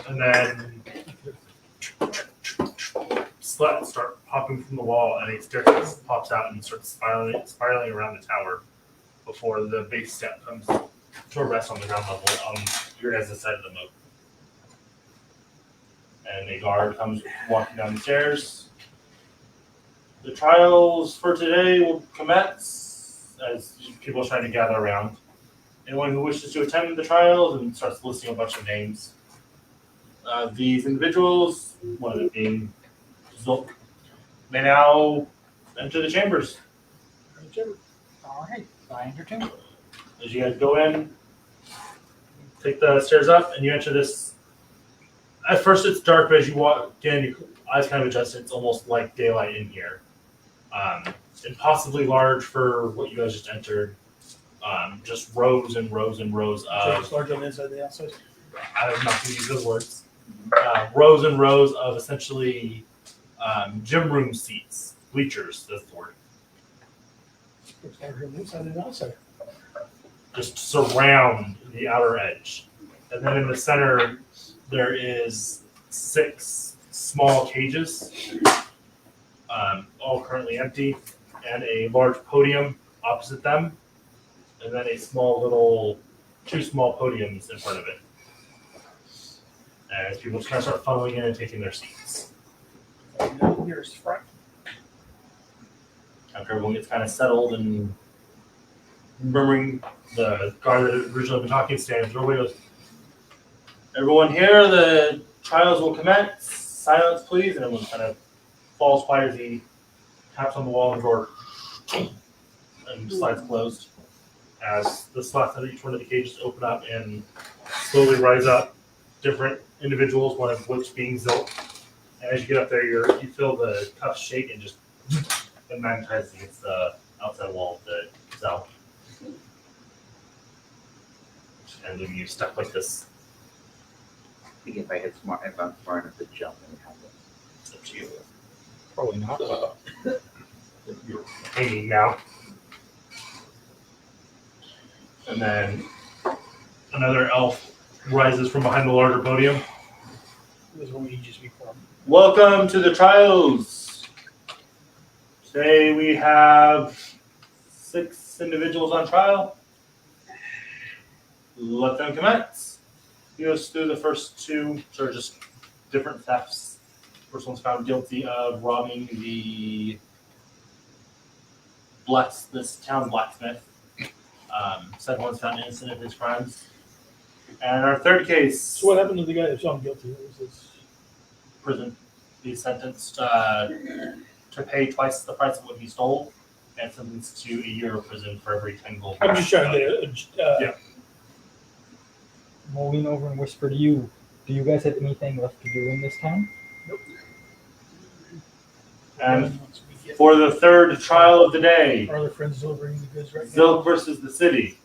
And then slats start popping from the wall, and a staircase pops out and starts spiraling around the tower before the base step comes to a rest on the ground level on your guys' side of the moat. And a guard comes walking down the stairs. The trials for today will commence as people are trying to gather around. Anyone who wishes to attend the trials and starts listing a bunch of names. These individuals, one of them being Zulk, may now enter the chambers. All right, I entertain. As you guys go in, take the stairs up, and you enter this. At first, it's dark, but as you walk in, your eyes kind of adjust. It's almost like daylight in here. Impossibly large for what you guys just entered. Just rows and rows and rows So of it's large on the inside and the outside. I'm not going to use those words. Rows and rows of essentially gym room seats, bleachers. That's the word. Just surround the outer edge, and then in the center there is 6 small cages, all currently empty, and a large podium opposite them, and then a small little 2 small podiums in front of it. As people just kind of start funneling in and taking their seats. Here's front. After everyone gets kind of settled and remembering the guard that had originally been talking stands, everybody goes, "Everyone here, the trials will commence. Silence, please." And everyone kind of falls quiet as he taps on the wall and the door and slides closed. As the slots of each one of the cages open up and slowly rise up, different individuals, one of which being Zilk. And as you get up there, you feel the cuffs shake and just it magnetizes against the outside wall of the cell. And leaving you stuck like this. I think if I'm smart enough to jump and have this. It's up to you. Probably not. You're hanging now. And then another elf rises from behind the larger podium. This is what we just before. Welcome to the trials. Today we have 6 individuals on trial. Let them commence. He goes through the first 2, sort of just different thefts. First one's found guilty of robbing this town blacksmith. Second one's found innocent of his crimes. And our third case. So what happened to the guy that found guilty? What was this? Prison. He's sentenced to pay twice the price of what he stole, and sentenced to a year of prison for every 10 gold. I'm just trying to get a. Yeah. I'll lean over and whisper to you. Do you guys have anything left to do in this town? Nope. And for the third trial of the day, Are their friends delivering the goods right now? Zilk versus the city.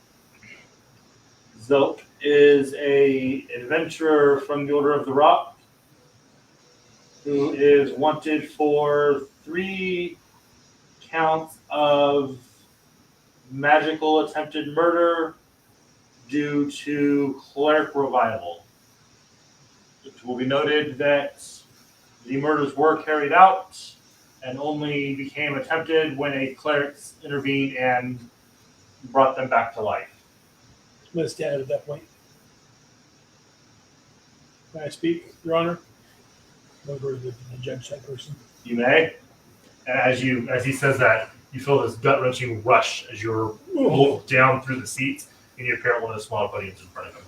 Zilk is a adventurer from the Order of the Rock who is wanted for 3 counts of magical attempted murder due to cleric revival. It will be noted that the murders were carried out and only became attempted when a cleric intervened and brought them back to life. I'm going to stand at that point. Can I speak, Your Honor? Over the judge type person. You may. And as he says that, you feel this gut-wrenching rush as you're pulled down through the seats and you appear at one of the small podiums in front of him.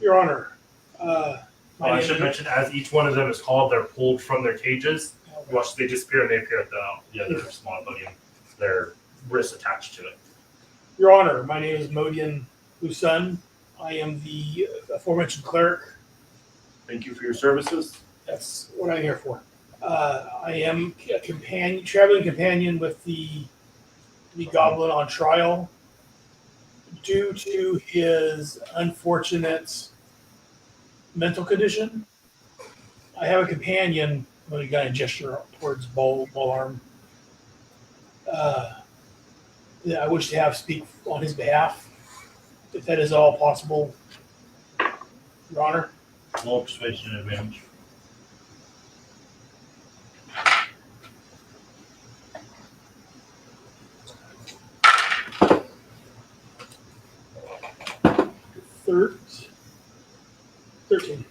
Your Honor, I should mention, as each one of them is called, they're pulled from their cages. You watch they disappear and they appear at the other small podium. Their wrists attached to it. Your Honor, my name is Modian Lusun. I am the aforementioned cleric. Thank you for your services. That's what I'm here for. I am a traveling companion with the goblin on trial. Due to his unfortunate mental condition, I have a companion. I'm going to gesture towards Bull Arm. That I wish to have speak on his behalf, if that is all possible, Your Honor. Roll persuasion advantage. Third 13.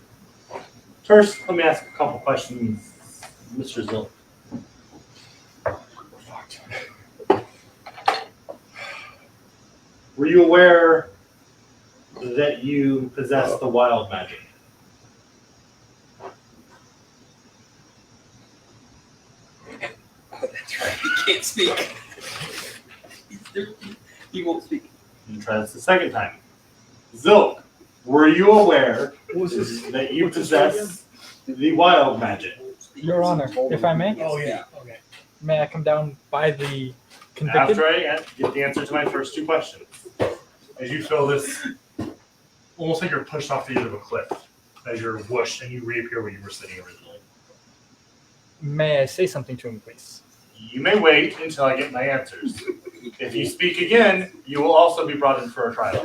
First, let me ask a couple questions, Mr. Zilk. Were you aware that you possess the wild magic? Oh, that's right. He can't speak. He won't speak. You try this the second time. Zilk, were you aware that you possess the wild magic? Your Honor, if I may. Oh, yeah. Okay. May I come down by the convicted? After I get the answer to my first two questions. As you feel this almost like you're pushed off the edge of a cliff as you're whooshed and you reappear where you were sitting originally. May I say something to him, please? You may wait until I get my answers. If you speak again, you will also be brought in for a trial.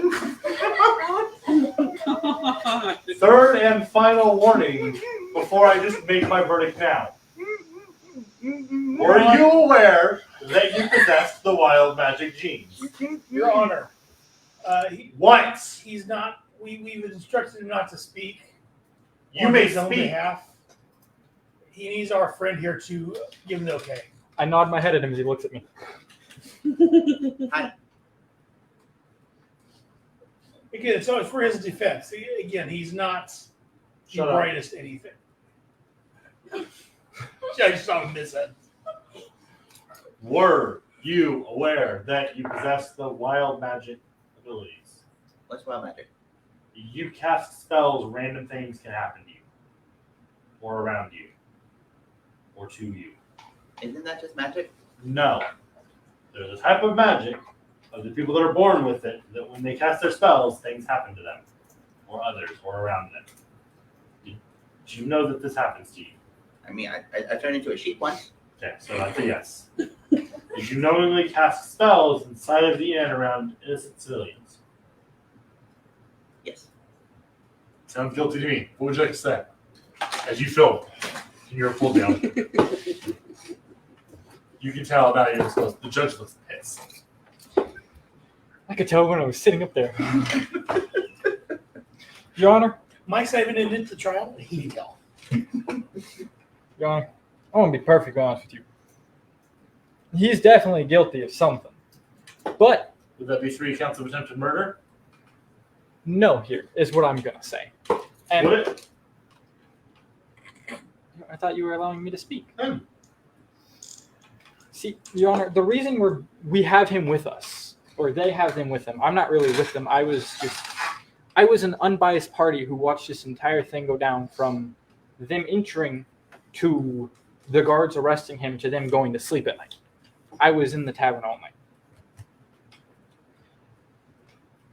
Third and final warning before I just make my verdict now. Were you aware that you possessed the wild magic genes? Your Honor. What? He's not. We've instructed him not to speak. You on may his own speak. behalf. He needs our friend here to give him the okay. I nod my head at him as he looks at me. Again, so it's for his defense. Again, he's not Shut the up. brightest at anything. I just saw him miss it. Were you aware that you possess the wild magic abilities? What's wild magic? You cast spells, random things can happen to you. Or around you. Or to you. Isn't that just magic? No. There's a type of magic of the people that are born with it that when they cast their spells, things happen to them. Or others, or around them. Did you know that this happens to you? I mean, I turned into a sheep once. Okay, so that's a yes. Did you knowingly cast spells inside of the inn around innocent civilians? Yes. Sounds guilty to me. What would you like to say? As you feel your pull down. You can tell now you're supposed. The judge looks pissed. I could tell when I was sitting up there. Your Honor. Mike's not even into the trial. He can tell. Your Honor, I want to be perfectly honest with you. He's definitely guilty of something. But Would that be 3 counts of attempted murder? no here is what I'm going to say. And Would it? I thought you were allowing me to speak. See, Your Honor, the reason we have him with us, or they have him with them, I'm not really with them. I was an unbiased party who watched this entire thing go down from them entering to the guards arresting him to them going to sleep at night. I was in the tavern all night.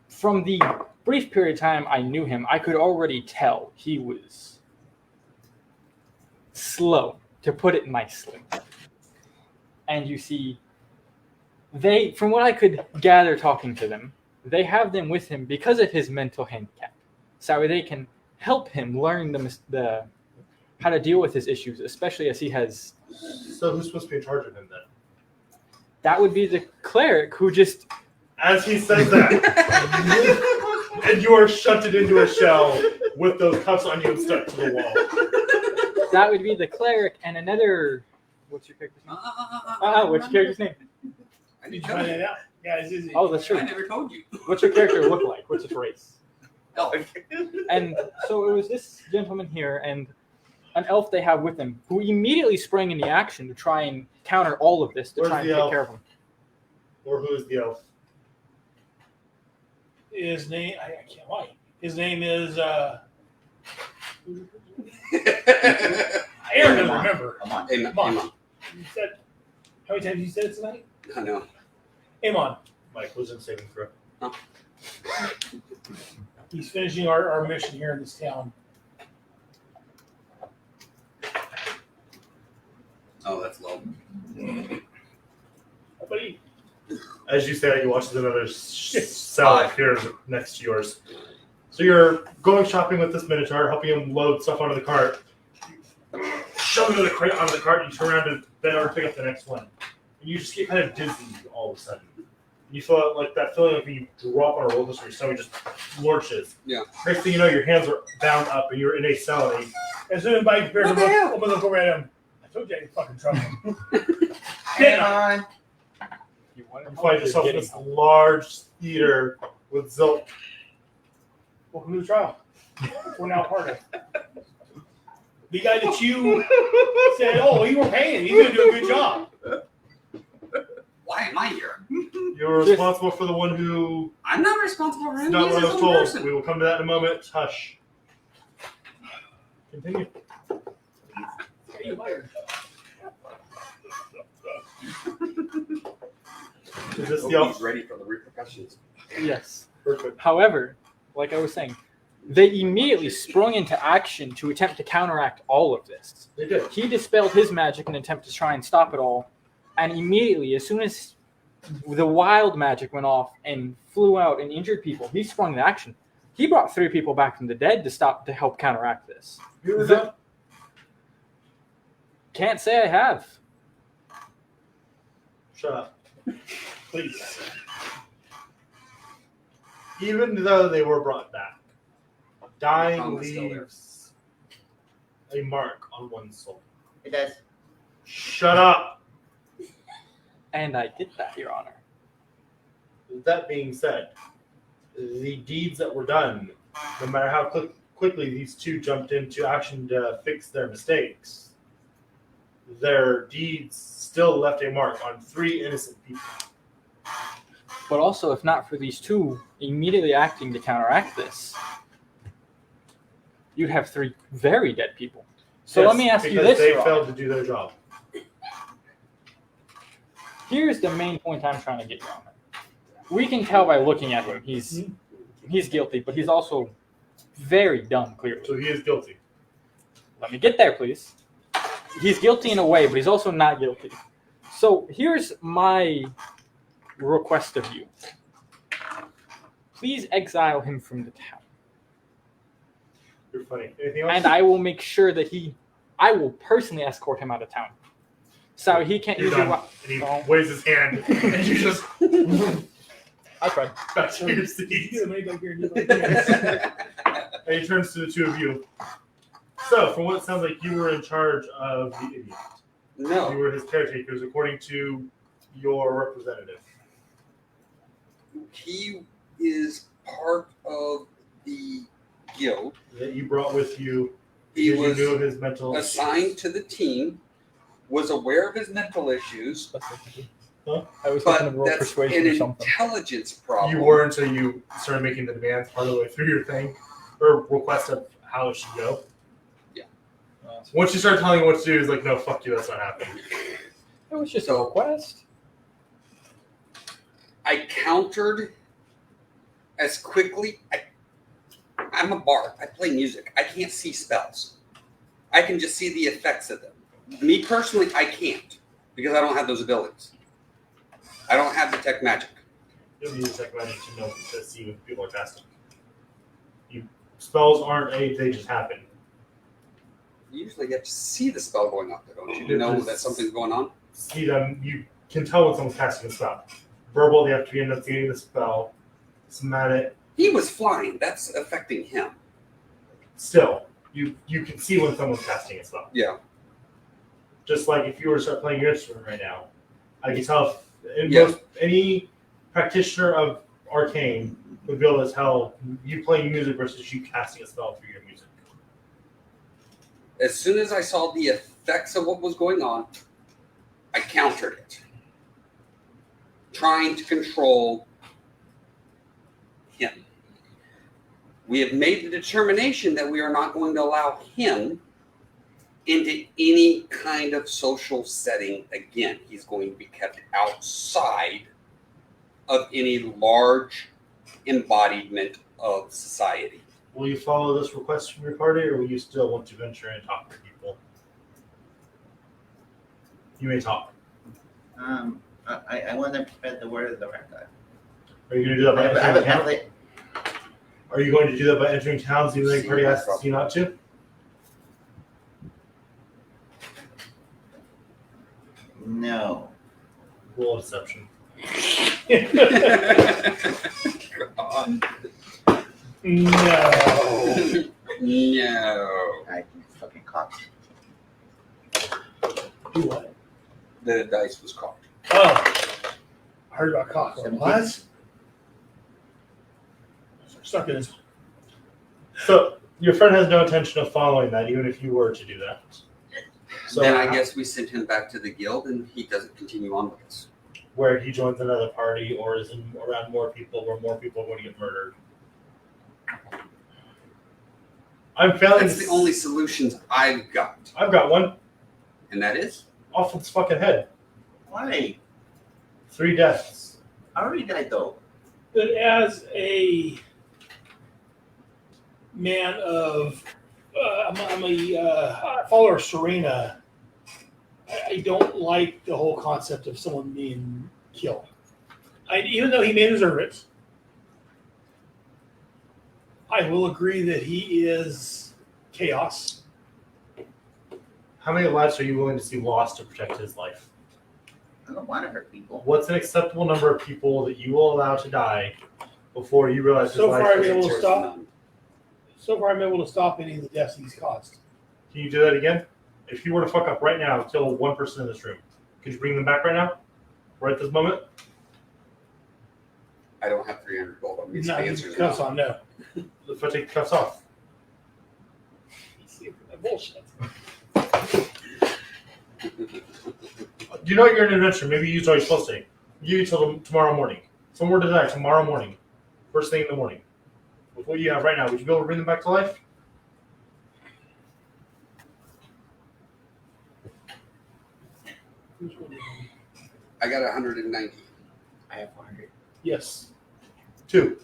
From the brief period of time I knew him, I could already tell he was slow, to put it nicely. And you see, from what I could gather talking to them, they have them with him because of his mental handicap. So they can help him learn the how to deal with his issues, especially as he has... So who's supposed to be in charge of him then? That would be the cleric who just... As he says that, and you are shunted into a shell with those cuffs on you and stuck to the wall. That would be the cleric and another... What's your character's name? What's your character's name? I Did need you to find tell that you. out? Yeah, this is. Oh, that's true. I never told you. What's your character look like? What's his race? Oh. And so it was this gentleman here and an elf they have with him who immediately sprang into action to try and counter all of this, to Where's try and the take elf? care of him. Or who is the elf? His name, I can't lie. His name is. Aaron doesn't remember. Come on. Amon. Come on. Amon. You said, how many times you said it tonight? I know. Amon. Mike, wisdom saving throw. He's finishing our mission here in this town. Oh, that's low. Buddy, As you say that, you watch as another cell appears next to yours. So you're going shopping with this Minotaur, helping him load stuff onto the cart. Shove another crate onto the cart, and you turn around and bend over to pick up the next one. And you just get kind of dizzy all of a sudden. You feel like that feeling like when you drop on a roller coaster, your stomach just lurches. Yeah. Next thing you know, your hands are bound up and you're in a cell. And as soon as Mike prepares to look, I'm gonna look over at him. I told you I had fucking trouble. Hang on. you find yourself in this large theater with Zilk. Welcome to the trial. We're now part of. The guy that you said, "Oh, you were paying. He's gonna do a good job." Why am I here? You're responsible for the one who... I'm not responsible for him. Not He's what I his was own told. person. We will come to that in a moment. Hush. Continue. Hey, liar. Is this Oh, the elf? he's ready for the repercussions. Yes. Perfect. However, like I was saying, They immediately sprung into action to attempt to counteract all of this. They did. He dispelled his magic in an attempt to try and stop it all, and immediately, as soon as the wild magic went off and flew out and injured people, he sprung into action. He brought 3 people back from the dead to help counteract this. You ever done? Can't say I have. Shut up. Please. Even though they were brought back, dying Tongue is still there. leaves a mark on one's soul. It does. Shut up. And I did that, Your Honor. That being said, the deeds that were done, no matter how quickly these two jumped into action to fix their mistakes, their deeds still left a mark on 3 innocent people. But also, if not for these 2 immediately acting to counteract this, you'd have 3 very dead people. So Yes, let me ask you because this, they Your Honor. failed to do their job. Here's the main point I'm trying to get, Your Honor. We can tell by looking at him, he's guilty, but he's also very dumb, clearly. So he is guilty. Let me get there, please. He's guilty in a way, but he's also not guilty. So here's my request of you. Please exile him from the town. You're funny. Anything else? And I will make sure that I will personally escort him out of town. So he can't You're use done. your... And he waves his hand, and you just I tried. back to your seat. You get money back here and you like that. And he turns to the 2 of you. So, from what it sounds like, you were in charge of the idiot. No. You were his caretakers, according to your representative. He is part of the guild. That you brought with you. He because was you knew of his mental assigned to the team, was aware of his mental issues, I was but looking to roll that's persuasion an or something. intelligence problem. You were until you started making the demands part of the way through your thing, or request of how it should go. Yeah. Once you start telling him what to do, he's like, no, fuck you, that's not happening. It was just a request. I countered as quickly. I'm a bard. I play music. I can't see spells. I can just see the effects of them. Me personally, I can't because I don't have those abilities. I don't have detect magic. You don't need to check magic to know to see when people are casting. Spells aren't they just happen. You usually get to see the spell going up, though, don't you? To know that something's going on. See them, you can tell when someone's casting a spell. Verbal, they have to be enunciating the spell. Somatic. He was flying. That's affecting him. Still, you can see when someone's casting a spell. Yeah. Just like if you were to start playing your instrument right now, I can tell if most any practitioner of arcane would be able to tell you playing music versus you casting a spell through your music. As soon as I saw the effects of what was going on, I countered it, trying to control him. We have made the determination that we are not going to allow him into any kind of social setting again. He's going to be kept outside of any large embodiment of society. Will you follow this request from your party, or will you still want to venture and talk to people? You may talk. I want to spread the word of the right guy. Are you going to do that by I have entering a town? template. Are you going to do that by entering towns even though your party asks you not to? No. Roll deception. No. No. I fucking cocked. Do what? The dice was cocked. Oh. I heard about cock. 17. What? Stuck in his. So your friend has no intention of following that, even if you were to do that. So Then I guess we sent him back to the guild, and he doesn't continue on with us. where he joins another party or is around more people, where more people are going to get murdered. I'm failing. That's the only solutions I've got, I've got one. and that is Off its fucking head. Why? 3 deaths. I already died though. But as a man of I'm a follower of Serena. I don't like the whole concept of someone being killed. Even though he may deserve it, I will agree that he is chaos. How many lives are you willing to see lost to protect his life? I don't want to hurt people. What's an acceptable number of people that you will allow to die before you realize his So life far, I'm is able to yours? stop. So far, I'm able to stop any of the deaths he's caused. Can you do that again? If you were to fuck up right now and kill one person in this room, could you bring them back right now? Right at this moment? I don't have 300 gold on me. So No, the he answer is cuffs no. on no. If I take the cuffs off. Bullshit. You know you're an adventurer. Maybe you use all your spell save. You till tomorrow morning. Somewhere to die tomorrow morning. First thing in the morning. With what you have right now, would you be able to bring them back to life? I got 190. I have 100. Yes. 2.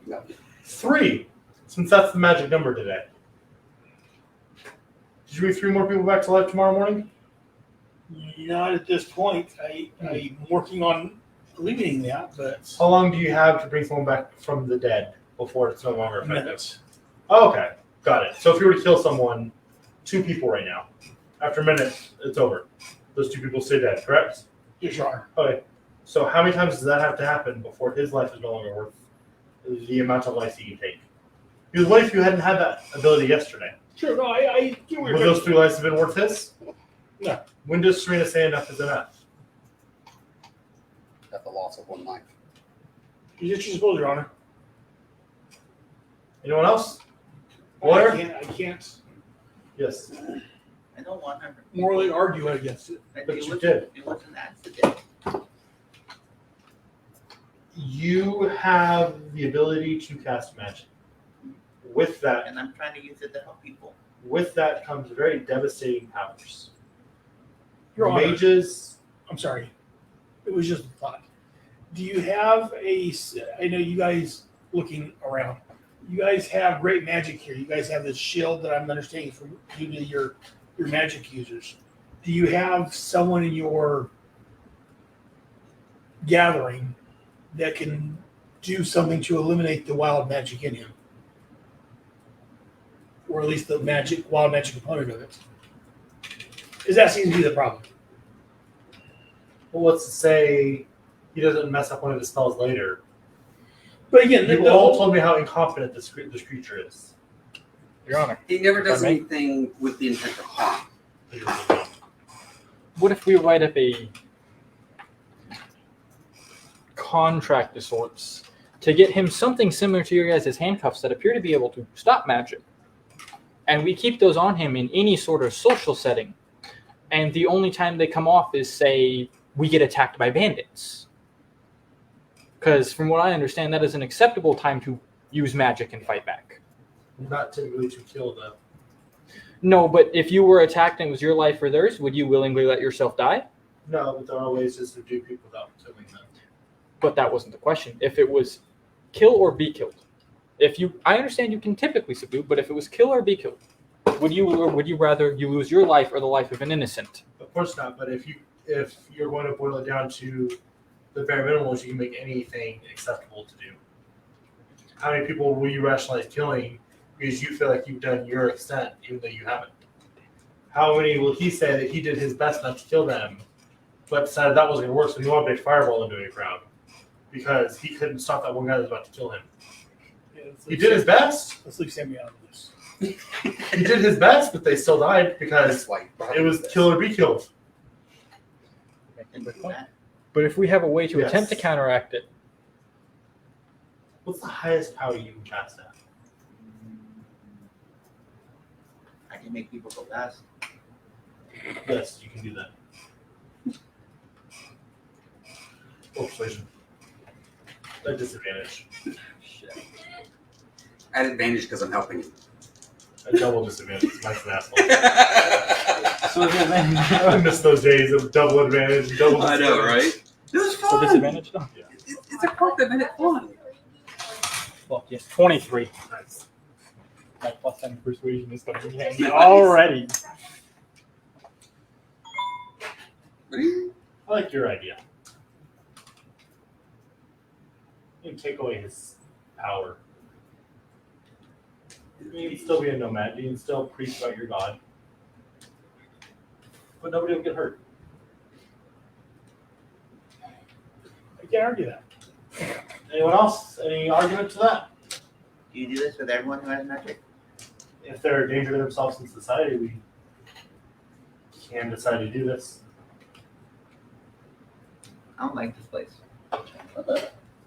No. 3. Since that's the magic number today. Did you bring 3 more people back to life tomorrow morning? Not at this point. I'm working on eliminating that, but How long do you have to bring someone back from the dead before it's no longer effective? minutes. Oh, okay, got it. So if you were to kill someone, 2 people right now, after a minute, it's over. Those 2 people stay dead, correct? Yes, you are. Okay. So how many times does that have to happen before his life is no longer worth the amount of life he can take? Because what if you hadn't had that ability yesterday? Sure, no, I get where Would you're those 3 lives have been worth his? No. When does Serena say enough is enough? At the loss of 1 life. You just suppose, Your Honor. Anyone else? I Lawyer? can't Yes. I don't want to. morally argue against it. But you did. It was an accident. You have the ability to cast magic. With that, And I'm trying to use it to help people. with that comes very devastating powers. Your Honor. Mages. I'm sorry. It was just a thought. Do you have I know you guys looking around. You guys have great magic here. You guys have this shield that I'm understanding from due to your magic users. Do you have someone in your gathering that can do something to eliminate the wild magic in him? Or at least the wild magic component of it. Because that seems to be the problem. Well, let's say he doesn't mess up one of his spells later. But again, You all told me how incompetent this creature is. Your Honor. He never does Pardon me? anything with the intent of harm. What if we write up a contract of sorts to get him something similar to your guys' handcuffs that appear to be able to stop magic? And we keep those on him in any sort of social setting. And the only time they come off is, say, we get attacked by bandits. Because from what I understand, that is an acceptable time to use magic and fight back. Not typically to kill them. No, but if you were attacked and it was your life or theirs, would you willingly let yourself die? No, but there are ways to subdue people without killing them. But that wasn't the question. If it was kill or be killed, I understand you can typically subdue, but if it was kill or be killed, would you rather you lose your life or the life of an innocent? Of course not. But if you're going to boil it down to the bare minimum, you can make anything acceptable to do. How many people will you rationalize killing because you feel like you've done your extent, even though you haven't? How many will he say that he did his best not to kill them, but decided that wasn't going to work, so he wanted a big fireball into a crowd because he couldn't stop that one guy that was about to kill him? He did his best. Let's leave Sammy out of this. He did his best, but they still died because it was kill or be killed. But if we have a way to Yes. attempt to counteract it, What's the highest power you can cast at? I can make people go fast. Yes, you can do that. Or persuasion. At disadvantage. At advantage because I'm helping you. A double disadvantage. Mike's an asshole. I miss those days of double advantage. Double I know, disadvantage. right? It was so fun. disadvantage though. It's a part that made it fun. Fuck yes. 23. Nice. My plus 10 persuasion is coming in handy already. I like your idea. You can take away his power. You can still be a nomad. You can still preach about your god. But nobody will get hurt. I can't argue that. Anyone else? Any argument to that? Do you do this with everyone who has magic? If they're a danger to themselves in society, we can decide to do this. I don't like this place.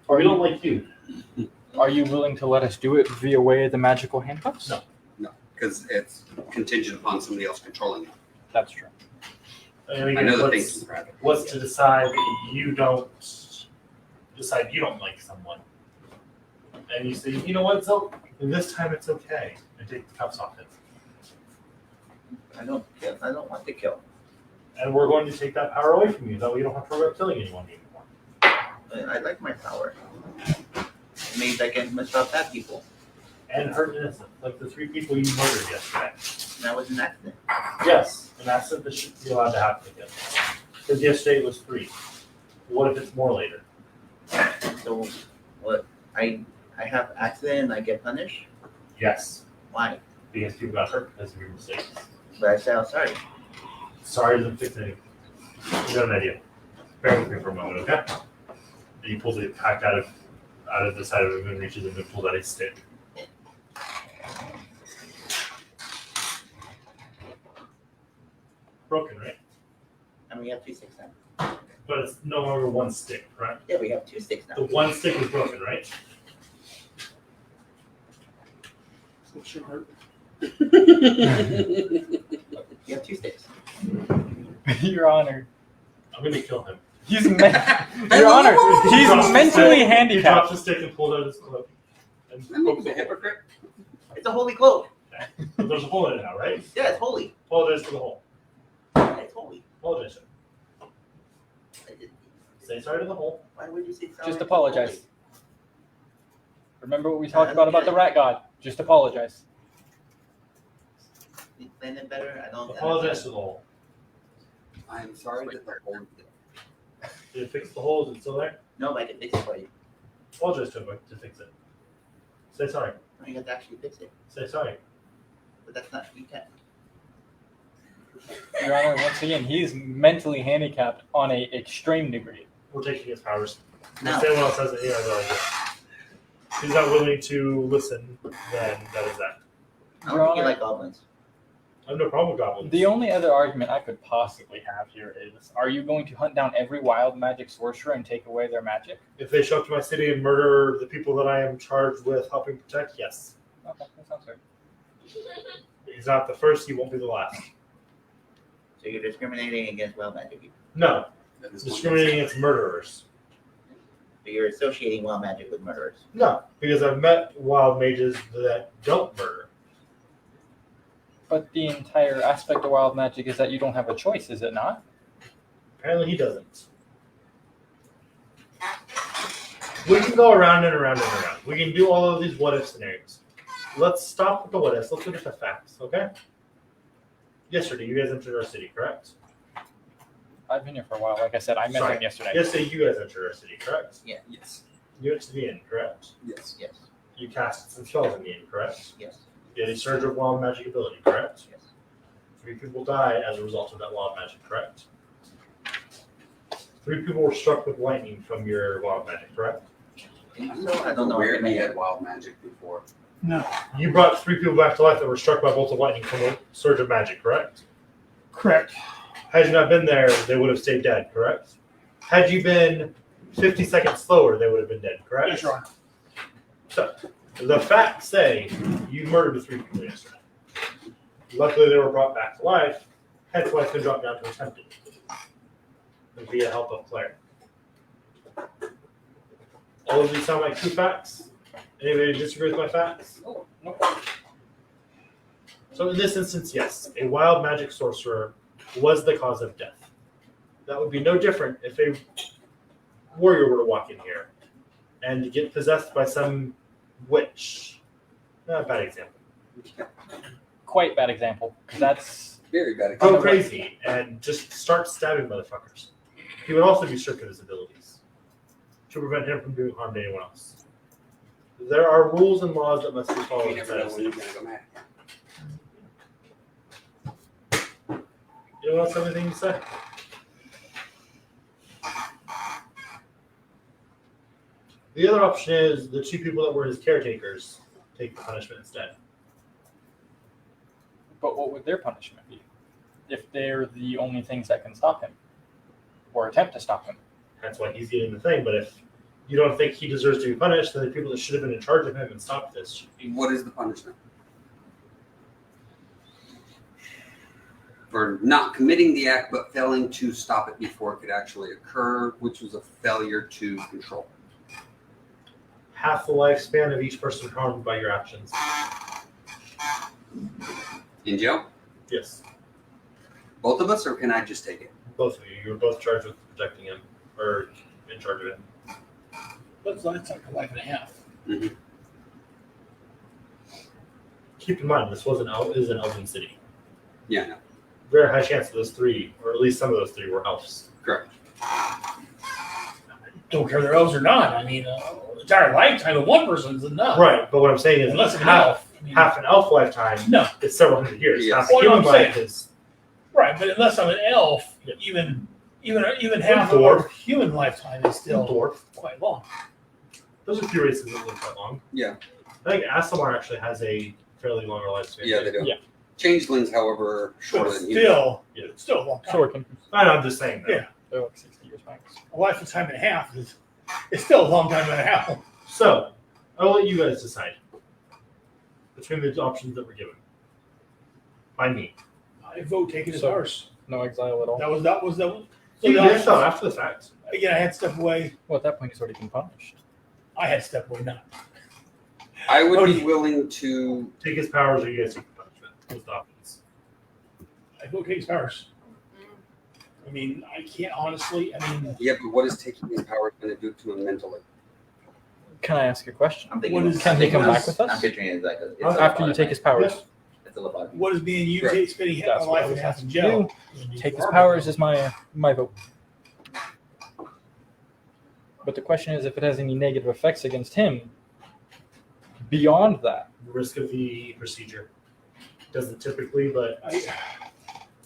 Or we don't like you. Are you willing to let us do it via way of the magical handcuffs? No. No, because it's contingent upon somebody else controlling it. That's true. I I know the what's, thinking, Brad. what's to decide that you don't decide you don't like someone. And you say, you know what, so this time it's okay. And take the cuffs off him. I don't kill. I don't want to kill. And we're going to take that power away from you. That way you don't have to worry about killing anyone anymore. I like my power. It means I can stop bad people. And hurt innocent, like the 3 people you murdered yesterday. That was an accident. Yes, an accident that shouldn't be allowed to happen again. Because yesterday it was 3. What if it's more later? So, what? I have accident and I get punished? Yes, Why? because people got hurt because of your mistakes. But I say I'm sorry. Sorry doesn't fix anything. You got an idea. Bear with me for a moment, okay? And he pulls a pack out of the side of him and reaches in and pulls out a stick. Broken, right? And we have 2 sticks now. But it's no longer 1 stick, correct? Yeah, we have 2 sticks now. The 1 stick is broken, right? It should hurt. We have 2 sticks. Your Honor. I'm going to kill him. Your Honor, he's mentally He drops handicapped. the stick and pulls out his cloak. And I'm pokes a the hole. hypocrite. It's a holy cloak. So there's a hole in it now, right? Yeah, it's holy. Apologize for the hole. Yeah, it's holy. Apologize. Say sorry to the hole. Why would you say sorry? Just to apologize. holy? Remember what we talked about the rat god. Just apologize. Can you explain it better? I don't. Apologize to the hole. I'm sorry that the whole Did it fix the hole? Is it still there? No, but I can fix it for you. Apologize to him to fix it. Say sorry. No, you have to actually fix it. Say sorry. But that's not. You can't. Your Honor, once again, he's mentally handicapped on a extreme degree. We're taking his powers. No. If anyone else has any other idea. If he's not willing to listen, then that is that. I don't think you like goblins. I have no problem with goblins. The only other argument I could possibly have here is, are you going to hunt down every wild magic sorcerer and take away their magic? If they show up to my city and murder the people that I am charged with helping protect, yes. Okay, that sounds fair. He's not the first, he won't be the last. So you're discriminating against wild magic people. No, that is discriminating against murderers. So you're associating wild magic with murderers. No, because I've met wild mages that don't murder. But the entire aspect of wild magic is that you don't have a choice, is it not? Apparently he doesn't. We can go around and around and around. We can do all of these what-if scenarios. Let's stop with the what-ifs. Let's look at the facts, okay? Yesterday, you guys entered our city, correct? I've been here for a while. Like I said, I met Sorry. him yesterday. Yesterday, you guys entered our city, correct? Yeah. Yes. You went to the inn, correct? Yes. Yes. You cast some spells in the inn, correct? Yes. You had a surge of wild magic ability, correct? Yes. 3 people died as a result of that wild magic, correct? 3 people were struck with lightning from your wild magic, correct? So I don't know. Where he had wild magic before. No. You brought 3 people back to life that were struck by bolts of lightning from a surge of magic, correct? Correct. Had you not been there, they would have stayed dead, correct? Had you been 50 seconds slower, they would have been dead, correct? Yes, Your Honor. So, the facts say you murdered 3 people yesterday. Luckily, they were brought back to life, hence why it's been dropped down to attempted. Via help of Claire. All of these sound like true facts? Anybody disagree with my facts? No. So in this instance, yes, a wild magic sorcerer was the cause of death. That would be no different if a warrior were to walk in here and get possessed by some Which, not a bad example. Quite bad example. That's Very bad. Go crazy and just start stabbing motherfuckers. He would also be stripped of his abilities to prevent him from doing harm to anyone else. There are rules and laws that must be followed. You never know when you're gonna go mad. Anyone else have anything to say? The other option is the two people that were his caretakers take the punishment instead. But what would their punishment be if they're the only things that can stop him or attempt to stop him? That's why he's getting the thing. But if you don't think he deserves to be punished, then the people that should have been in charge of him and stopped this should be. What is the punishment? For not committing the act but failing to stop it before it could actually occur, which was a failure to control. Half the lifespan of each person harmed by your actions. In jail? Yes. Both of us, or can I just take it? Both of you. You were both charged with protecting him, or in charge of him. That's like a life and a half. Mm-hmm. Keep in mind, this is an elven city. Yeah, no. Very high chance of those three, or at least some of those three, were elves. Correct. Don't care if they're elves or not. I mean, entire lifetime of one person is enough. Right, but what I'm saying is Unless it's an half, elf. I mean, half an elf lifetime No. is several hundred years. Yes. Half a Well, human I'm saying- life is right, but unless I'm an elf, Yeah. even half of dwarf. a human lifetime is still dwarf. quite long. Those are few races that live quite long. Yeah. I think Asimar actually has a fairly longer lifespan. Yeah, they do. Yeah. Changelings, however, But shorter it's than you. still, Yeah. it's still a long time. Sorkin. I know, I'm just saying that. Yeah. They're like 60 years max. A lifetime and a half is it's still a long time and a half. So, I'll let you guys decide between the options that were given by me. I vote taking his So- horse. No exile at all. That was the So you the did option. so after the fact. Again, I had to step away. Well, at that point, he's already been punished. I had to step away, not. I would be willing to. Take his powers or you guys take the punishment. Those the options. I vote take his powers. I mean, I can't honestly. I mean, Yeah, but what is taking his power going to do to him mentally? Can I ask a question? I'm thinking. What is- Can he come what back is- with us? I'm picturing it as like it's After you take his powers? It's a lobotomy. what is being you Correct. spending That's my what I life and was a half in asking jail? Take his powers is my vote. But the question is if it has any negative effects against him beyond that. The risk of the procedure doesn't typically, but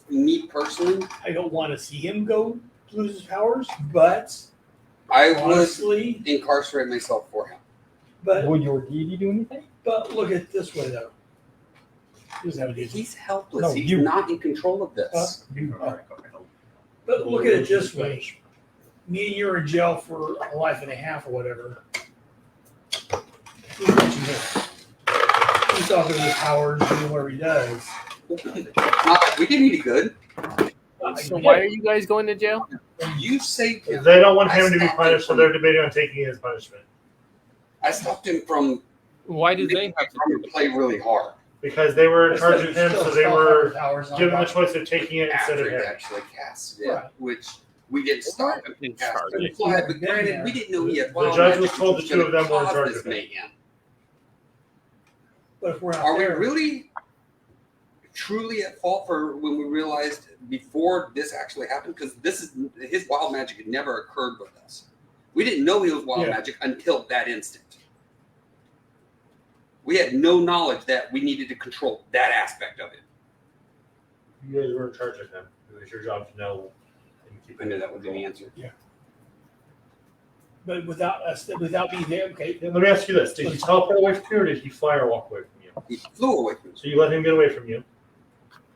Me personally, I don't want to see him go lose his powers, but I would honestly, incarcerate myself for him. but Would your deity do anything? look at it this way though. He doesn't have a deity. He's helpless. No, He's you. not in control of this. But look at it this way. Me and you are in jail for a life and a half or whatever. Who's watching him? He's talking to his powers, doing whatever he does. We did any good. So why are you guys going to jail? You saved him. they don't want him to be stopped punished, so him they're debating on taking his punishment. I stopped him from Why do they making have to him do it? play really hard Because they were in charge of him, so they were powers on given the that. choice of taking it instead after of he him. actually cast it, Right. which we didn't stop him from In charge. casting the flood. But granted, we didn't know he had The wild judge was magic, told which the two of them were in caused charge this of it. mayhem. But if we're out Are we there, really truly at fault for when we realized before this actually happened? Because his wild magic had never occurred with us. We didn't know he was wild Yeah. magic until that instant. We had no knowledge that we needed to control that aspect of it. You guys were in charge of him. It was your job to know. And keep I knew that would be the answer. but without being there, okay. Let me ask you this: did he teleport away from you, or did he fly or walk away from you? He flew away from us. So you let him get away from you,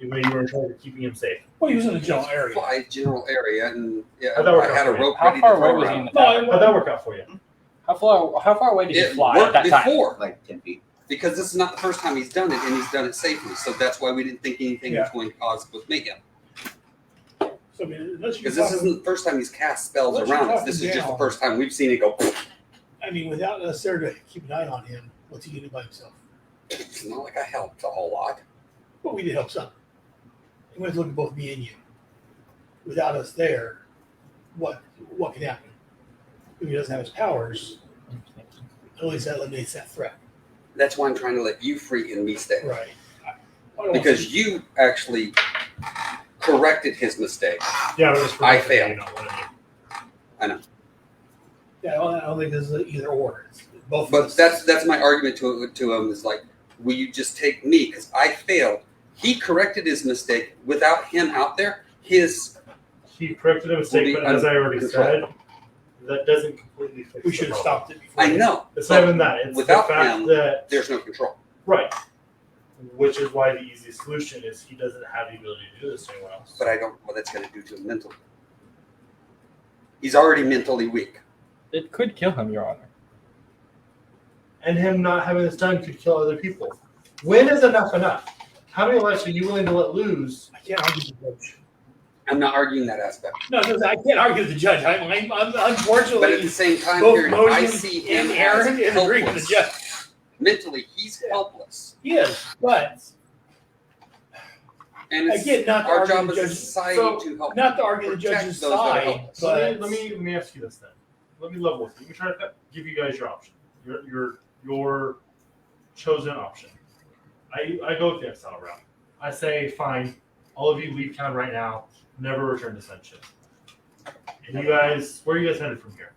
even though you were in charge of keeping him safe. Well, he was in the general area. Fly general area, and yeah, How'd that work I had a out for you? rope How ready far to away throw was he in around. the No, tower? How'd that work out for you? How far away did he It fly at worked that time? before, Like 10 feet. because this is not the first time he's done it, and he's done it safely. So that's why we didn't think anything was Yeah. going to cause with mayhem. So I mean, unless you Because this isn't the first time he's cast spells Unless you're around us. talking This is just the down. first time we've seen it go. I mean, without us there to keep an eye on him, what's he doing by himself? It's not like I helped a whole lot. But we did help some. He went to look at both me and you. Without us there, what can happen? If he doesn't have his powers, at least that eliminates that threat. That's why I'm trying to let you free and me stay. Right. Because you actually corrected his mistake. Yeah, but it's I failed. You know what I mean? I know. Yeah, I don't think this is either or. It's both. But that's my argument to him is like, will you just take me? Because I failed. He corrected his mistake without him out there. He corrected a mistake, but as I already said, that doesn't completely fix We should have the stopped it before. I know. It's not even that. It's Without the fact him, that there's no control. right, which is why the easiest solution is he doesn't have the ability to do this anywhere else. But I don't know what that's going to do to him mentally. He's already mentally weak. It could kill him, Your Honor. And him not having this done could kill other people. When is enough enough? How many lives are you willing to let lose? I can't argue with the judge. I'm not arguing that aspect. No, I can't argue with the judge. I'm unfortunately. But at the same time both period, I Mosian see him and Aaron as is agreeing with helpless. the judge. Mentally, he's helpless. He is, but And it's again, not to our argue job the as a judge. society So, to help Not to argue the protect judge's those that are side, helpless. but Let me ask you this then. Let me level with you. Let me try to give you guys your option. Your chosen option. I go with the exile route. I say, fine, all of you leave town right now. Never return to Sunshield. And you guys, where are you guys headed from here?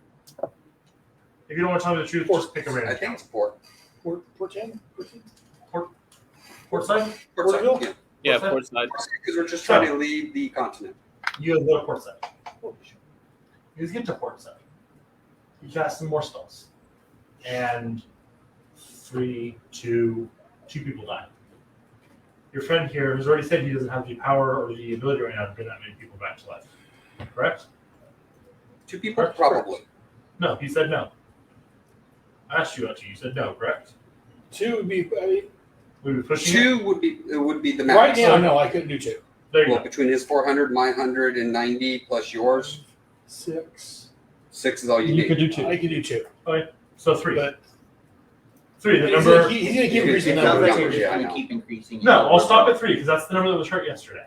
If you don't want to tell me the truth, just pick a random I think town. it's Port. Portside? Portside? Portside, yeah. Yeah, Portside? Portside. Because we're just trying to leave the continent. You guys go to Portside. You guys get to Portside. You cast some more spells. And 3, 2 people die. Your friend here has already said he doesn't have the power or the ability right now to bring that many people back to life. Correct? 2 people? Correct? Probably. No, he said no. I asked you about 2. You said no, correct? 2 would be. I mean, We would be pushing 2 would be the max. right now, no, I couldn't do 2. There you Well, go. between his 400, my 190 plus yours, 6. 6 is all you You need. could do 2. I could do 2, So 3. but 3, the he's number. gonna keep increasing the It sounds number. like you're just Yeah, I going to know. keep increasing. No, I'll stop at 3 because that's the number that was hurt yesterday.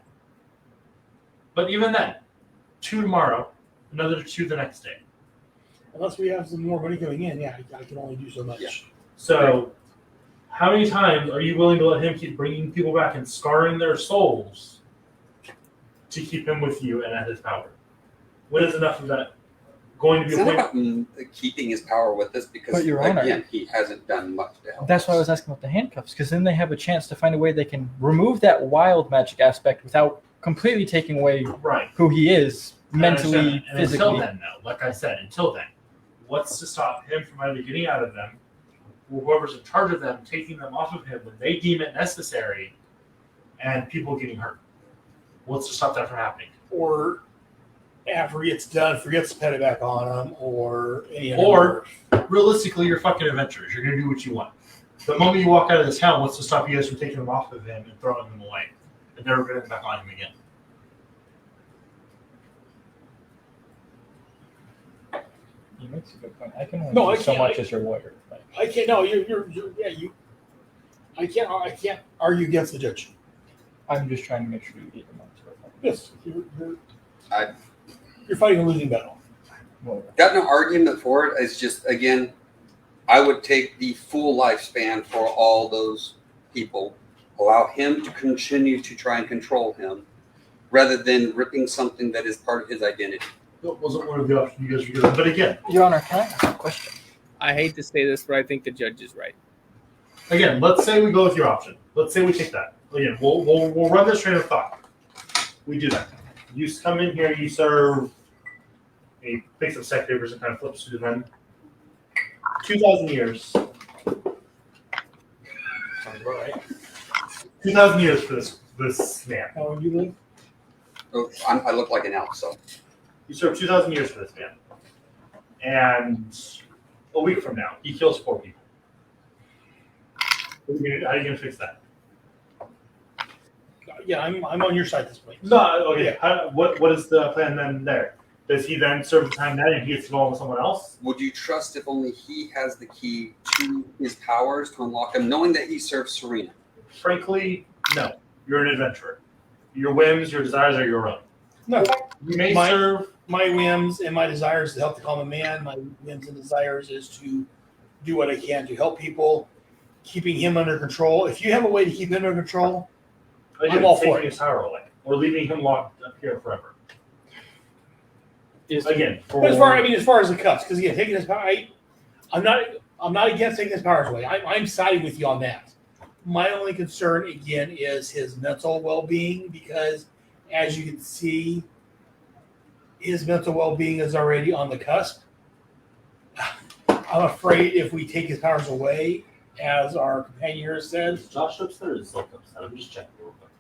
But even then, 2 tomorrow, another 2 the next day. Unless we have some more money coming in, yeah, I can only do so much. Yeah. So, how many times are you willing to let him keep bringing people back and scarring their souls to keep him with you and at his power? When is enough of that going to be It's a not point? about keeping his power with us because, But, Your Honor, again, he hasn't done much to help That's why I was us. asking about the handcuffs, because then they have a chance to find a way they can remove that wild magic aspect without completely taking away Right. who he is And I understand mentally, that. And physically. until then, though, like I said, until then, what's to stop him from either getting out of them, or whoever's in charge of them taking them off of him when they deem it necessary, and people getting hurt? What's to stop that from happening? Or after it's done, forgets to put it back on him, or any other. Or realistically, you're fucking adventurers. You're gonna do what you want. The moment you walk out of this town, what's to stop you guys from taking them off of him and throwing them away and never putting them back on him again? He makes a good point. I can only No, do I so can't- much as your lawyer. Like, I can't. No, you're yeah, you. I can't argue against the judge. I'm just trying to make sure you get your money's worth. Yes, I- you're fighting a losing battle. Well, Got no argument for it. It's just, again, I would take the full lifespan for all those people, allow him to continue to try and control him, rather than ripping something that is part of his identity. That wasn't one of the options you guys were given. But again, Your Honor, can I ask a question? I hate to say this, but I think the judge is right. again, let's say we go with your option. Let's say we take that. Again, we'll run this train of thought. We do that. You come in here, you serve. He picks up stack papers and kind of flips through them. 2,000 years. Sounds right. 2,000 years for this man. How long do you live? Oh, I look like an elf, so. You serve 2,000 years for this man. And a week from now, he kills 4 people. How are you going to fix that? Yeah, I'm on your side at this point. No, okay. What is the plan then there? Does he then serve the time then and he gets involved with someone else? Would you trust if only he has the key to his powers to unlock them, knowing that he serves Serena? Frankly, no. You're an adventurer. Your whims, your desires are your own. No, You may My- serve. my whims and my desires to help the common man. My whims and desires is to do what I can to help people. keeping him under control. If you have a way to keep him under control, Again, I'm all taking for it. his power away or leaving him locked up here forever. Again, But as far as the cuffs, because again, taking his power, I'm not against taking his powers away. I'm siding with you on that. My only concern again is his mental well-being, because as you can see, his mental well-being is already on the cusp. I'm afraid if we take his powers away, as our companion here says, is Josh upset or is Silk upset? I'm just checking real quick.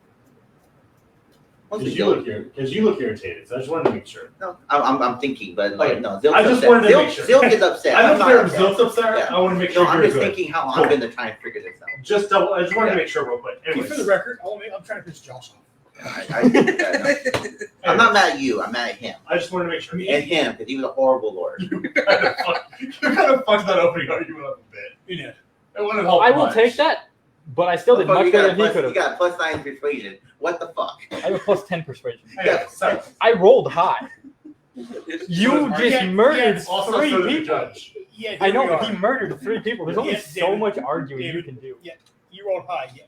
Mostly Because you look irritated, so I just wanted to make sure. No, I'm thinking, but like, Okay. no, Zilk's I just upset. wanted to make sure. Zilk gets upset. I I'm don't not care if upset. Zilk's upset. Yeah. I want to make sure No, I'm you're just good. thinking how long Cool. I've been trying to figure this out. I just wanted to make sure real quick. Anyways. for the record, I'm trying to piss Josh off. I'm not mad at you. I'm mad at him. I just wanted to make sure. And him, because he was a horrible lord. You kind of fucked that opening argument up a bit. You did. It wouldn't help I will much. take that, but I still did much better than he could You have. got a +9 persuasion. What the fuck? I have a +10 persuasion. Anyway, so I rolled high. You just Yeah, murdered yes. also 3 so did the people. judge. Yeah, I here know, we but are. he murdered 3 people. There's only Yeah, so David, much arguing David, you can do. Yeah, you rolled high. Yeah,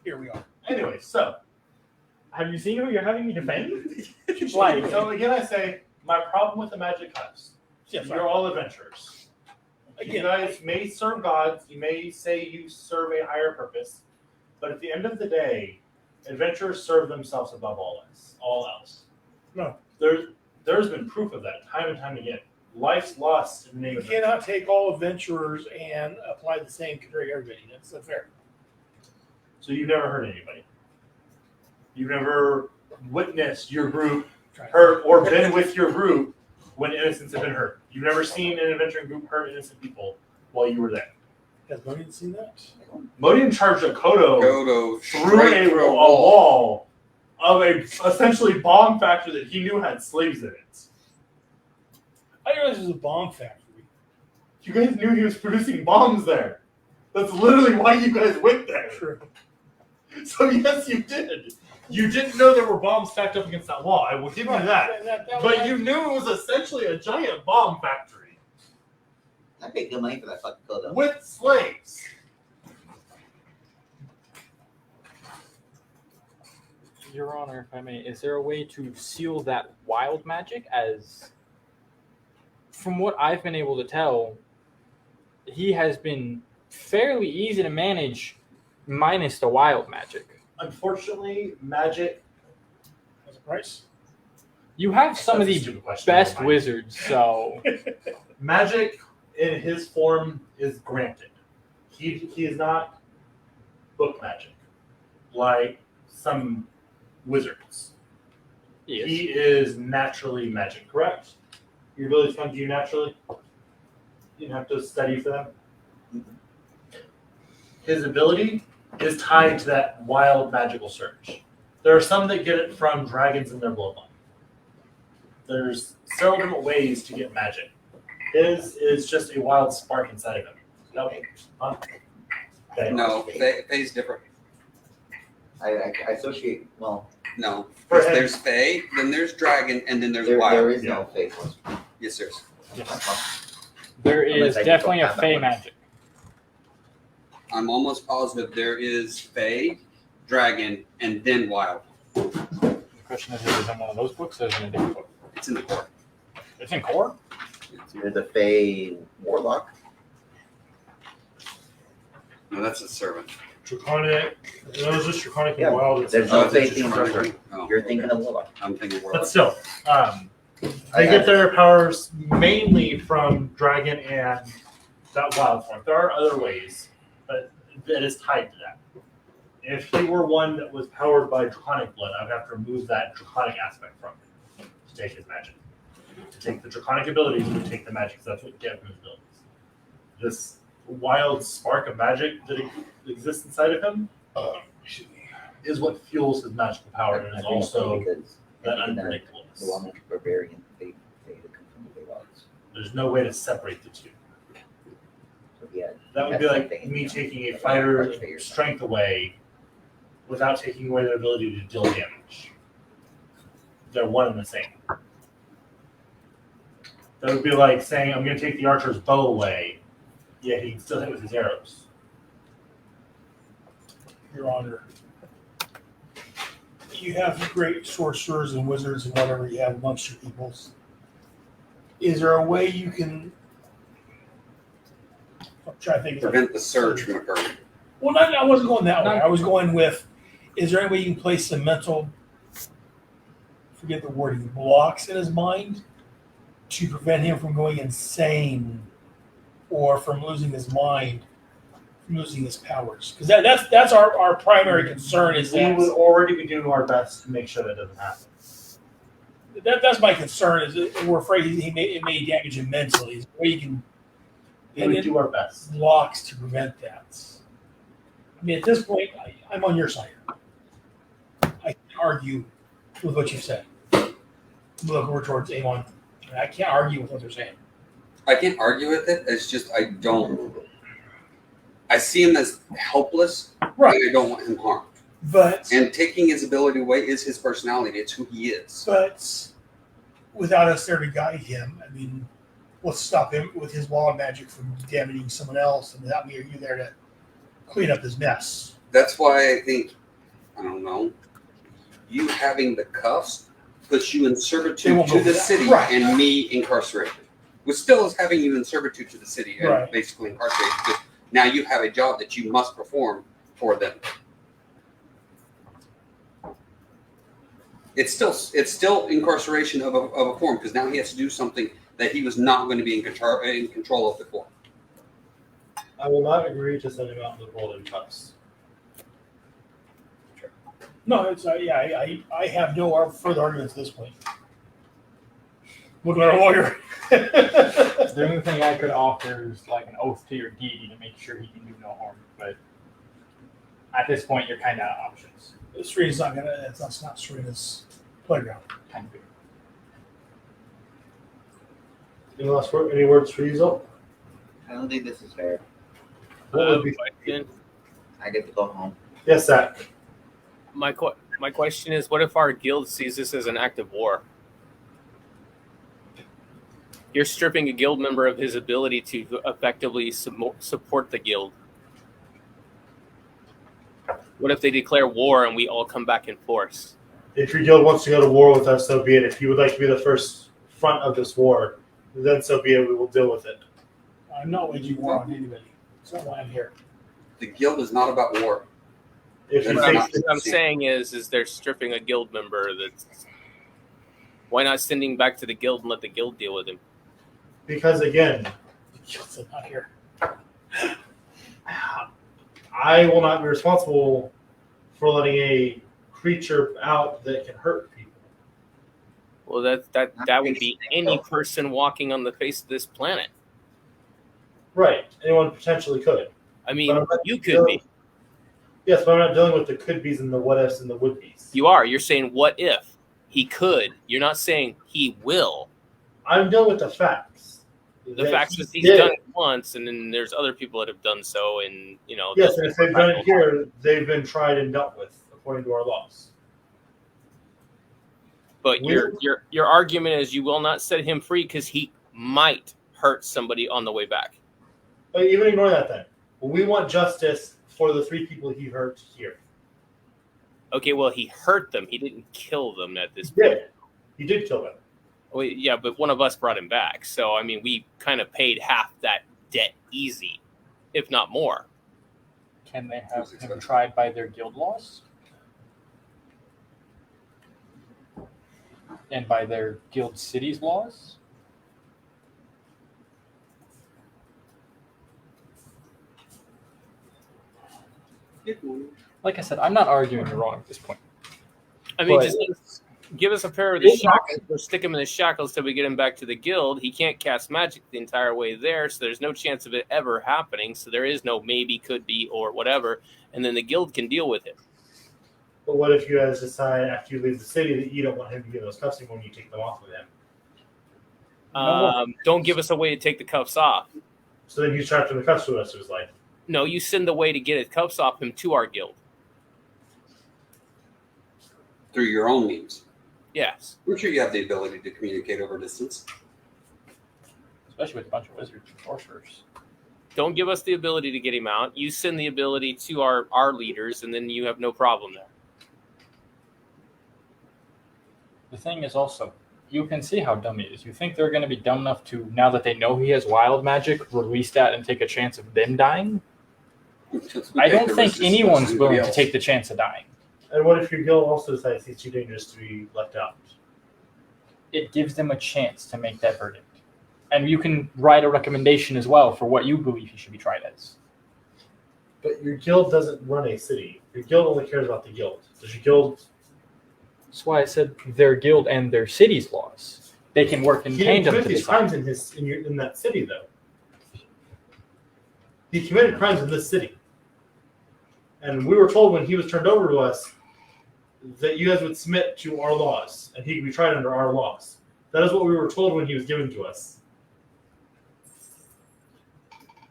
here we are. Anyway, so Have you seen who you're having me defend? like, so again, I say my problem with the magic cups. Yes, You're all adventurers. You Again, guys may serve gods. You may say you serve a higher purpose, but at the end of the day, adventurers serve themselves above all else. No. There's been proof of that time and time again. Life's lost in the name you of cannot take all adventurers and apply the same criteria to everybody. That's unfair. So you've never hurt anybody. You've never witnessed your group hurt or been with your group when innocents have been hurt. You've never seen an adventuring group hurt innocent people while you were there. Has Modian seen that? Modian charged a Kodo through straight a wall of a essentially bomb factory that he knew had slaves in it. I didn't realize it was a bomb factory. You guys knew he was producing bombs there. That's literally why you guys went there. True. So yes, you did. You didn't know there were bombs stacked up against that wall. I will give you that. But you knew it was essentially a giant bomb factory I paid good money for that fucking Kodo. with slaves. Your Honor, if I may, is there a way to seal that wild magic? As from what I've been able to tell, he has been fairly easy to manage, minus the wild magic. Unfortunately, magic. What's the price? You have some of That's a the stupid question, best never mind. wizards, so Magic in his form is granted. He is not book magic like some wizards. yes. He is naturally magic, correct? Your abilities come to you naturally. You don't have to study for them. His ability is tied to that wild magical surge. There are some that get it from dragons in their bloodline. There's several different ways to get magic. His is just a wild spark inside of him. No, huh? Okay. No, Faye's different. I associate, well, No, For because him. there's Faye, then there's Dragon, and then there's there Wild. is no fate. Yes, sir. There Unless is I just definitely don't a have that fey one. magic. I'm almost positive there is Faye, Dragon, and then Wild. The question is it in one of those books or is it in a different book? It's in the core. It's in core? There's a Fey Warlock. No, that's a servant. Draconic. No, it's just draconic Yeah, and wild. there's Oh, no it's Fey just thing. Draconic. Oh, You're thinking okay. of Warlock. I'm thinking But Warlock. still, they get their powers mainly from dragon and that wild form. There are other ways, but it is tied to that. If he were one that was powered by draconic blood, I would have to remove that draconic aspect from him to take his magic. To take the draconic abilities, to take the magic, so that's what you get from his abilities. This wild spark of magic that exists inside of him is what fuels his magical power, and I is think it's also because that the unpredictableness. one with barbarian Fey to come from the Warlocks. There's no way to separate the two. So yeah, That would that's be like something, me you know, taking a like fighter Archfey or strength away without taking away their ability to deal damage. They're one and the same. That would be like saying, I'm going to take the archer's bow away, yet he can still hit with his arrows. Your Honor, you have great sorcerers and wizards and whatever you have amongst your peoples. Is there a way you can? I'm trying to think. Prevent the surge from occurring. Well, I wasn't going that way. I was going with, is there any way you can place some mental, forget the wording, blocks in his mind to prevent him from going insane or from losing his mind, from losing his powers? Because that's our primary concern is We that. would already be doing our best to make sure that doesn't happen. That's my concern is that we're afraid it may damage him mentally. Is there a way you can We would do our best. blocks to prevent that? I mean, at this point, I'm on your side. I can't argue with what you said. Look over towards Amon. I can't argue with what they're saying. I can't argue with it. It's just I don't. I see him as helpless, Right. and I don't want him harmed. But And taking his ability away is his personality. It's who he is. but without us there to guide him, I mean, what's stop him with his wall of magic from damaging someone else, and without me or you there to clean up his mess? That's why I think, I don't know, you having the cuffs puts you in They servitude won't to go the for that. city Right. and me incarcerated. Which still is having you in servitude to the city and Right. basically incarcerated. Because now you have a job that you must perform for them. It's still incarceration of a form because now he has to do something that he was not going to be in control of before. I will not agree to send him out in the world in cups. No, it's I have no further arguments at this point. Look at our lawyer. The only thing I could offer is like an oath to your deity to make sure he can do no harm. But at this point, you're kind of out of options. Serena's not gonna. That's not Serena's playground. Kind of. Any words for you, Zol? I don't think this is fair. What would be Question. I get to go home. Yes, Zach. My question is, what if our guild sees this as an act of war? You're stripping a guild member of his ability to effectively support the guild. What if they declare war and we all come back in force? If your guild wants to go to war with us, so be it. If you would like to be the first front of this war, then so be it. We will deal with it. I'm not waging war on anybody. That's not why I'm here. The guild is not about war. If you That's think not- What I'm saying is they're stripping a guild member. Why not sending back to the guild and let the guild deal with him? because again, The guild's not here. I will not be responsible for letting a creature out that can hurt people. Well, that would be any person walking on the face of this planet. Right. Anyone potentially could. I mean, But I'm not you could dealing- be. Yes, but I'm not dealing with the could be's and the what ifs and the would be's. You are. You're saying what if he could. You're not saying he will. I'm dealing with the facts. The fact is he's did done it. it once, and then there's other people that have done so, and Yes, those and if people they've done have it here, they've been tried and dealt with according to our laws. But We- your argument is you will not set him free because he might hurt somebody on the way back. But even ignore that then. We want justice for the 3 people he hurt here. Okay, well he hurt them. He didn't kill them at this He point. did. He did kill them. Well, yeah, but one of us brought him back. So I mean, we kind of paid half that debt easy, if not more. Can they have him tried by their guild laws? And by their guild cities laws? Like I said, I'm not arguing you're wrong at this point. I mean, But- just give us a pair of the shackles. Or stick him in the shackles till we get him back to the guild. He can't cast magic the entire way there, so there's no chance of it ever happening. So there is no maybe, could be, or whatever. And then the guild can deal with it. But what if you guys decide after you leave the city that you don't want him to get those cuffs anymore when you take them off of him? Don't give us a way to take the cuffs off. So then he's trapped in the cuffs for the rest of his life. No, you send the way to get his cuffs off him to our guild. Through your own means. Yes. I'm sure you have the ability to communicate over distance. Especially with a bunch of wizards and sorcerers. Don't give us the ability to get him out. You send the ability to our leaders, and then you have no problem there. The thing is also, you can see how dumb he is. You think they're going to be dumb enough to, now that they know he has wild magic, release that and take a chance of them dying? I don't think anyone's willing to take the chance of dying. And what if your guild also decides he's too dangerous to be left out? It gives them a chance to make that verdict. And you can write a recommendation as well for what you believe he should be tried as. But your guild doesn't run a city. Your guild only cares about the guild. Does your guild... That's why I said their guild and their city's laws. They can work in tandem to these decide. crimes in that city, though. He committed crimes in this city. And we were told when he was turned over to us that you guys would submit to our laws, and he could be tried under our laws. That is what we were told when he was given to us.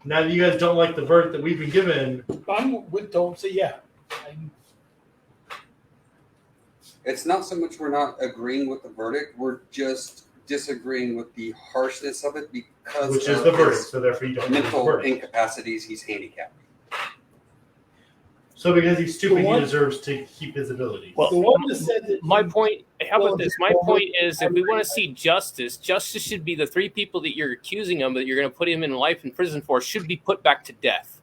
Now that you guys don't like the verdict that we've been given, I'm with don't say yeah. It's not so much we're not agreeing with the verdict, we're just disagreeing with the harshness of it because which is of the verdict, his so therefore you don't like the mental verdict. incapacities, he's handicapped. So because he's stupid, The one- he deserves to keep his abilities. Well, The one that said that my point, how Well, about this? My point is, if we want to see justice, justice should be the 3 people that you're accusing him, that you're going to put him in life in prison for, should be put back to death.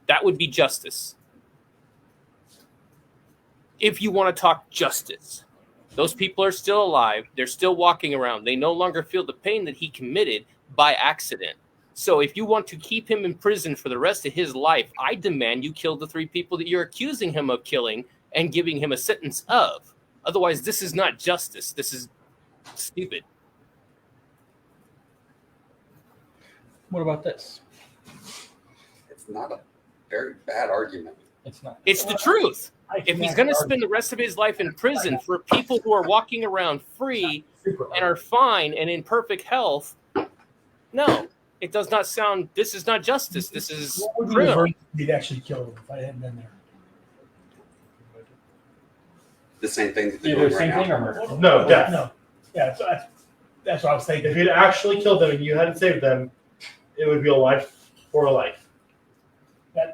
That would be justice. If you want to talk justice, those people are still alive. They're still walking around. They no longer feel the pain that he committed by accident. So if you want to keep him in prison for the rest of his life, I demand you kill the 3 people that you're accusing him of killing and giving him a sentence of. Otherwise, this is not justice. This is stupid. What about this? It's not a very bad argument. It's not. It's the truth. If he's going to spend the rest of his life in prison for people who are walking around free and are fine and in perfect health, no, it does not sound. This is not justice. This is what would be the criminal. verdict if he'd actually killed him if I hadn't been there? The same thing that they're Either doing same right thing now. or murder. No, death. No. Yeah, so that's what I was thinking. If you'd actually killed them and you hadn't saved them, it would be a life for a life.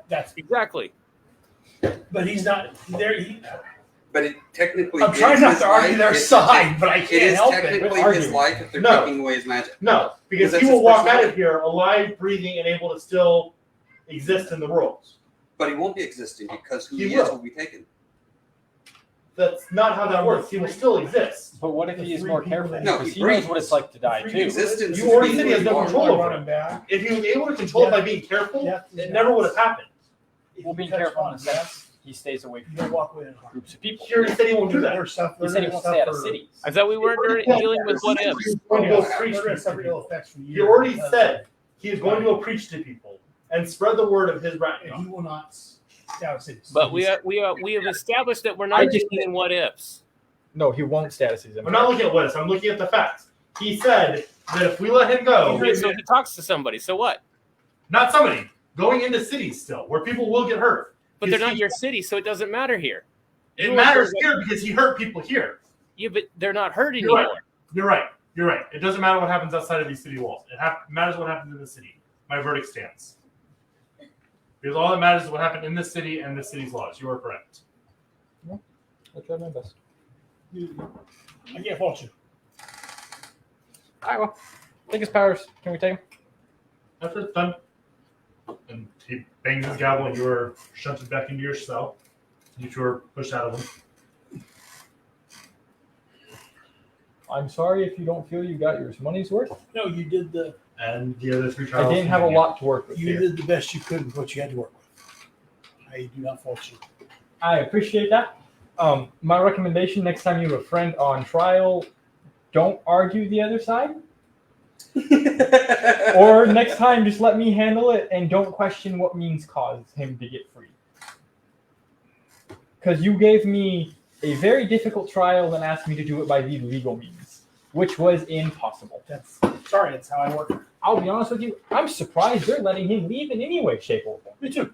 That's Exactly. but he's not there. But it technically I'm trying is not his to argue life. their It's- side, but I It can't is help it. technically but his life if they're No. taking away his magic. No, because Because he that's will his walk out personality. of here alive, breathing, and able to still exist in the world. But he won't be existing because who He he is will. will be taken. That's not how that works. He will still exist. But what if he is more careful? No, Because he he knows breathes. what it's like to die too. Existence You already is said he has no being control I over run it. him back. If he was able to control it by being careful, it never would have happened. Well, being careful in the sense he stays away You from don't walk away in harm. groups of people. He already said he won't do that. There's stuff. He said he won't stay out of cities. I thought we weren't dealing with what ifs. He's going to go They're preach going to to suffer people. ill effects for years. He already because said he is going to go preach to people and spread the word of his and he right. will not stay out of cities. But we have established that we're not I just- dealing in what ifs. No, he won't stay out of cities. I'm not looking at what I'm looking at the facts. He said that if we let him go, Okay, so he talks to somebody. So what? not somebody going into cities still, where people will get hurt. But they're not your city, so it doesn't matter here. It matters here because he hurt people here. Yeah, but they're not hurt You're anymore. right. You're right. You're right. It doesn't matter what happens outside of these city walls. It matters what happens in the city. My verdict stands. Because all that matters is what happened in this city and the city's laws. You are correct. I'll try my best. I can't fault you. All right, well, take his powers. Can we take him? After it's done, and he bangs his gavel, and you are shunted back into your cell. You two are pushed out of him. I'm sorry if you don't feel you got your money's worth. No, you did the. And the other 3 I trials. didn't have a lot to work with You here. did the best you could with what you had to work with. I do not fault you. I appreciate that. My recommendation next time you have a friend on trial, don't argue the other side. Or next time, just let me handle it and don't question what means caused him to get free. Because you gave me a very difficult trial and asked me to do it by the legal means, which was impossible. That's how I work. I'll be honest with you, I'm surprised they're letting him leave in any way, shape, or form. Me too.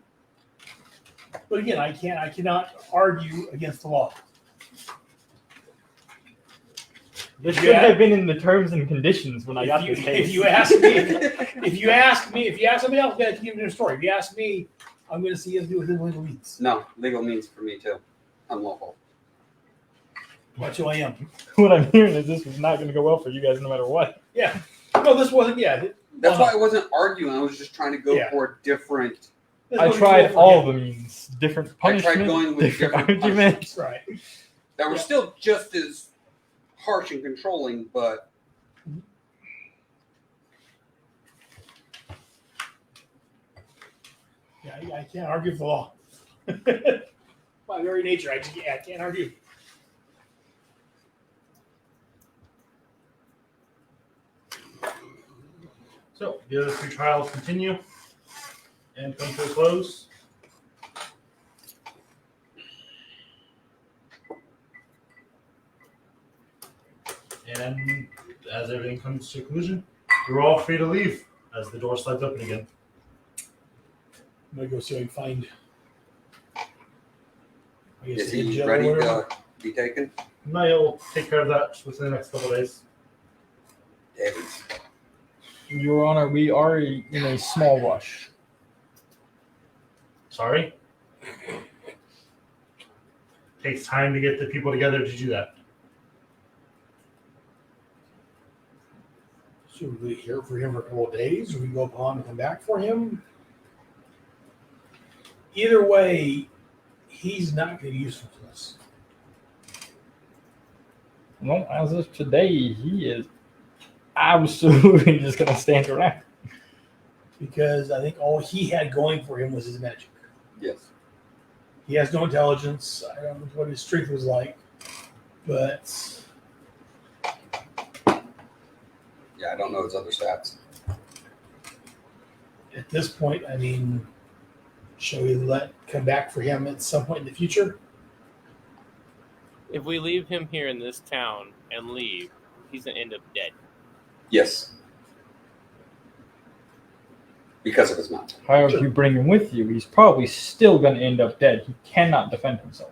But again, I cannot argue against the law. This should have been in the terms and conditions when I got this case. If you ask somebody else, you give me a story. If you ask me, I'm going to see you do with legal means. No, legal means for me too. Unlawful. That's who I am. What I'm hearing is this was not going to go well for you guys no matter what. Yeah. No, this wasn't. Yeah. That's why I wasn't arguing. I was just trying to go for different. I tried all the means, different punishment, I tried going with different arguments. Right. That were still just as harsh and controlling, but yeah, I can't argue with the law. By very nature, I can't argue. So the other 3 trials continue and come to a close. And as everything comes to a conclusion, you're all free to leave as the door slides open again. I'm going to go see if I can find. is he ready to be taken? No, you'll take care of that within the next couple of days. Davies. Your Honor, we are in a small rush. Sorry? Takes time to get the people together to do that. Should we wait here for him for a couple of days, or we go upon and come back for him? Either way, he's not going to be useful to us. Well, as of today, he is absolutely just going to stand around. Because I think all he had going for him was his magic. Yes. He has no intelligence. I don't know what his strength was like, but yeah, I don't know his other stats. At this point, I mean, shall we come back for him at some point in the future? If we leave him here in this town and leave, he's going to end up dead. Yes. Because of his mouth. However, if you bring him with you, he's probably still going to end up dead. He cannot defend himself.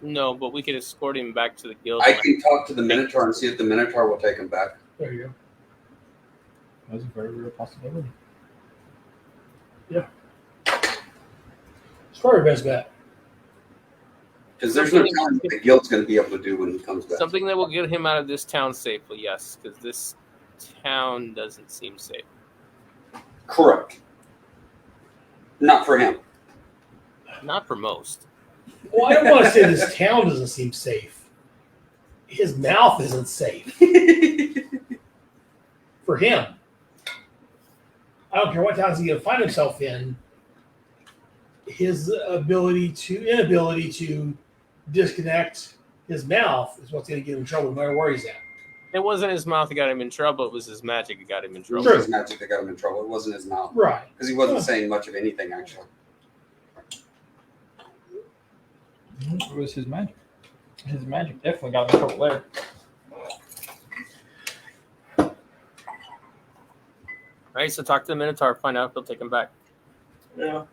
No, but we could escort him back to the guild. I can talk to the Minotaur and see if the Minotaur will take him back. There you go. That's a very real possibility. Yeah. It's probably best bet. Because there's no telling what the guild's going to be able to do when he comes back. Something that will get him out of this town safely, yes, because this town doesn't seem safe. Correct. Not for him. Not for most. Well, I don't want to say this town doesn't seem safe. His mouth isn't safe. For him. I don't care what town he's going to find himself in. His inability to disconnect his mouth is what's going to get him in trouble no matter where he's at. It wasn't his mouth that got him in trouble. It was his magic that got him in trouble. It was his magic that got him in trouble. It wasn't his mouth. Right. Because he wasn't saying much of anything, actually. It was his magic. His magic definitely got him in trouble there. All right, so talk to the Minotaur, find out if he'll take him back. Yeah.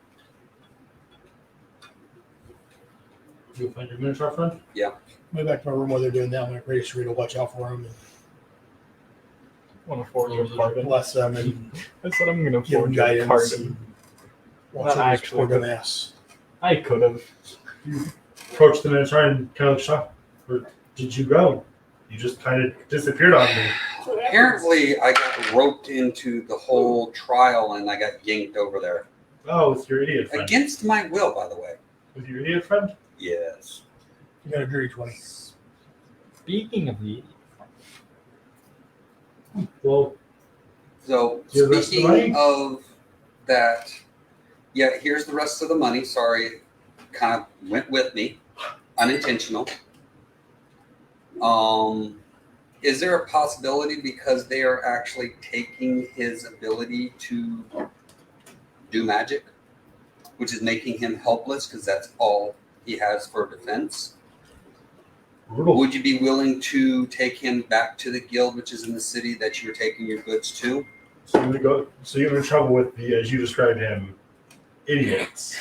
You'll find your Minotaur friend? Yeah. Go back to my room while they're doing that. I'm going to Sheree to watch out for him. Want to forge your bargain. Bless them and I said I'm going to give them forge your guidance. bargain. And watch Not over his actually, poor but- dumbass. I could have. Approached the Minotaur and kind of shocked. Where did you go? You just kind of disappeared on me. Apparently, I got roped into the whole trial and I got yanked over there. Oh, with your idiot friend. Against my will, by the way. With your idiot friend? Yes. You got a dirty 20. Speaking of the Well, So, Do you have the rest of the money? speaking of that, yeah, here's the rest of the money. Sorry, kind of went with me. Unintentional. Is there a possibility because they are actually taking his ability to do magic, which is making him helpless because that's all he has for defense? brutal. Would you be willing to take him back to the guild, which is in the city that you're taking your goods to? So you're in trouble with the, as you described him, idiots.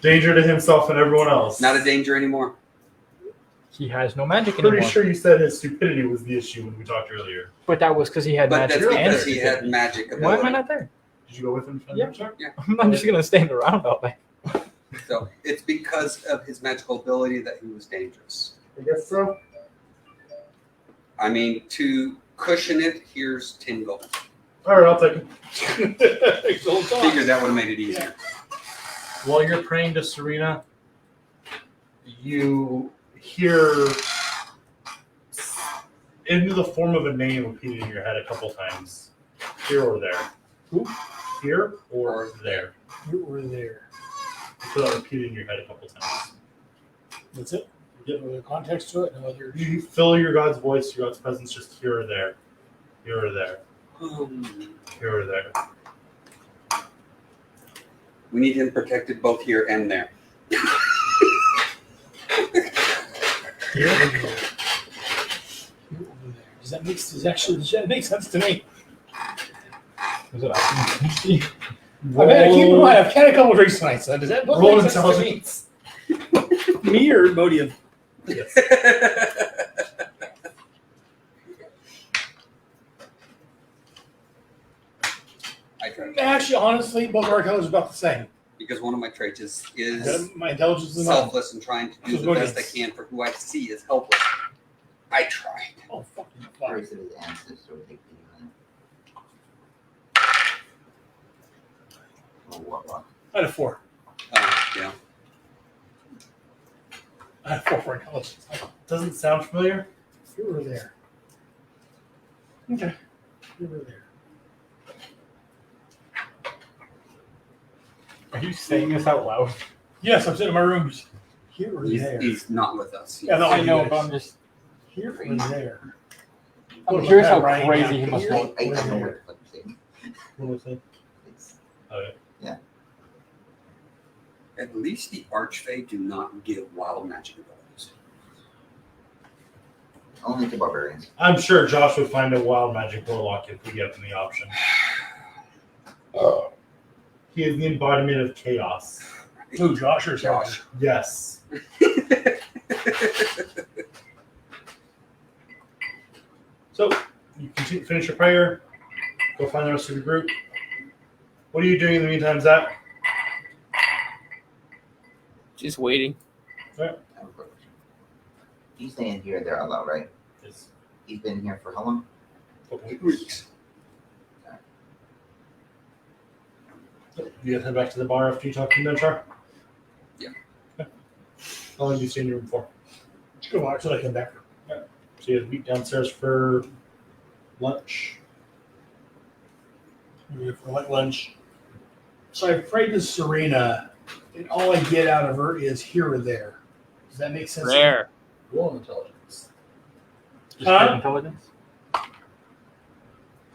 Danger to himself and everyone else. Not a danger anymore. He has no magic Pretty anymore. sure you said his stupidity was the issue when we talked earlier. But that was because he had But magic. that's and because he had stupidity. magic ability. Why am I not there? Did you go with him? Yeah. Yeah. I'm not just gonna stand around all day. So it's because of his magical ability that he was dangerous. I guess so. I mean, to cushion it, here's 10 gold. All right, I'll take it. Figured that would have made it easier. While you're praying to Serena, you hear into the form of a name repeated in your head a couple times. Here or there. Who? Here or there. You were there. You feel that repeated in your head a couple times. That's it. Get no other context to it. No other. You feel your God's voice, your God's presence just here or there. Here or there. Here or there. We need him protected both here and there. Here or there. Does that make sense to me? Was it actually? I've had to keep in mind. I've had a couple drinks tonight, so does that Roll make sense to me? intelligence. Me or Modium? Yes. I tried. Actually, honestly, both of our colors are about the same. Because one of my traits is My intelligence is enough. selfless and trying to do So the best I Modium's. can for who I see is helpless. I tried. Oh, fucking fuck. Grace of his ancestor would take the Oh, what? I had a 4. Yeah. I had a 4 for intelligence. Doesn't sound familiar. You were there. Okay. You were there. Are you saying this out loud? Yes, I'm sitting in my room. Here or there. He's not with us. Yeah, no, I know, guys. but I'm just. Here or there. I'm curious how Right now. crazy he must Here look. I or know there. what I'm saying. What was it? It's Okay. At least the Archfey do not give wild magic abilities. only to barbarians. I'm sure Josh would find a wild magic warlock if we gave him the option. He is the embodiment of chaos. Who, Josh or Josh? Yes. So, you continue, finish your prayer, go find the rest of your group. What are you doing in the meantime, Zach? Just waiting. I have a quick question. He's staying here, there out loud, right? Yes. He's been here for how long? Okay. Weeks. You guys head back to the bar after you talk to Mentor? Yeah. Okay. How long do you stay in your room for? Go watch till I come back. So you guys meet downstairs for lunch. Maybe for like lunch. So I prayed to Serena, and all I get out of her is here or there. Does that make sense? Rare. Roll intelligence. Just Huh? good intelligence.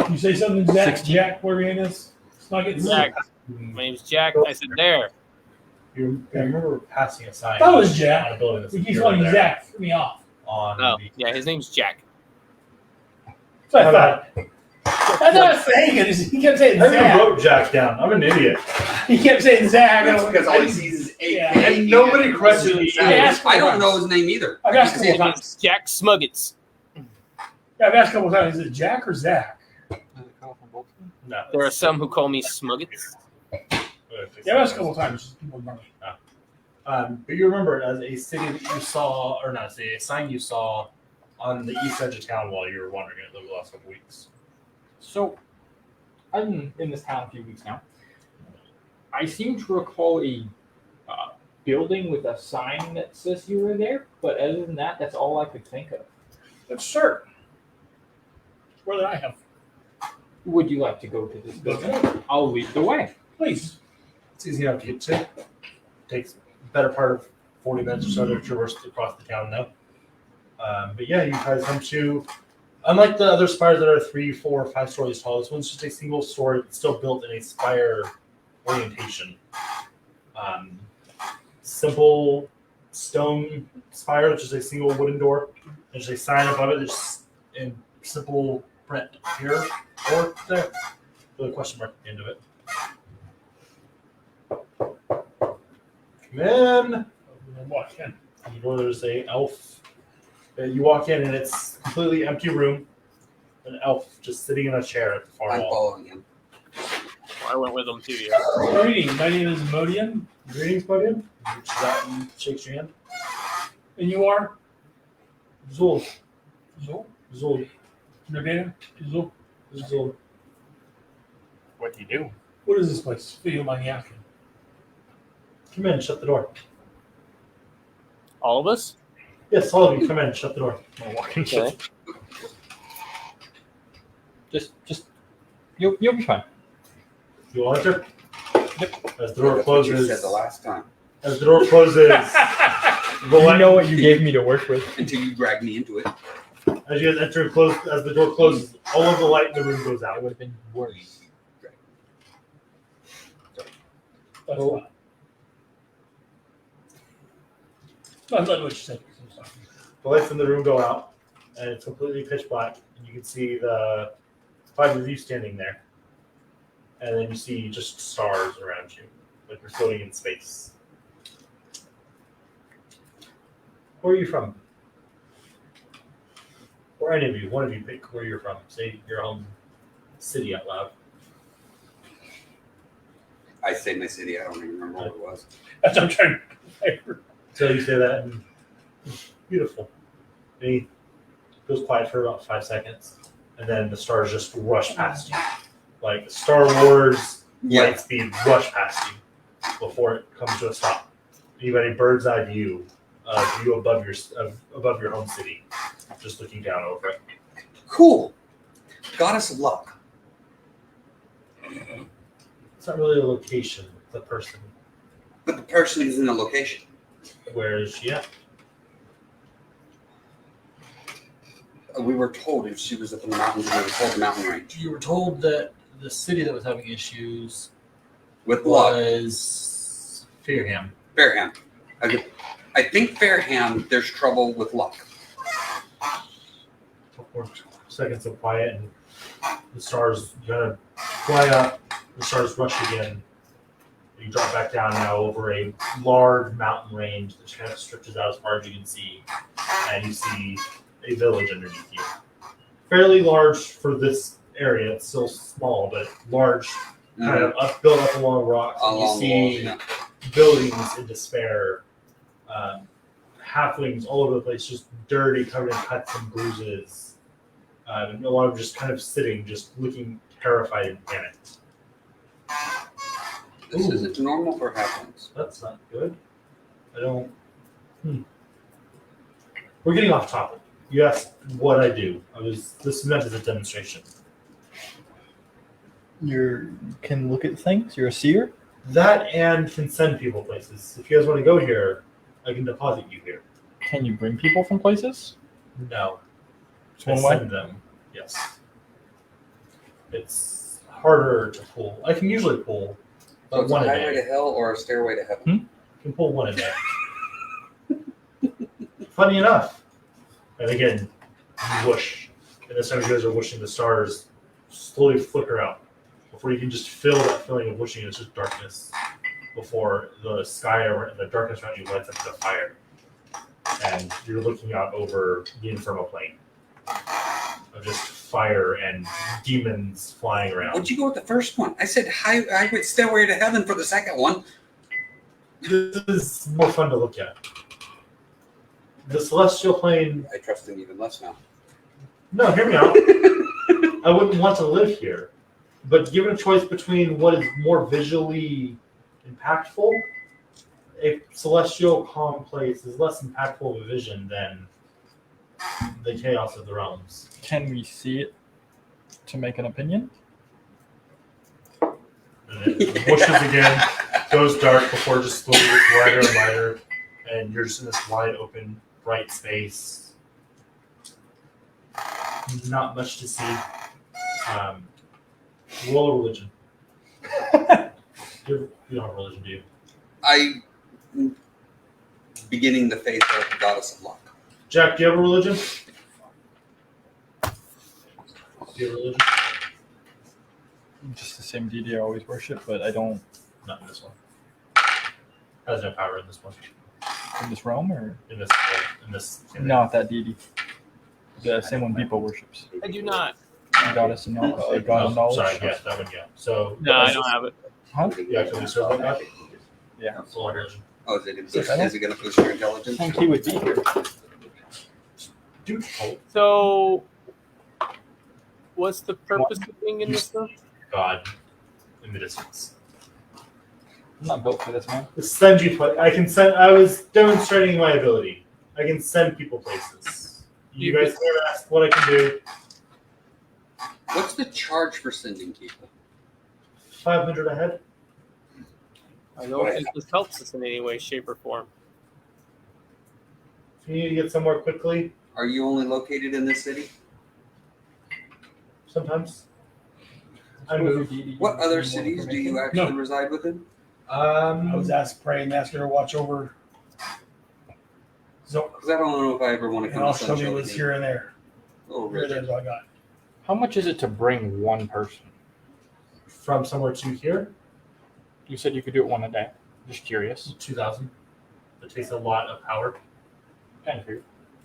You say something, Jack? 16. Jack, where your name is? Snuggets? Jack. My name's Jack. I said there. You remember passing a sign That was Jack. on a building that's We keep here calling and you there Zach. Threw me off. on Oh, the yeah, his name's Jack. So I thought. That's what I was saying. It. He kept saying I even Zach. wrote Jack down. I'm an idiot. He kept saying Zach. That's because all he sees is 8. Yeah. And nobody questioned me. I asked I don't know his name either. I've asked a His couple times. name's Jack Smuggets. Yeah, I've asked a couple times. Is it Jack or Zach? No. There are some who call me Smuggets. Yeah, I've asked a couple times. People ignore me. But you remember it as a city that you saw, or not a city, a sign you saw on the east edge of town while you were wandering it over the last couple weeks. So, I've been in this town a few weeks now. I seem to recall a building with a sign that says you were there, but other than that, that's all I could think of. That's sure. More than I have. Would you like to go to this building? I'll lead the way. Please. It's easy enough to get to. Takes the better part of 40 minutes or so to traverse across the town now. But yeah, you guys come to, unlike the other spires that are 3, 4, 5 stories tall, this one's just a single story, but still built in a spire orientation. Simple stone spire, which is a single wooden door. There's a sign above it that's in simple print here or there with a question mark at the end of it. Come in. And walk in. You know there's a elf. You walk in and it's a completely empty room. An elf just sitting in a chair at the far I'm wall. following him. I went with them too. Yeah. Greetings, my name is Modian. Greetings, Podium. Reaches out and shakes your hand. And you are? Zul. Zul? Zul. Nagana? Zul? Zul. What do you do? What is this place? If you don't mind me asking. Come in, shut the door. All of us? Yes, all of you, come in, shut the door. I'll walk in. Okay. Just you'll be fine. You will enter? Yep. As the door That's what you closes. said the last time. As the door closes. You know what you gave me to work with. Until you dragged me into it. As you guys enter and close, as the door closes, all of the light in the room goes It out. would have been worse. That's fine. I love what you said. I'm sorry. The lights in the room go out, and it's completely pitch black, and you can see the 5 of you standing there. And then you see just stars around you, like you're floating in space. Where are you from? Or any of you, one of you pick where you're from. Say your home city out loud. I say my city. I don't even remember what it was. That's what I'm trying to So you say that, and beautiful. And he goes quiet for about 5 seconds, and then the stars just rush past you. Like Star Wars light speed rush past you before it comes to a stop. You got a bird's eye view above your home city, just looking down over it. Cool. Goddess of luck. It's not really a location, it's a person. But the person is in the location. Where is she at? We were told if she was up in the mountains, we were told the mountain range. You were told that the city that was having issues With luck. was Fearham. Fairham. I think Fairham, there's trouble with luck. Couple seconds of quiet, and the stars kind of fly up. The stars rush again. You drop back down now over a large mountain range that kind of stretches out as far as you can see, and you see a village underneath you. Fairly large for this area. It's still small, but large, kind of built up along rocks. And you Along see walls, buildings in despair, halflings all over the place, just dirty, covered in cuts and bruises. And a lot of them just kind of sitting, just looking terrified and panicked. This isn't normal for halflings. That's not good. I don't. We're getting off topic. You asked what I do. This event is a demonstration. You can look at things. You're a seer. That and can send people places. If you guys want to go here, I can deposit you here. Can you bring people from places? No. It's one I way? send them. Yes. It's harder to pull. I can usually pull So it's a one a highway day. to hell or a stairway to heaven. I can pull one a day. Funny enough. And again, you whoosh. And this time you guys are whooshing, the stars slowly flicker out. Before you can just feel that feeling of whooshing, it's just darkness. Before the sky or the darkness around you lights up to fire. And you're looking out over the infernal plane of just fire and demons flying around. What'd you go with the first one? I said highway stairway to heaven for the second one. This is more fun to look at. The celestial plane. I trust him even less now. No, hear me out. I wouldn't want to live here, but given a choice between what is more visually impactful, a celestial calm place is less impactful of a vision than the chaos of the realms. Can we see it to make an opinion? And it whooshes again, goes dark before just slowly gets lighter and lighter, and you're just in this wide open, bright space. Not much to see. Roll a religion. You don't have religion, do you? Beginning the faith of the goddess of luck. Jack, do you have a religion? Do you have a religion? Just the same deity I always worship, but I don't. Not this one. Has no power in this one. In this realm, or In this. no, that deity, the same one Beepo worships. I do not. Goddess and god of knowledge. Sorry, yeah, that one, yeah. So No, I don't have it. Huh? You actually serve that god? Yeah. Full energy. Oh, is it going to boost your intelligence? I think he would be here. Dude, So, what's the purpose of being in this room? God in the distance. I'm not built for this, man. Send you. I can send. I was demonstrating my ability. I can send people places. You guys never asked what I can do. What's the charge for sending people? 500 a head. I don't think this helps us in any way, shape, or form. If you need to get somewhere quickly, Are you only located in this city? sometimes. I move. What other cities do you actually reside within? I was asked, praying, asked her to watch over. So, Because I don't know if I ever want to and come to Australia Sunshield was again. here and there. Oh, Here and really? there's all I got. How much is it to bring one person? From somewhere to here, You said you could do it one a day. Just curious. 2,000. It takes a lot of power. Kind of weird.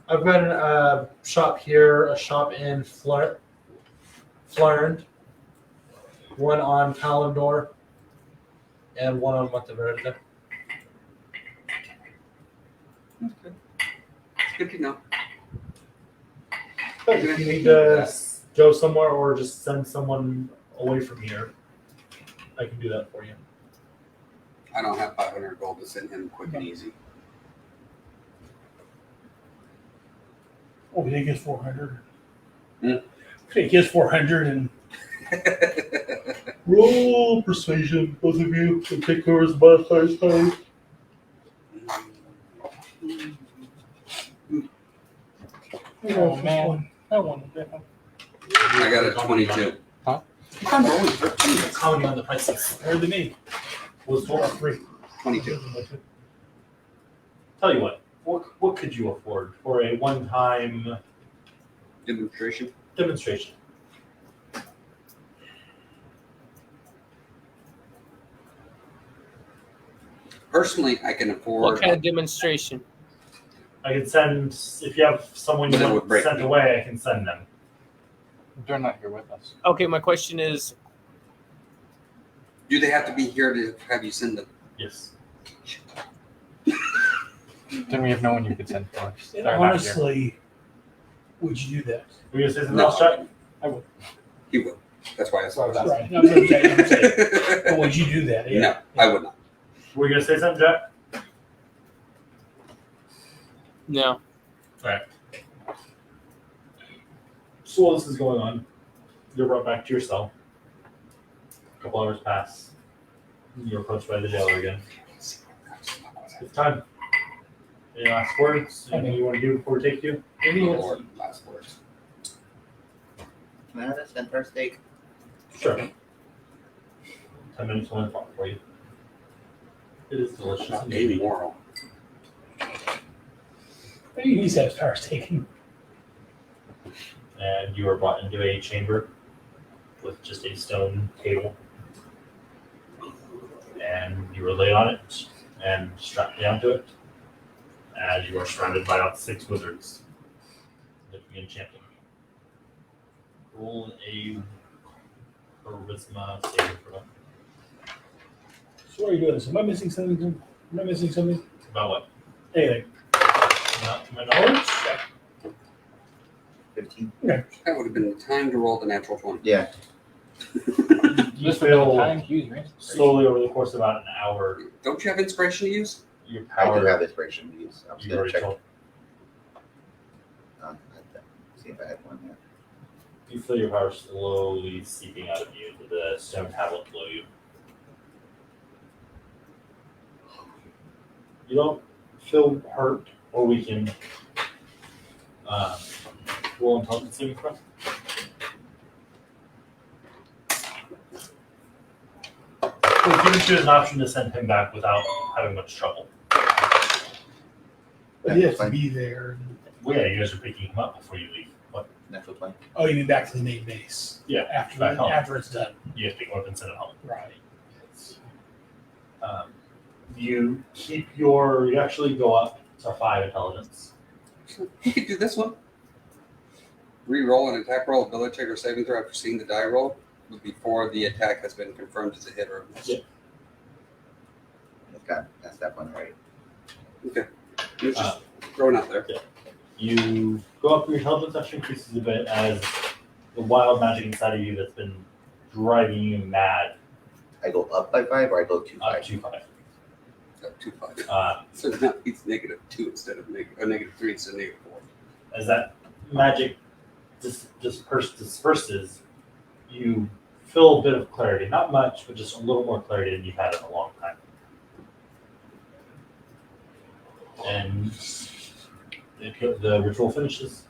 I've got a shop here, a shop in Florent, one on Kalendor, and one on Monteverde. Okay. Good to know. But if you need to go somewhere or just send someone away from here, I can do that for you. I don't have 500 gold to send him quick and easy. Oh, he gets 400. Hmm. He gets 400 and Roll persuasion, both of you, and take whoever's modifier time. Oh man, that one. I got a 22. Huh? I'm rolling 13. That's comedy on the prices. more than me. Was 3. 22. Tell you what could you afford for a one-time Demonstration. demonstration? Personally, I can afford. What kind of demonstration? I can send, if you have someone you That would want break sent me. away, I can send them. They're not here with us. Okay, my question is, Do they have to be here to have you send them? Yes. Then we have no one you could send for us. And They're not here. honestly, would you do that? Were you going to say something No. else, Jack? He will. That's why I saw that. Right. I'm saying. But would you do that? Yeah. No, I would not. Were you going to say something, Jack? no. So while this is going on, you're brought back to your cell. A couple hours pass. You're approached by the jailer again. It's time. Any last words? Anything you want to do before we take you? Or last words. Can I have that centaur steak? Sure. 10 minutes on the clock for you. It is delicious. Not and a meaty. moral. He needs to have stars taken. And you are brought into a chamber with just a stone table. And you are laid on it and strapped down to it. As you are surrounded by about 6 wizards that begin chanting. Roll a charisma saving throw. So what are you doing this? Am I missing something? Am I missing something? About what? Anything. Not to my knowledge. 15. That would have been the time to roll the natural 20. Yeah. You fail Time to use your inspiration. slowly over the course of about an hour. Don't you have inspiration to use? Your I do power. have inspiration to use. I was You going to already check. told. See if I had one yet. You feel your power slowly seeping out of you with the stone tablet below you. You don't feel hurt or weakened. Roll intelligence saving throw. We'll give you an option to send him back without having much trouble. But he has to be there. Well, yeah, you guys are picking him up before you leave. What? Natural 20. Oh, you mean back to the main base? Yeah, After back home. after it's done. You have to pick him up and send him home. Right. You keep your. You actually go up to 5 intelligence. You could do this one. Re-roll an attack roll, ability check, or saving throw after seeing the die roll before the attack has been confirmed as a hit or a miss. Yeah. That's that one, right? Okay. It's just throwing out there. Yeah. You go up, your intelligence actually increases a bit as the wild magic inside of you that's been driving you mad. I go up by 5 or I go 2 5? 2 5. 2-5. So now it's -2 instead of -3 instead of -4. As that magic disperses, you feel a bit of clarity. Not much, but just a little more clarity than you've had in a long time. And the ritual finishes.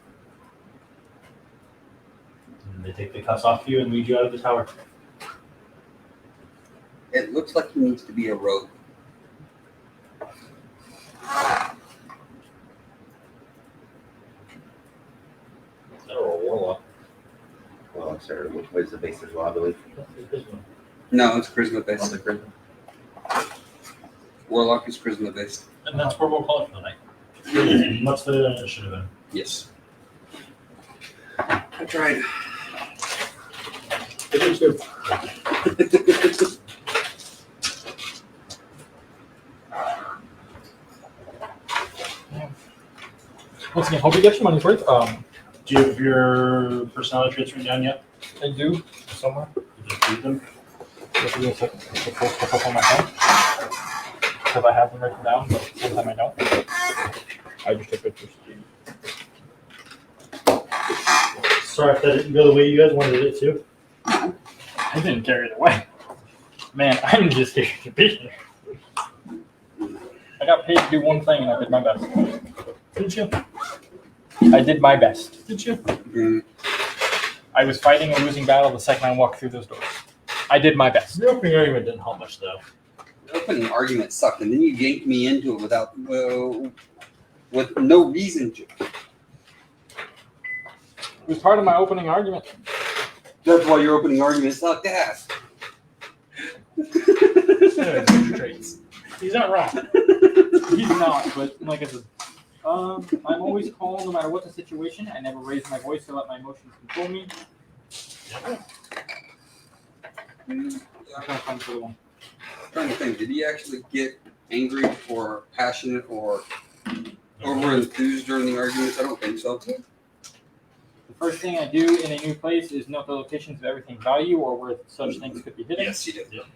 And they take the cuffs off you and lead you out of the tower. It looks like he needs to be a rogue. Or a warlock. Well, sir, what is the basis law, I believe? No, it's charisma based. Warlock is charisma based. And that's where we'll call it for the night. Much better than it should have been. Yes. I tried. It was good. Once again, hope you get your money's worth. Do you have your personality traits written down yet? I do somewhere. You just read them. Just do a second. To post up on my phone. Because I have them written down, but sometimes I don't. I just take pictures. Sorry if that didn't go the way you guys wanted it to. I didn't care either way. Man, I'm just here to be here. I got paid to do one thing and I did my best. Did you? I did my best. Did you? Mm. I was fighting a losing battle the second I walked through those doors. I did my best. The opening argument didn't help much, though. The opening argument sucked, and then you yanked me into it with no reason to. It was part of my opening argument. That's why your opening argument sucked ass. Traits. He's not wrong. He's not, but like I said, I'm always calm no matter what the situation. I never raise my voice to let my emotions control me. I'm trying to think, did he actually get angry or passionate or over enthused during the arguments? I don't think so. The first thing I do in a new place is note the locations of everything value or where such things could be hidden. Yes, he did. Yep.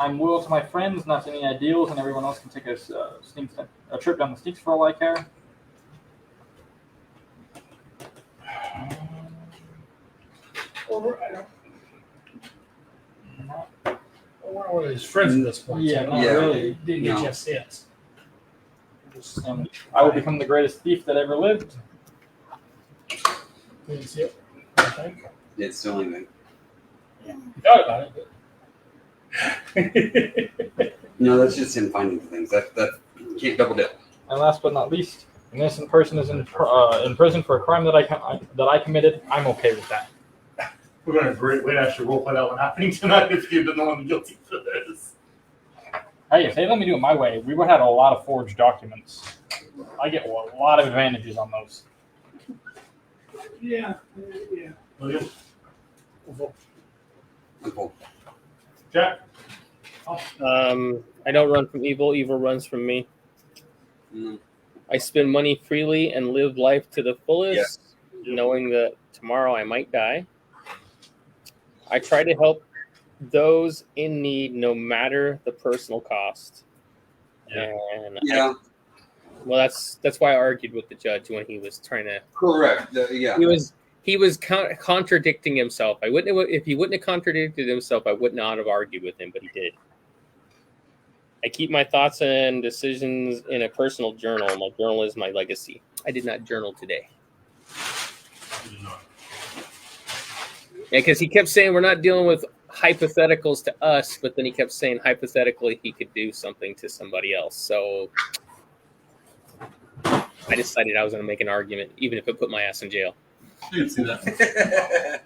I'm loyal to my friends, not to any ideals, and everyone else can take a trip down the sneaks for all I care. We're one of his friends at this point. Yeah, so not really. Didn't get a chance to see us. I will become the greatest thief that ever lived. Didn't see it. I think. It's the only thing. He thought about it, No, that's just him finding things. That you can't double dip. And last but not least, an innocent person is in prison for a crime that I committed. I'm okay with that. We're going to great way to actually roleplay that one happening tonight if you've been the one guilty for this. Hey, if they let me do it my way, we would have had a lot of forged documents. I get a lot of advantages on those. Yeah. Okay. Jack? I don't run from evil. Evil runs from me. Mm. I spend money freely and live life to the fullest, knowing that tomorrow I might die. I try to help those in need, no matter the personal cost. Yeah. And Yeah. well, that's why I argued with the judge when he was trying to. Correct. Yeah. He was contradicting himself. If he wouldn't have contradicted himself, I would not have argued with him, but he did. I keep my thoughts and decisions in a personal journal. My journal is my legacy. I did not journal today. Yeah, because he kept saying we're not dealing with hypotheticals to us, but then he kept saying hypothetically he could do something to somebody else. So I decided I was going to make an argument, even if it put my ass in jail. I can see that.